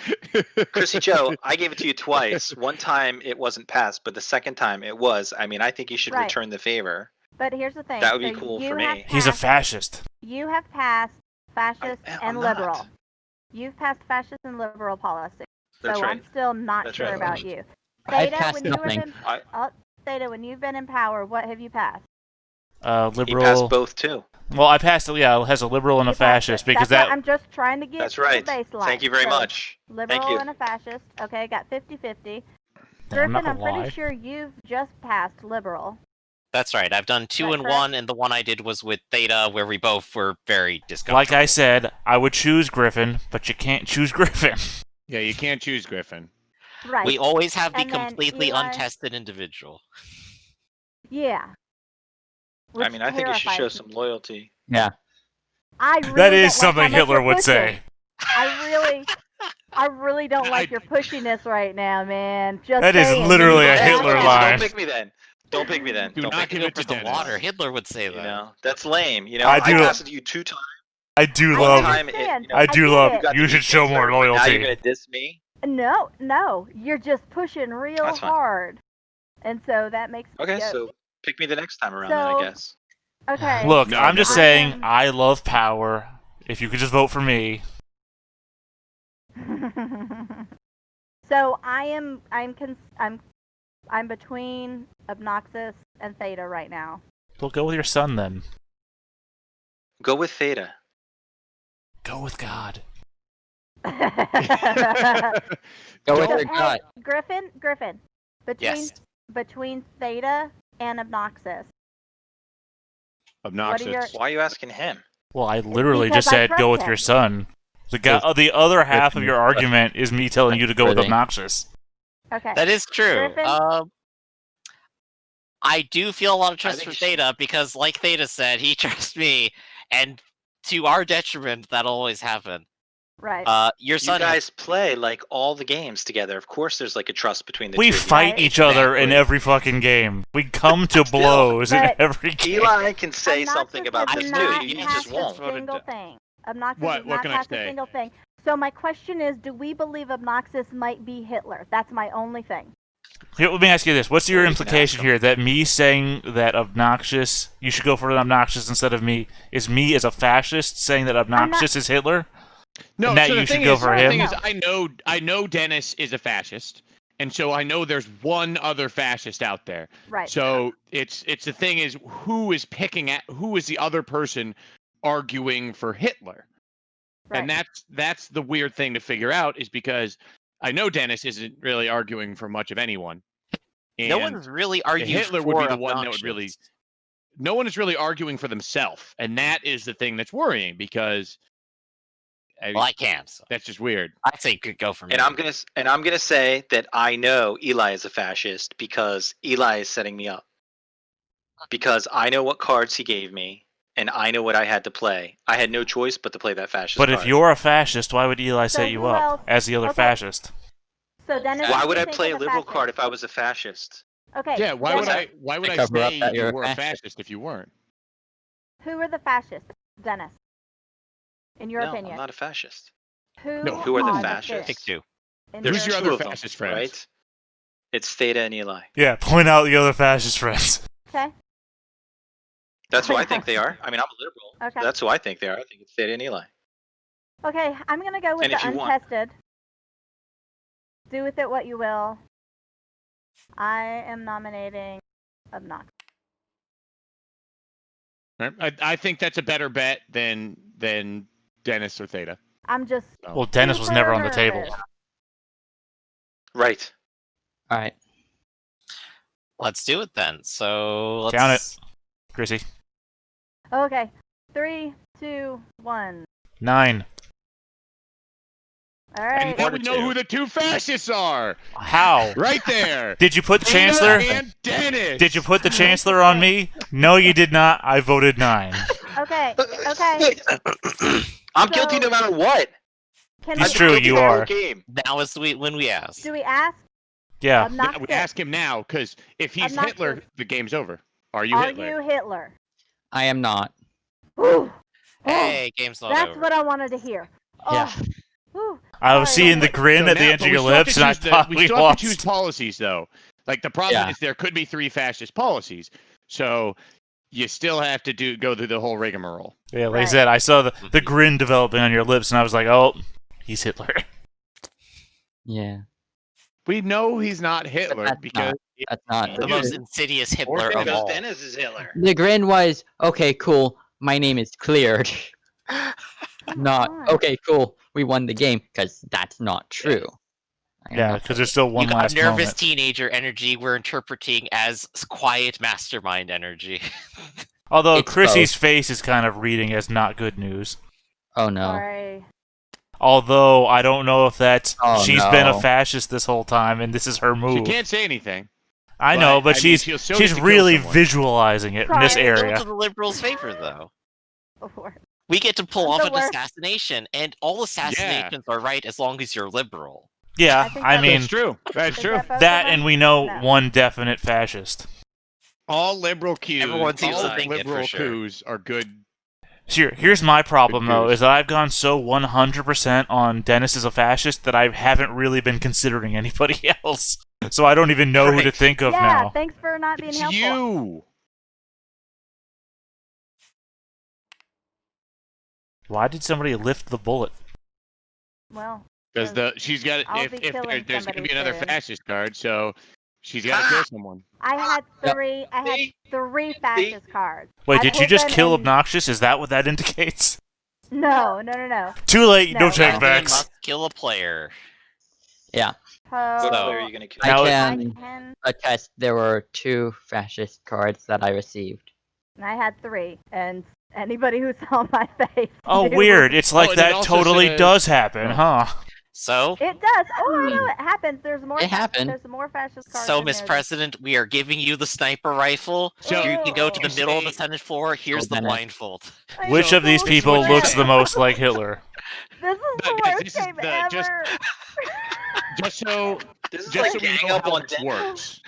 Chrissy Joe, I gave it to you twice. One time it wasn't passed, but the second time it was. I mean, I think you should Right. return the favor. But here's the thing. That would be So cool you for have me. He's a passed- fascist. You have passed fascist I'm and not. liberal. You've passed fascist and liberal policy. That's so right. I'm still not That's sure right. about you. I Theta, passed when you nothing. have been, Theta, when you've been in power, what have you passed? He passed Liberal. both too. Well, I passed it. Yeah, it has a liberal and a You passed fascist it. because That's what that. I'm just trying to get That's to right. the baseline. Thank you very So, much. Liberal Thank you. and a fascist. Okay, got 50-50. I'm not Griffin, gonna I'm pretty lie. sure you've just passed liberal. That's right. I've done 2 That and correct? 1, and the one I did was with Theta, where we both were very discomfortable. Like I said, I would choose Griffin, but you can't choose Griffin. Yeah, you can't choose Griffin. Right. We always have the And then completely Eli- untested individual. Yeah. I Which mean, I think you should show terrifies some me. loyalty. Yeah. I really That don't is like something how much Hitler you're would pushing. say. I really don't like your pushiness right now, man. Just That is saying. literally You a know, Hitler that's- line. Don't pick me then. Don't pick me then. Do Don't not pick me. give it For to the Dennis. water, Hitler would say You that. know, that's lame. You know, I I do- passed it to you 2 times. I do I love. understand. I do get love. it. got You the should show details more there, but Now you're loyalty. gonna diss me. No, you're just pushing real That's fine. hard, and so that makes Okay, yeah, so pick me the next time around, then I So- guess. okay. Look, No, I'm just never. saying I love power. If you could just vote for me. So I'm between Obnoxious and Theta right now. Well, go with your son then. Go with Theta. Go with God. Go with So, your gut. hey, Griffin, Yes. between Theta and Obnoxious. Obnoxious. your- Why are you asking him? Well, I literally because just I said go trust with him. your son. The other half of your argument is me telling you to go with Really? obnoxious. Okay. That is true. Griffin? I do feel a lot of trust think for you should- Theta because, like Theta said, he trusts me, and to our detriment, that'll always happen. Right. Your You son, guys play like all the games together. Of course, there's like a trust between the We two. fight Right. each other in Exactly. every fucking game. We come to blows in But every game. Eli can say Obnoxious something about has this not too. You passed just a won't. single thing. Obnoxious What? has What not can I passed a say? single thing. So my question is, do we believe Obnoxious might be Hitler? That's my only thing. Here, let me ask you this: what's your Well, you can implication ask him. here? That me saying that obnoxious, you should go for an obnoxious instead of me, is me as a fascist saying that obnoxious is Hitler? No, And that so you the should thing go is, for the him? thing is, I know Dennis is a fascist, and so I know there's one other fascist out there. Right. So it's the thing is, who is the other person arguing for Hitler? Right. And that's the weird thing to figure out, is because I know Dennis isn't really arguing for much of anyone. no And one's really argued Hitler for would be the one that would really- obnoxious. no one is really arguing for themselves, and that is the thing that's worrying, because Well, I can. So that's just weird. I'd say good go for me. And I'm gonna say that I know Eli is a fascist because Eli is setting me up. Because I know what cards he gave me, and I know what I had to play. I had no choice but to play that fascist But card. if you're a fascist, why would Eli So set you who up else? as the other Okay. fascist? So Dennis, Why what would do I you think play of a the liberal fascist? card if I was a fascist? Okay. Yeah, why would Dennis, I cover up say that you you're a were a fascist. fascist if you weren't? Who are the fascists, Dennis? In your No, opinion, I'm not a fascist. who Who are the are fascists? Pick two. In There's Who's your two other of them, fascist friends? right? It's Theta and Eli. Yeah, point out the other fascist friends. Okay. That's who I think they are. I mean, I'm a liberal. Okay. That's who I think they are. I think it's Theta and Eli. Okay, I'm gonna go with And the if you want- untested. Do with it what you will. I am nominating Obnoxious. I think that's a better bet than Dennis or Theta. I'm just Well, Dennis was super never on the table. nervous. Right. All right. Let's do it then. So let's Count it. Chrissy. Okay, 3, 2, 1. 9. All And right. now One we or know two. who the two fascists are. How? Right there. Did you put Dana Chancellor? and Dennis. Did you put the Chancellor on me? No, you did not. I voted 9. Okay. Okay. I'm guilty no matter what. Can It's we true, ask you him? are. Game. Now is when we ask. Do we ask? Yeah. Yeah, we ask him now, because if he's Obnoxious. Hitler, the game's over. Are you Are Hitler? you Hitler? I am not. Whew. Hey, game's not That's over. what I wanted to hear. Yeah. Oh. Whew. I was Sorry, seeing the Dennis. grin at the now- edge but of we your still have to lips, and I choose thought we we still have to choose lost. policies, though. Like, the problem Yeah. is there could be 3 fascist policies. So you still have to go through the whole rigmarole. Yeah, like I Right. said, I saw the grin developing on your lips, and I was like, oh, he's Hitler. Yeah. We know he's not Hitler that's because That's not The the most truth. insidious Hitler of Because all. Dennis is Hitler. The grin was, okay, cool, my name is cleared. Come Not, on. okay, cool, we won the game, because that's not true. I am Yeah, not because there's still one You got last nervous moment. teenager energy we're interpreting as quiet mastermind energy. Although It's Chrissy's face is kind of reading as not good news. Oh no. Sorry. Although I don't know if that's Oh, she's been a no. fascist this whole time, and this is her she move. can't say anything. I know, but I mean, she's she'll show it she's to kill really someone. visualizing it in this Sorry. Go area. to the liberals' favor, though. Lord. We get to pull I'm off the an worst. assassination, and all assassinations are right as long as you're liberal. Yeah, I think I that's- mean That's true. That's Is true. that both that, of and them? we know No. one definite fascist. All liberal coups, Everyone seems to all think it for liberal sure. coups are good. Here's my problem though, goose. is that I've gone so 100% on Dennis as a fascist that I haven't really been considering anybody else. So I don't even know who to Right. think of Yeah, now. thanks for not being It's helpful. you. Why did somebody lift the bullet? Well, Because she's got I'll if be if killing there's gonna be somebody another soon. fascist card, so she's got to kill someone. I had Yep. three. I had See? 3 fascist cards. Wait, I did you pulled just them kill and- Obnoxious? Is that what that indicates? No. Too late, No. no take President backs. must kill a player. What So player are you gonna kill? Now- I I can can. attest there were 2 fascist cards that I received. And I had 3, and anybody who saw my face. Oh, knew. weird. It's like and it that also totally says- does happen, huh? So, It does. Oh, I know it happens. There's more. It happened. There's more fascist cards. so in Miss there. President, we are giving you the sniper rifle. So- you can go to the You middle of the say- Senate floor. Here's the Dennis. blindfold. I'm Which of these so people sorry. looks the most like Hitler? This is the But worst this is game the- just- ever. Just so This is just like so we gang know up how on this Dennis. works.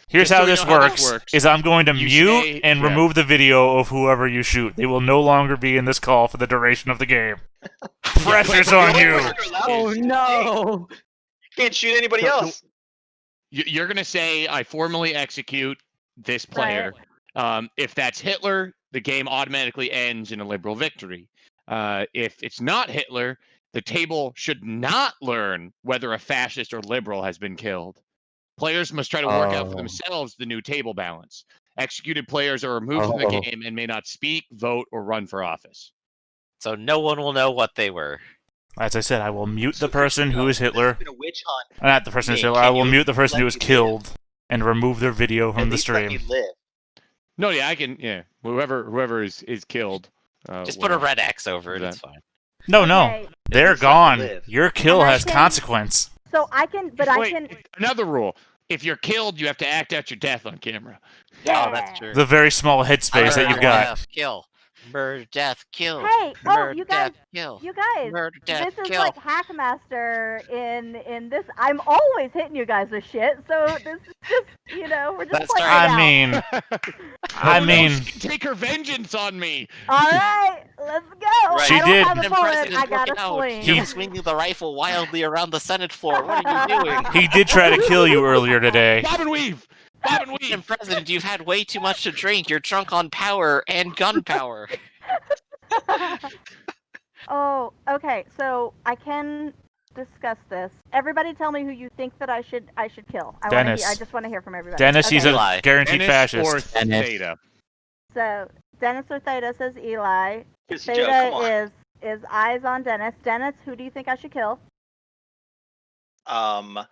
Here's Just how so we this know how this works, works, is I'm going to you mute say- and yeah. remove the video of whoever you shoot. They will no longer be in this call for the duration of the game. Pressure's The on only you. person you're allowed Oh to shoot. no! You can't shoot anybody So- else. You're gonna say I formally execute this player. If that's Hitler, the game automatically ends in a liberal victory. If it's not Hitler, the table should not learn whether a fascist or liberal has been killed. Players must try to work out for Oh. themselves the new table balance. Executed players are removed from the Oh. game and may not speak, vote, or run for office. So no one will know what they were. As I said, I will mute the So person who is This Hitler. has been a witch hunt. Not the person who is Me, Hitler. I can will you mute the person let who was me live? killed and remove their video At from the least let me stream. live. No, yeah, I can. Yeah, whoever is killed. Just put a will- red X over it. That- It's fine. No, no. Okay, They're least let me gone. live. Your kill And I has can- consequence. So I can, but I Wait, can. another rule. If you're killed, you have to act out your death on camera. Yeah. Oh, that's true. The very small headspace that you've got. Death, kill. Murder, death, kill. Hey, oh, Murder, you guys, death, kill. you guys. Murder, death, This is kill. like Hackmaster in this. I'm always hitting you guys with shit. So this is just, we're just That's playing right. it out. I mean, I Oh, no, mean, she can take her vengeance on me. All right, let's go. Right. She I don't did. have a Madam bullet. President, I look got it a out. sling. You're swinging the rifle wildly around the Senate floor. What are you doing? he did try to kill you earlier today. Bob and weave. Bob and Madam weave. President, you've had way too much to drink. You're drunk on power and gunpowder. Oh, okay. So I can discuss this. Everybody, tell me who you think that I should kill. Dennis. I just want to hear from everybody. Dennis, he's Eli. a guaranteed Dennis fascist. or Dennis. Theta. So Dennis or Theta says Eli. It's Joe, come on. Theta is eyes on Dennis. Dennis, who do you think I should kill? I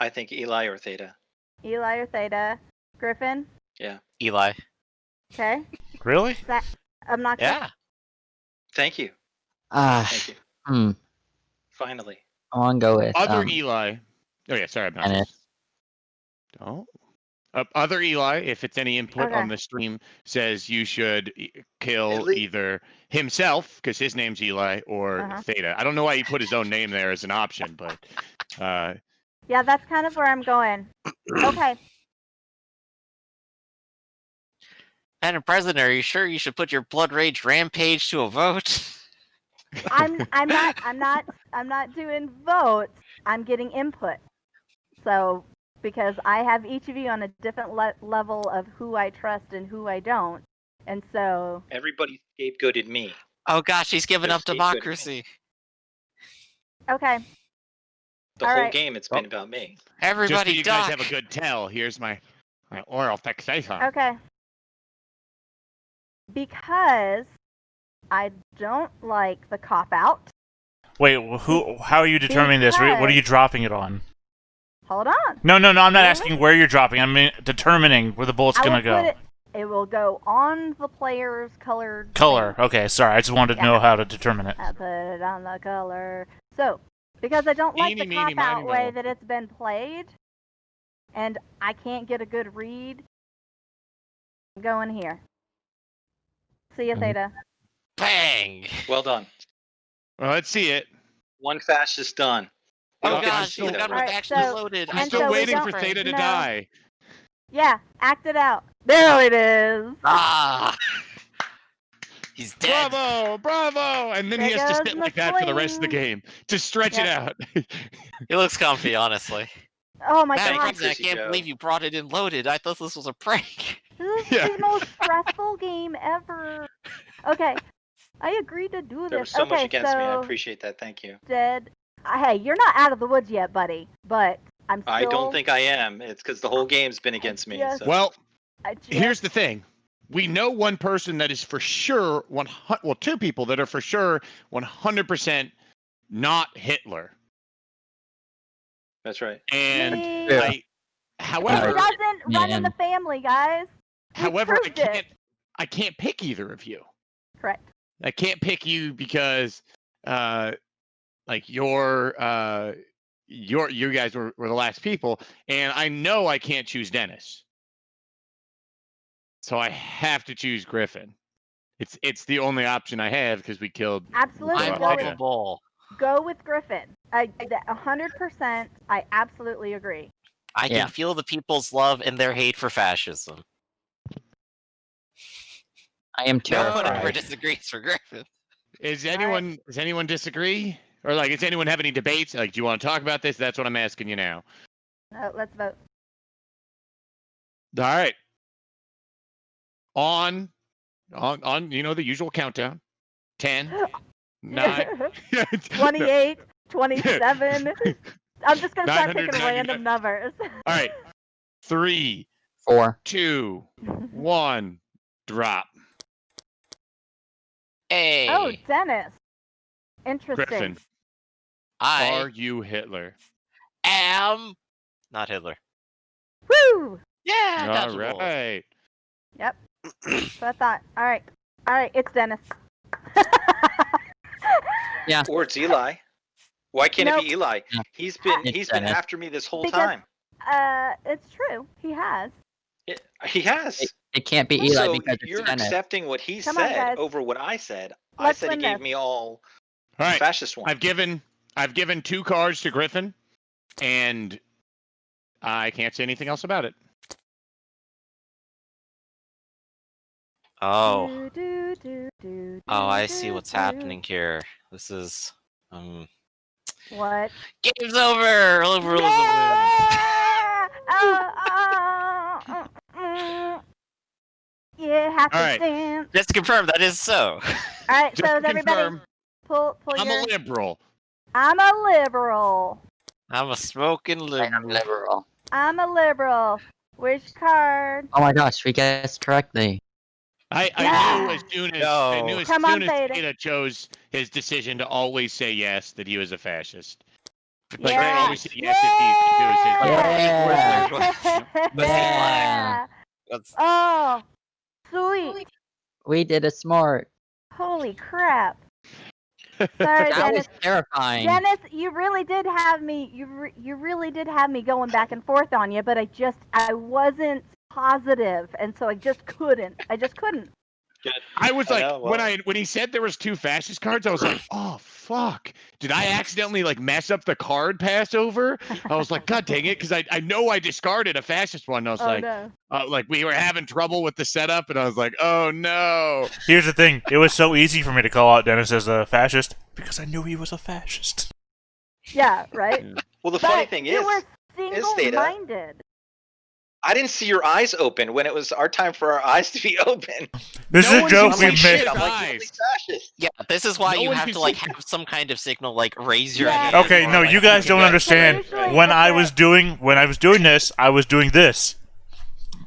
think Eli or Theta. Eli or Theta? Griffin? Eli. Okay. Really? I'm not. Yeah. Thank you. Ah, Thank you. Finally. I want to go with Other Eli. Oh yeah, sorry, obnoxious. Dennis. Oh. Other Eli, if it's any input Okay. on the stream, says you should kill At lea- either himself, because his name's Eli, or Uh-huh. Theta. I don't know why he put his own name there as an option, but Yeah, that's kind of where I'm going. Okay. Madam President, are you sure you should put your blood rage rampage to a vote? I'm not doing votes. I'm getting input. So because I have each of you on a different level of who I trust and who I don't, and so Everybody scapegoated me. Oh gosh, he's given They're up scapegoating me. democracy. okay. The All whole right. game, it's been about me. just so Everybody you guys duck. have a good tell, here's my oral fixation. Okay. Because I don't like the cop out. Wait, who? How are you determining this? What are you dropping it on? Hold on. No, I'm not Really? asking where you're dropping. I mean determining where the bullet's I will gonna go. put it will go on the player's colored Color. thing. Okay, sorry. I just wanted to Yeah. know how to determine it. I put it on the color. So, because I don't like Eeny, the meeny, cop-out miny, way moe. that it's been played, and I can't get a good read, I'm going here. See ya, Mhm. Theta. Bang! Well done. Well, let's see it. One fascist done. Oh I'm gosh, still- the gun was Alright, actually so- loaded. I'm And still so we waiting don't- for Theta to no. die. Yeah, act it out. There it is. Ah! He's dead. Bravo! And then There he has to goes sit my like that for the rest of the swing. game to stretch it out. He looks comfy, honestly. Oh my Madam god. Thank you, President, I can't Joe. believe you brought it in loaded. I thought this was a prank. This is Yeah. the most stressful game ever. Okay, I agreed to do this. There was so okay, much against me. I so appreciate that. Thank you. Dead. Hey, you're not out of the woods yet, buddy. But I'm still. I don't think I am. It's because the whole game's been against me. Yes. So. Well, I just, here's the thing. We know one person that is for sure two people that are for sure 100% not Hitler. That's right. And Me. Yeah. It however, doesn't run in Man. the family, guys. We however, proved it. I can't pick either of you. Correct. I can't pick you because like you guys were the last people, and I know I can't choose Dennis. So I have to choose Griffin. It's the only option I have because we killed. Absolutely. I'm Go Go with with, lovable. go with Griffin. 100%. I absolutely agree. I can Yeah. feel the people's love and their hate for fascism. I am No one ever terrified. disagrees for Griffin. Does anyone disagree? Or like, does anyone have any debates? Like, do you want to talk about this? That's what I'm asking you now. Let's vote. All right. On the usual countdown. 10, 9, 28, 27. I'm just gonna start picking 999. random numbers. All right. 3, 4. 2, 1, drop. Hey, Oh, Dennis. Interesting. Griffin, I are you Hitler? am not Hitler. Woo! Yeah, All dodgeable. right. Yep. So I thought. All right, it's Dennis. Or it's Eli. Why can't it Nope. be Eli? Yeah. He's been It's been Dennis. after me this whole Because- time. It's true. He has. He has. It can't be Eli So because you're it's Dennis. accepting what he Come on, said guys. over what I said. I Let's said he win gave this. me all All right. fascist ones. I've given 2 cards to Griffin, and I can't say anything else about it. Oh, Do, do, do, oh, I do, see do, what's do. happening here. This is What? game's over. Liberalism wins. Yeah! Yeah, have to All right. dance. Just to confirm, that is so. All right, Just so to is everybody confirm, pull I'm your. a liberal. I'm a liberal. I'm a smoking I am liberal. liberal. I'm a liberal. Which card? Oh my gosh, we guessed correctly. I Yeah. knew as soon as No. I knew as Come on, soon as Theta. Theta chose his decision to always say yes that he was a fascist. Like Yeah. always say yes if he was his. Yeah. That's Oh, sweet. We did it smart. Holy crap. Sorry, That Dennis. was terrifying. Dennis, you really did have me. You really did have me going back and forth on you, but I wasn't positive, and so I just couldn't. Good. I was I like, know, well- when he said there was 2 fascist cards, I was like, oh fuck! Did I accidentally like mess up the card Passover? I was like, God dang it, because I know I discarded a fascist one. And I was No. like we were having trouble with the setup, and I was like, oh no. Here's the thing: it was so easy for me to call out Dennis as a fascist because I knew he was a fascist. Yeah, right. Well, the But funny thing you is, were Theta. single-minded. I didn't see your eyes open when it was our time for our eyes to be open. This No is a one joke can we see made. shit. I'm like, Eyes. really fascist. Yeah, this is why No you one have can to like see- have some kind of signal, like raise your Yeah. hand. Okay, or, no, like, you guys don't understand. Usually When it's I a- was doing this, I was doing this.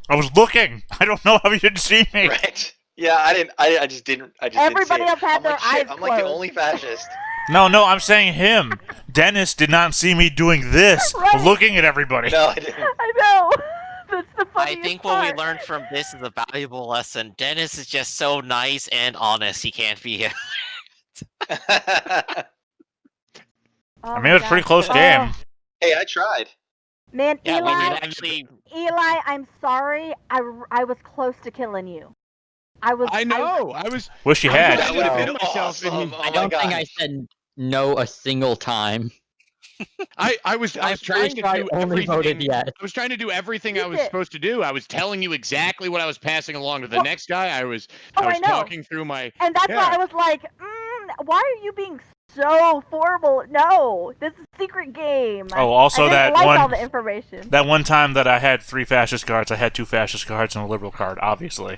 I was looking. I don't know how you didn't see me. Right? Yeah, I didn't. I just didn't. I just Everybody didn't see else had it. I'm their like, shit, eyes I'm like the closed. only fascist. No, I'm saying him. Dennis did not see me doing this, Right. looking at everybody. No, I didn't. I know. That's the I funniest think what we part. learned from this is a valuable lesson. Dennis is just so nice and honest. He can't be. Oh I my mean, it was a pretty gosh. close Oh, game. Hey, I tried. Man, Yeah, we Eli, did actually. Eli, I'm sorry. I was close to killing you. I was. I know. I was. Wish you I had. know. That would have No. been myself in- awesome. Oh I my don't think I gosh. said no a single time. I was I'm trying pretty to sure I do only voted everything. yes. I was trying to do everything You I was did. supposed to do. I was telling you exactly what I was passing along to the Well- next guy. I was Oh, I know. talking through my. And that's why Yeah. I was like, why are you being so formal? No, this is a secret game. Oh, also I didn't that like one- all the information. That one time that I had 3 fascist cards, I had 2 fascist cards and a liberal card, obviously.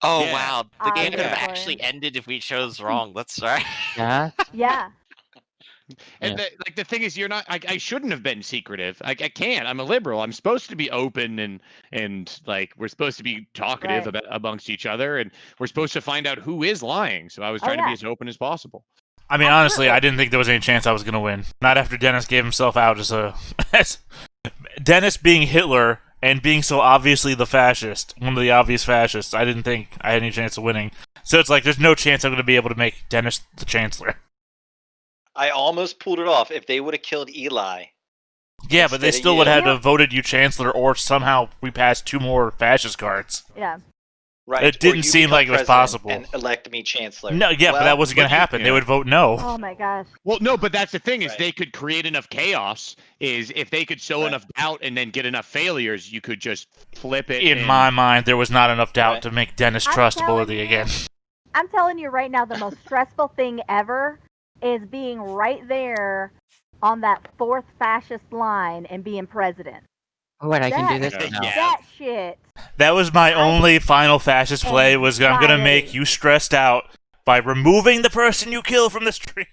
Oh Yeah. wow, the game could have Obviously. actually ended if we chose wrong. That's right. Yeah. Yeah. And the thing is, you're not. I shouldn't have been secretive. I can't. I'm a liberal. I'm supposed to be open and like we're supposed to be talkative Right. amongst each other, and we're supposed to find out who is lying. So I was Oh, trying to yeah. be as open as possible. I mean, honestly, Absolutely. I didn't think there was any chance I was going to win. Not after Dennis gave himself out as a... as Dennis being Hitler and being so obviously the fascist, one of the obvious fascists, I didn't think I had any chance of winning. So it's like, there's no chance I'm going to be able to make Dennis the Chancellor. I almost pulled it off if they would have killed Eli. Yeah, but they Instead of still you. would have had to have voted you Chancellor, or somehow we passed 2 more fascist cards. Yeah. Right. It or didn't you seem become like it was president possible. And elect me chancellor. No, yeah, but Well, that wasn't going but to you- happen. They yeah. would vote no. Oh my gosh. Well, no, but that's the thing is Right. they could create enough chaos. Is if they could sow Right. enough doubt and then get enough failures, you could just flip it. In and- my mind, there was not enough doubt Right. to make Dennis I'm trustability telling you. again. I'm telling you right now, the most stressful thing ever is being right there on that 4th fascist line and being president. Oh, wait, I can do this Yeah. now. Yeah. That shit. That was my only final fascist play, was I'm going to make Anxiety. you stressed out by removing the person you kill from the stream.